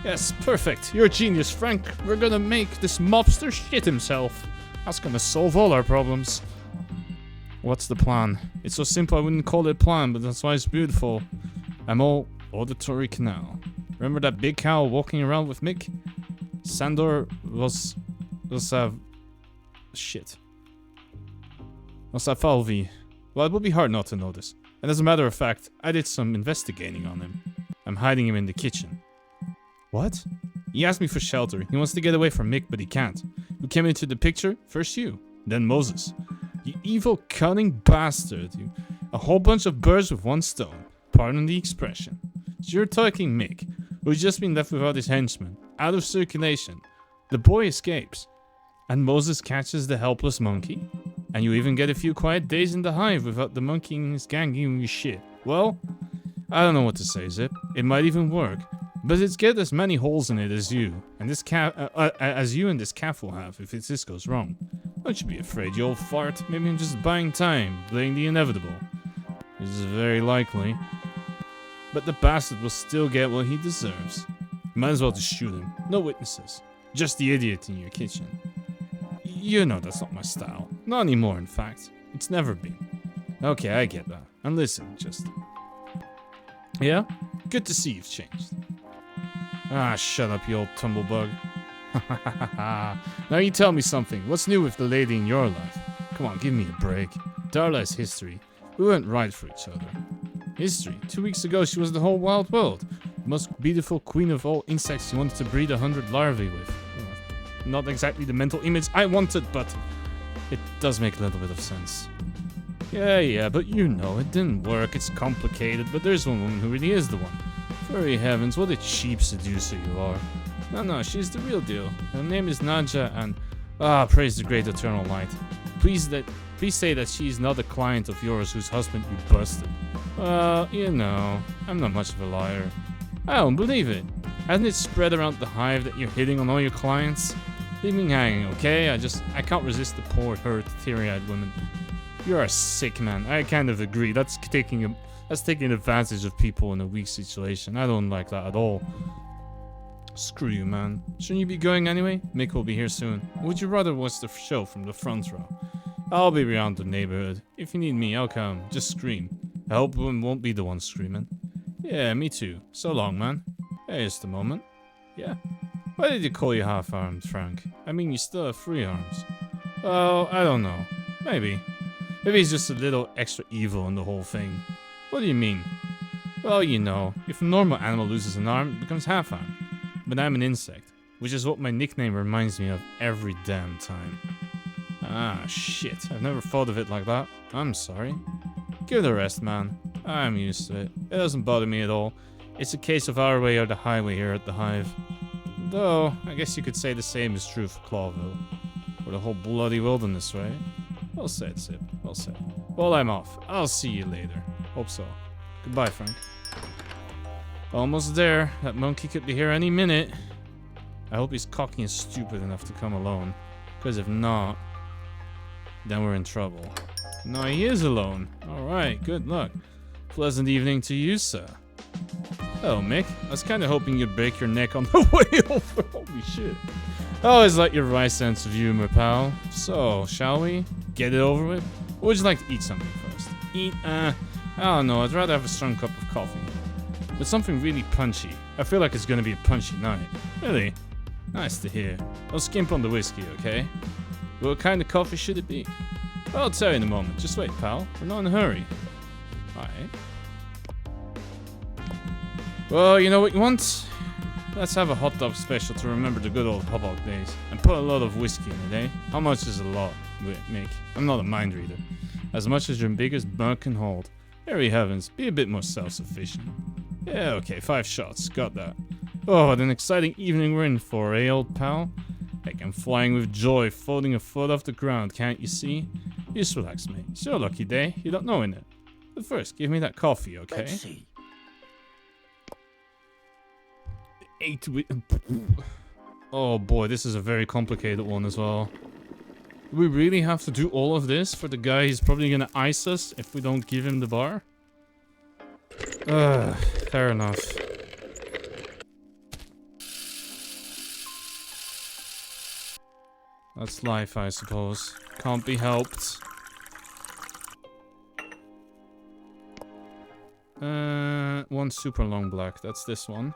Yes, perfect. You're a genius, Frank. We're gonna make this mobster shit himself. That's gonna solve all our problems. What's the plan? It's so simple I wouldn't call it a plan, but that's why it's beautiful. I'm all auditory canal. Remember that big cow walking around with Mick? Sandor was shit. Was a Falvi. Well, it would be hard not to know this. And as a matter of fact, I did some investigating on him. I'm hiding him in the kitchen. What? He asked me for shelter. He wants to get away from Mick, but he can't. Who came into the picture? First you, then Moses. You evil, cunning bastard. You. A whole bunch of birds with one stone. Pardon the expression. So you're attacking Mick, who's just been left without his henchmen, out of circulation. The boy escapes. And Moses catches the helpless monkey. And you even get a few quiet days in the hive without the monkey and his gang giving you shit. Well, I don't know what to say, Zipp. It might even work. But it's get as many holes in it as you and this calf will have if this goes wrong. Don't you be afraid, you old fart. Maybe I'm just buying time, delaying the inevitable. This is very likely. But the bastard will still get what he deserves. Might as well just shoot him. No witnesses. Just the idiot in your kitchen. You know that's not my style. Not anymore, in fact. It's never been. Okay, I get that. And listen, just... Yeah? Good to see you've changed. Ah, shut up, you old tumblebug. Now you tell me something. What's new with the lady in your life? Come on, give me a break. Darla is history. We weren't right for each other. History? 2 weeks ago she was the whole wild world. The most beautiful queen of all insects you wanted to breed 100 larvae with. Not exactly the mental image I wanted, but it does make a little bit of sense. Yeah, but you know, it didn't work. It's complicated, but there's one woman who really is the one. Furry heavens, what a cheap seducer you are. No, she's the real deal. Her name is Nadja, and... praise the great eternal light. Please say that she's not a client of yours whose husband you busted. Well, you know, I'm not much of a liar. I don't believe it. Hasn't it spread around the hive that you're hitting on all your clients? Leave me hanging, okay? I can't resist the poor, hurt, teary-eyed women. You're a sick man. I kind of agree. That's taking advantage of people in a weak situation. I don't like that at all. Screw you, man. Shouldn't you be going anyway? Mick will be here soon. Would you rather watch the show from the front row? I'll be around the neighborhood. If you need me, I'll come. Just scream. I hope I won't be the one screaming. Yeah, me too. So long, man. Here's the moment. Yeah. Why did you call you half-armed, Frank? I mean, you still have 3 arms. Well, I don't know. Maybe. Maybe he's just a little extra evil in the whole thing. What do you mean? Well, you know, if a normal animal loses an arm, it becomes half-armed. But I'm an insect, which is what my nickname reminds me of every damn time. Ah, shit. I've never thought of it like that. I'm sorry. Give it a rest, man. I'm used to it. It doesn't bother me at all. It's a case of our way or the highway here at the Hive. Though, I guess you could say the same is true for Clawville. Or the whole bloody wilderness, right? Well said, Zipp. Well said. Well, I'm off. I'll see you later. Hope so. Goodbye, Frank. Almost there. That monkey could be here any minute. I hope he's cocky and stupid enough to come alone. Because if not, then we're in trouble. No, he is alone. Alright, good luck. Pleasant evening to you, sir. Oh, Mick. I was kind of hoping you'd break your neck on the way over. Holy shit. I always like your wry sense of humor, pal. So, shall we? Get it over with? Or would you like to eat something first? Eat? I don't know. I'd rather have a strong cup of coffee. But something really punchy. I feel like it's gonna be a punchy night. Really? Nice to hear. Don't skimp on the whiskey, okay? What kind of coffee should it be? Well, I'll tell you in a moment. Just wait, pal. We're not in a hurry. Alright. Well, you know what you want? Let's have a hot dog special to remember the good old hot dog days. And put a lot of whiskey in it, eh? How much is a lot? Wait, Mick. I'm not a mind reader. As much as your biggest bug can hold. Hairy heavens, be a bit more self-sufficient. Yeah, okay, 5 shots. Got that. Oh, what an exciting evening we're in for, eh, old pal? Heck, I'm flying with joy, floating a foot off the ground, can't you see? You just relax, mate. It's your lucky day. You don't know, innit? But first, give me that coffee, okay? Let's see. 8 Oh boy, this is a very complicated one as well. Do we really have to do all of this for the guy who's probably gonna ice us if we don't give him the bar? Fair enough. That's life, I suppose. Can't be helped. One super long black. That's this one.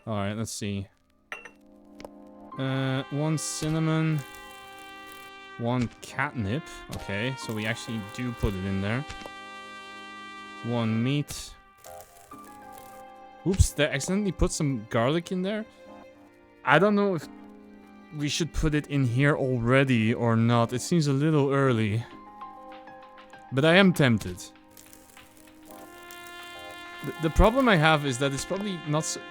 Alright, let's see. One cinnamon. One catnip. Okay, so we actually do put it in there. One meat. Oops, they accidentally put some garlic in there. I don't know if we should put it in here already or not. It seems a little early. But I am tempted. The problem I have is that it's probably not so...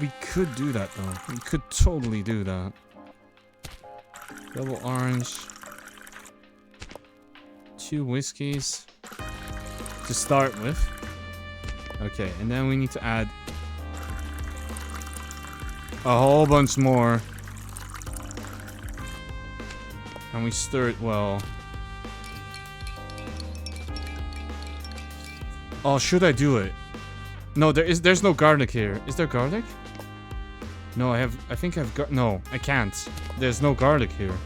We could do that though. We could totally do that. Double orange. 2 whiskeys. To start with. Okay, and then we need to add a whole bunch more. And we stir it well. Oh, should I do it? No, there's no garlic here. Is there garlic? No, I think I've no, I can't. There's no garlic here.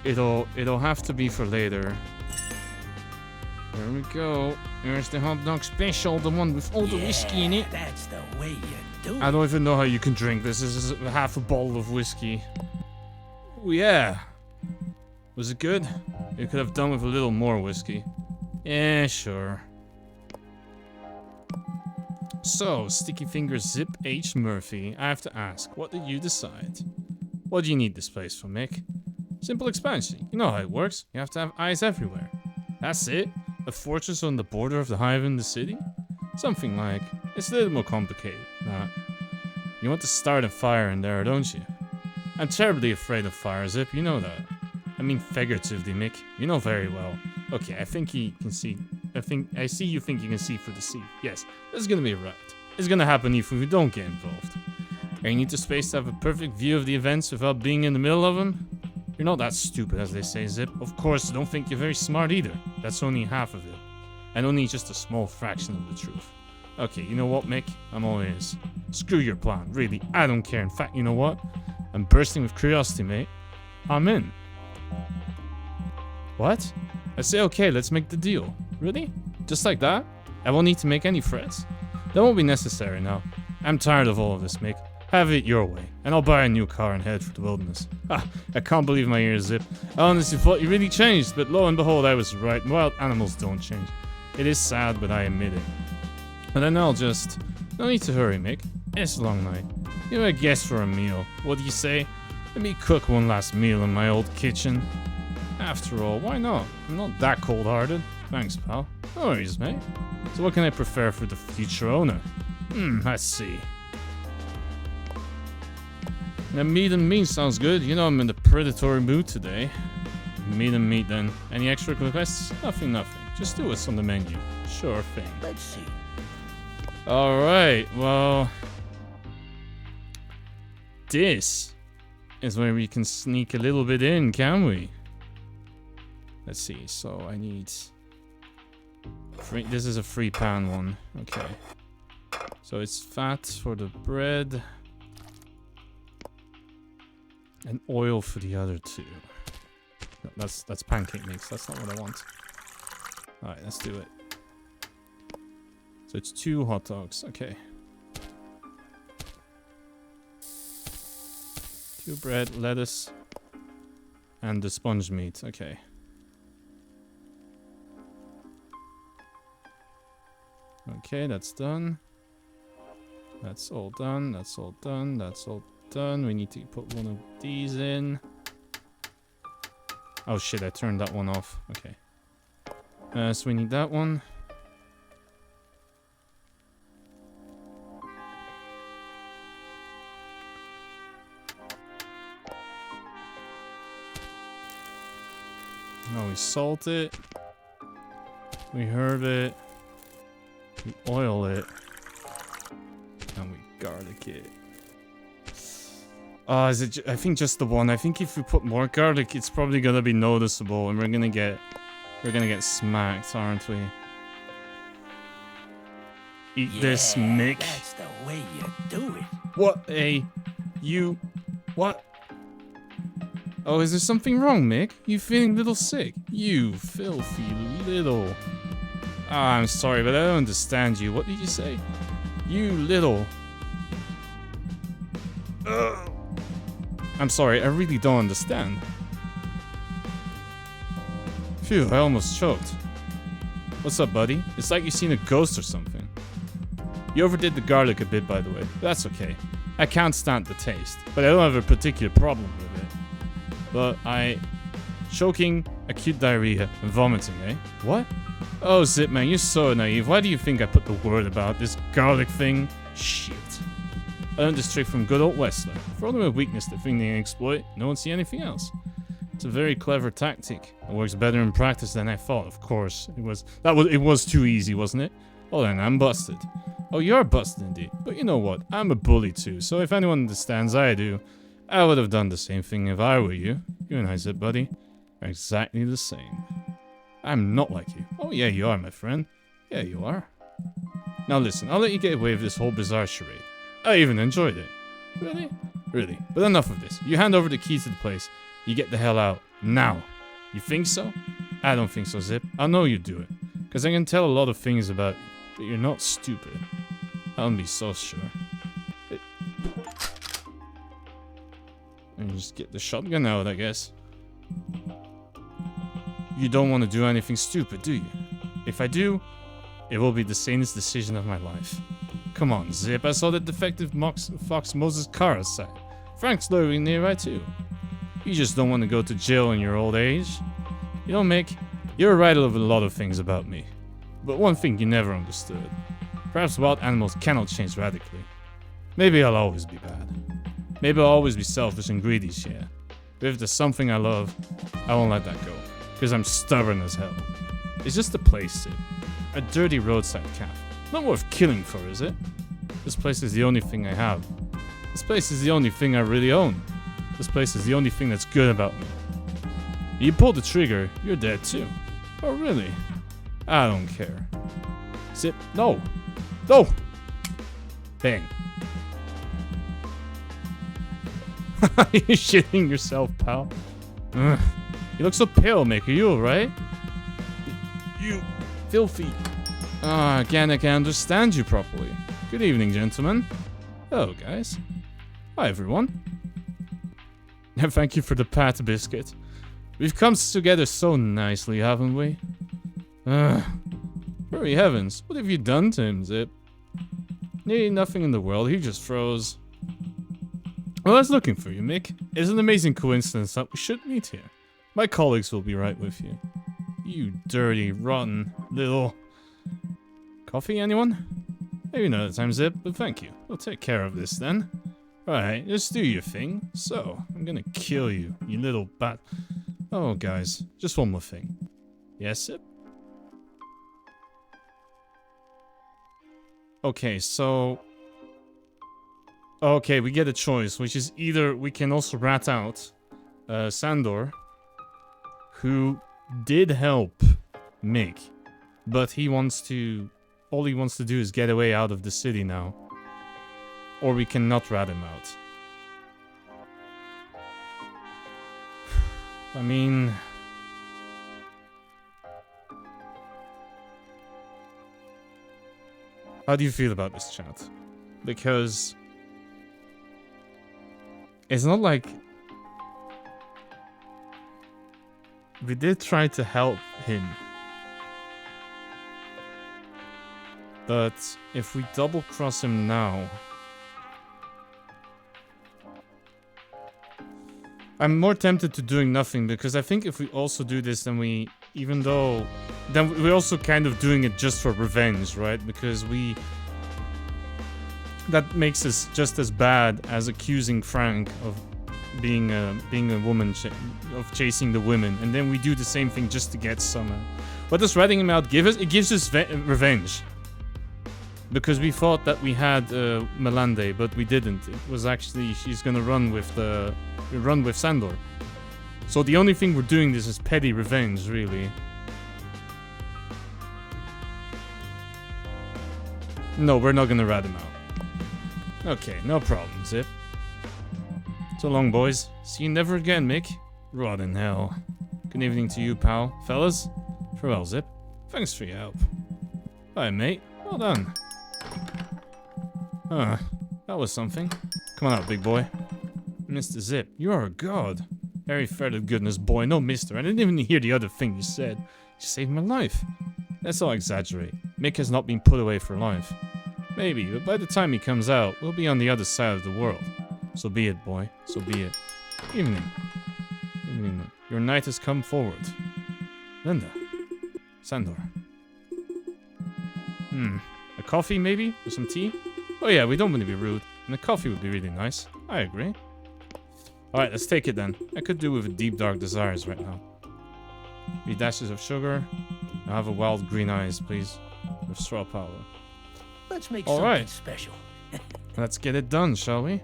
It'll have to be for later. There we go. Here's the hot dog special, the one with all the whiskey in it. That's the way you do it. I don't even know how you can drink this. This is half a bottle of whiskey. Oh, yeah. Was it good? You could have done with a little more whiskey. Yeah, sure. So, Sticky Fingers Zip H. Murphy, I have to ask, what did you decide? What do you need this place for, Mick? Simple expansion. You know how it works. You have to have eyes everywhere. That's it? A fortress on the border of the hive in the city? Something like. It's a little more complicated. Nah. You want to start a fire in there, don't you? I'm terribly afraid of fire, Zip. You know that. I mean figuratively, Mick. You know very well. Okay, I think he can see. I see you think you can see through the sea. Yes, this is gonna be right. It's gonna happen if we don't get involved. And you need the space to have a perfect view of the events without being in the middle of them? You're not that stupid, as they say, Zip. Of course, I don't think you're very smart either. That's only half of it. And only just a small fraction of the truth. Okay, you know what, Mick? I'm all ears. Screw your plan, really. I don't care. In fact, you know what? I'm bursting with curiosity, mate. I'm in. What? I say, okay, let's make the deal. Really? Just like that? I won't need to make any threats. That won't be necessary now. I'm tired of all of this, Mick. Have it your way, and I'll buy a new car and head for the wilderness. Ah, I can't believe my ears, Zip. I honestly thought you really changed, but lo and behold, I was right. Wild animals don't change. It is sad, but I admit it. And then I'll just... No need to hurry, Mick. It's a long night. You're a guest for a meal. What do you say? Let me cook one last meal in my old kitchen. After all, why not? I'm not that cold-hearted. Thanks, pal. No worries, mate. So what can I prepare for the future owner? Let's see. Now, meat and meat sounds good. You know I'm in the predatory mood today. Meat and meat, then. Any extra requests? Nothing. Just do what's on the menu. Sure thing. Let's see. Alright, well... This is where we can sneak a little bit in, can we? Let's see, so I need... This is a free pan one. Okay. So it's fat for the bread. And oil for the other two. No, that's pancake mix. That's not what I want. Alright, let's do it. So it's 2 hot dogs. Okay. 2 bread, lettuce, and the sponge meat. Okay. Okay, that's done. That's all done. That's all done. That's all done. We need to put one of these in. Oh shit, I turned that one off. Okay. So we need that one. Now we salt it. We herb it. We oil it. And we garlic it. Is it? I think just the one. I think if we put more garlic, it's probably gonna be noticeable, and we're gonna get smacked, aren't we? Eat this, Mick. That's the way you do it. What what? Oh, is there something wrong, Mick? You feeling a little sick? You filthy little. I'm sorry, but I don't understand you. What did you say? You little. I'm sorry, I really don't understand. Phew, I almost choked. What's up, buddy? It's like you've seen a ghost or something. You overdid the garlic a bit, by the way. That's okay. I can't stand the taste, but I don't have a particular problem with it. But choking, acute diarrhea, and vomiting, eh? What? Oh, Zipp, man, you're so naive. Why do you think I put the word about this garlic thing? Shit. I learned this trick from good old Westler. For all the weakness the thing they can exploit, no one see anything else. It's a very clever tactic. It works better in practice than I thought, of course. It was too easy, wasn't it? Oh, then I'm busted. Oh, you're busted indeed. But you know what? I'm a bully too, so if anyone understands I do, I would have done the same thing if I were you. You and I, Zipp, buddy, are exactly the same. I'm not like you. Oh yeah, you are, my friend. Yeah, you are. Now listen, I'll let you get away with this whole bizarre charade. I even enjoyed it. Really? Really. But enough of this. You hand over the keys to the place. You get the hell out. Now. You think so? I don't think so, Zipp. I know you do it. Because I can tell a lot of things about you. But you're not stupid. I don't be so sure. And you just get the shotgun out, I guess. You don't want to do anything stupid, do you? If I do, it will be the sanest decision of my life. Come on, Zipp, I saw the defective Fox Moses car outside. Frank's loitering nearby too. You just don't want to go to jail in your old age. You know, Mick, you're right of a lot of things about me. But one thing you never understood. Perhaps wild animals cannot change radically. Maybe I'll always be bad. Maybe I'll always be selfish and greedy, yeah. But if there's something I love, I won't let that go. Because I'm stubborn as hell. It's just a place, Zipp. A dirty roadside cafe. Not worth killing for, is it? This place is the only thing I have. This place is the only thing I really own. This place is the only thing that's good about me. You pull the trigger, you're dead too. Oh, really? I don't care. Zipp, no! No! Bang. You're shitting yourself, pal. Ugh. You look so pale, Mick. Are you alright? You filthy. Again, I can understand you properly. Good evening, gentlemen. Hello, guys. Hi, everyone. Thank you for the pat, Biscuit. We've come together so nicely, haven't we? Hurry heavens, what have you done to him, Zipp? Nearly nothing in the world, he just froze. Well, I was looking for you, Mick. It's an amazing coincidence that we should meet here. My colleagues will be right with you. You dirty, rotten, little... Coffee, anyone? Maybe another time, Zipp, but thank you. We'll take care of this then. Alright, just do your thing. So, I'm gonna kill you, you little bat... Oh, guys, just one more thing. Yes, Zipp? Okay, so... Okay, we get a choice, which is either we can also rat out Sandor, who did help Mick, but he wants to... All he wants to do is get away out of the city now. Or we cannot rat him out. I mean... How do you feel about this, chat? Because... It's not like... We did try to help him. But if we double cross him now... I'm more tempted to doing nothing, because I think if we also do this, then we... Even though then we're also kind of doing it just for revenge, right? Because that makes us just as bad as accusing Frank of being a woman, of chasing the women, and then we do the same thing just to get some. What does ratting him out give us? It gives us revenge. Because we thought that we had Melande, but we didn't. It was actually she's gonna run with Sandor. So the only thing we're doing this is petty revenge, really. No, we're not gonna rat him out. Okay, no problem, Zipp. So long, boys. See you never again, Mick. Rot in hell. Good evening to you, pal. Fellas, farewell, Zipp. Thanks for your help. Bye, mate. Well done. That was something. Come on out, big boy. Mr. Zipp, you are a god. Very fair to goodness, boy. No mister. I didn't even hear the other thing you said. You saved my life. Let's not exaggerate. Mick has not been put away for life. Maybe, but by the time he comes out, we'll be on the other side of the world. So be it, boy. So be it. Evening. Evening. Your knight has come forward. Linda. Sandor. A coffee, maybe? Or some tea? Oh yeah, we don't want to be rude. And a coffee would be really nice. I agree. Alright, let's take it then. I could do with a deep dark desires right now. 3 dashes of sugar. I'll have a wild green eyes, please. With straw powder. Let's make something special. Let's get it done, shall we?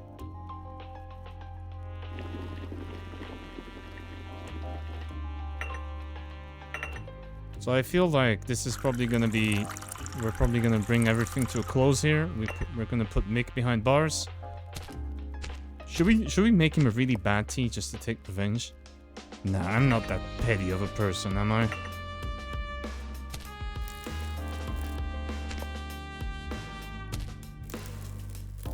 So I feel like this is probably gonna be... We're probably gonna bring everything to a close here. We're gonna put Mick behind bars. Should we make him a really bad tea just to take revenge? Nah, I'm not that petty of a person, am I?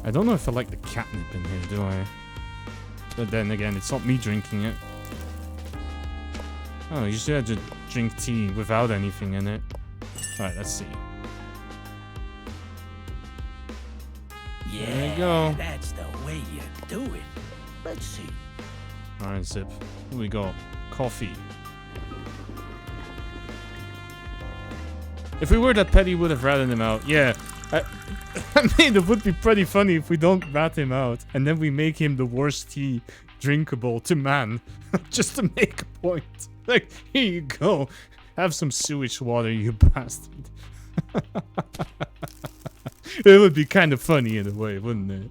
I don't know if I like the catnip in here, do I? But then again, it's not me drinking it. Oh, usually I just drink tea without anything in it. Alright, let's see. Yeah, there you go. That's the way you do it. Let's see. Alright, Zipp. Here we go. Coffee. If we were that petty, we would have ratted him out. Yeah. I mean, it would be pretty funny if we don't rat him out and then we make him the worst tea drinkable to man. Just to make a point. Like, here you go. Have some sewage water, you bastard. It would be kind of funny in a way, wouldn't it?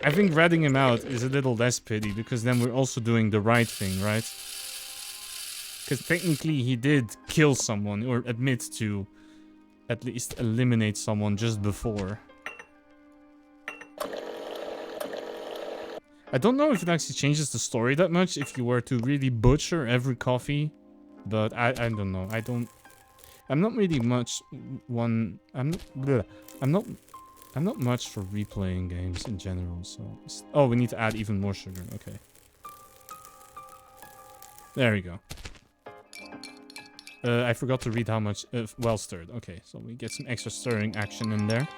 I think ratting him out is a little less pity because then we're also doing the right thing, right? Because technically he did kill someone or admit to at least eliminate someone just before. I don't know if it actually changes the story that much if you were to really butcher every coffee, but I don't know. I'm not really much one. I'm not much for replaying games in general. So oh, we need to add even more sugar. Okay. There we go. I forgot to read how much well stirred. Okay, so we get some extra stirring action in there.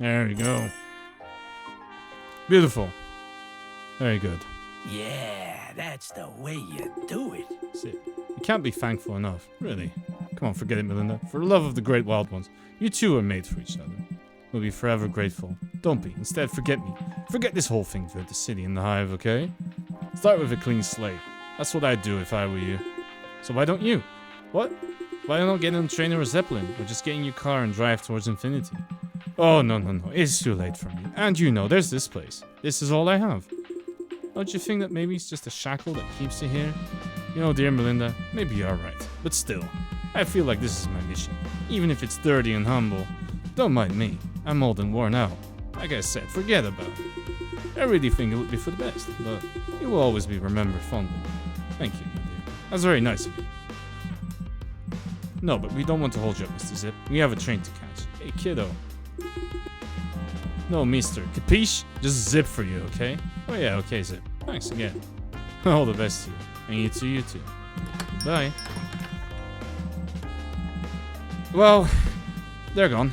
There we go. Beautiful. Very good. Yeah, that's the way you do it. Sit. You can't be thankful enough, really. Come on, forget it, Melinda. For the love of the great wild ones, you two are made for each other. We'll be forever grateful. Don't be. Instead, forget me. Forget this whole thing for the city and the hive, okay? Start with a clean slate. That's what I'd do if I were you. So why don't you? What? Why not get on a train or a zeppelin? Or just get in your car and drive towards infinity? Oh, no. It's too late for me. And you know, there's this place. This is all I have. Don't you think that maybe it's just a shackle that keeps you here? You know, dear Melinda, maybe you're right. But still, I feel like this is my mission. Even if it's dirty and humble. Don't mind me. I'm old and worn out. Like I said, forget about it. I really think it would be for the best, but you will always be remembered fondly. Thank you, my dear. That's very nice of you. No, but we don't want to hold you up, Mr. Zipp. We have a train to catch. Hey, kiddo. No, mister. Capiche? Just Zipp for you, okay? Oh yeah, okay, Zipp. Thanks again. All the best to you. And you too. Goodbye. Well, they're gone.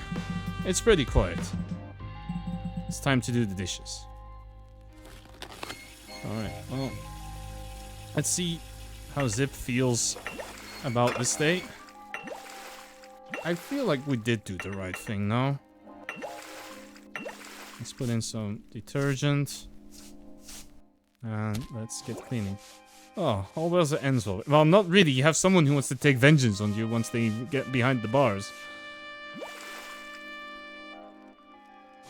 It's pretty quiet. It's time to do the dishes. Alright, well... Let's see how Zipp feels about this day. I feel like we did do the right thing now. Let's put in some detergent. And let's get cleaning. Oh, all those ends well. Well, not really. You have someone who wants to take vengeance on you once they get behind the bars.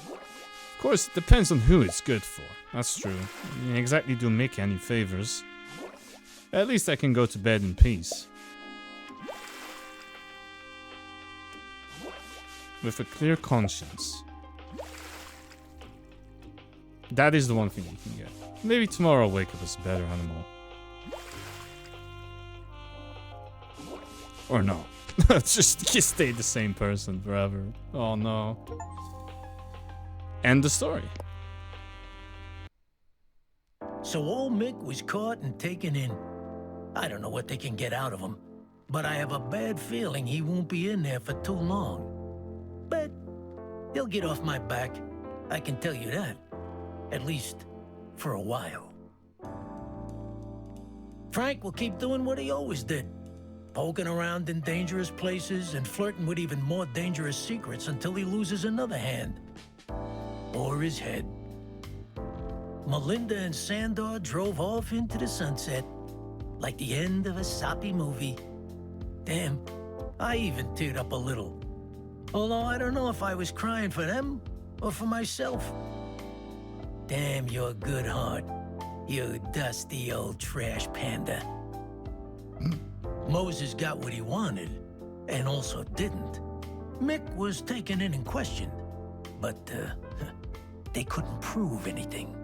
Of course, it depends on who it's good for. That's true. You didn't exactly do Mick any favors. At least I can go to bed in peace. With a clear conscience. That is the one thing you can get. Maybe tomorrow I'll wake up as a better animal. Or no. just stay the same person forever. Oh no. End the story. So old Mick was caught and taken in. I don't know what they can get out of him, but I have a bad feeling he won't be in there for too long. But he'll get off my back. I can tell you that. At least for a while. Frank will keep doing what he always did. Poking around in dangerous places and flirting with even more dangerous secrets until he loses another hand. Or his head. Melinda and Sandor drove off into the sunset, like the end of a soppy movie. Damn, I even teared up a little. Although I don't know if I was crying for them or for myself. Damn your good heart, you dusty old trash panda. Moses got what he wanted, and also didn't. Mick was taken in and questioned, but they couldn't prove anything.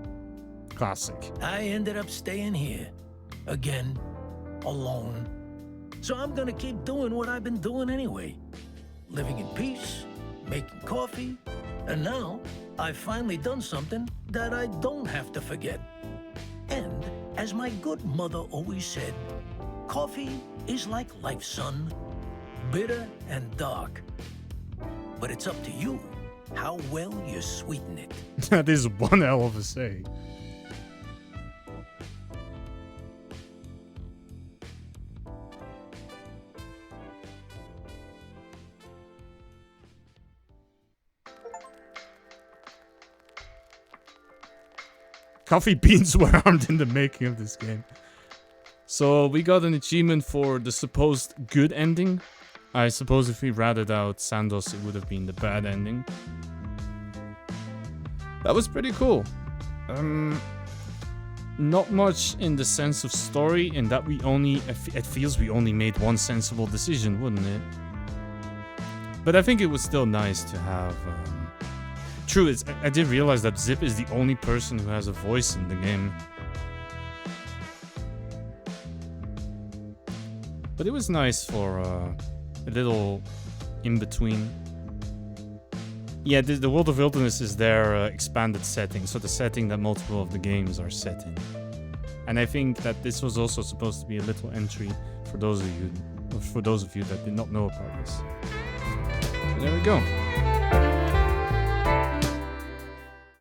Classic. I ended up staying here, again, alone. So I'm gonna keep doing what I've been doing anyway. Living in peace, making coffee, and now I've finally done something that I don't have to forget. And as my good mother always said, coffee is like life, son. Bitter and dark. But it's up to you how well you sweeten it. That is one hell of a saying. Coffee beans were harmed in the making of this game. So we got an achievement for the supposed good ending. I suppose if we ratted out Sandos, it would have been the bad ending. That was pretty cool. Not much in the sense of story, in that it feels we only made one sensible decision, wouldn't it? But I think it was still nice to have... True, I did realize that Zipp is the only person who has a voice in the game. But it was nice for a little in-between. Yeah, the World of Wilderness is their expanded setting, so the setting that multiple of the games are set in. And I think that this was also supposed to be a little entry for those of you that did not know about this. But there we go.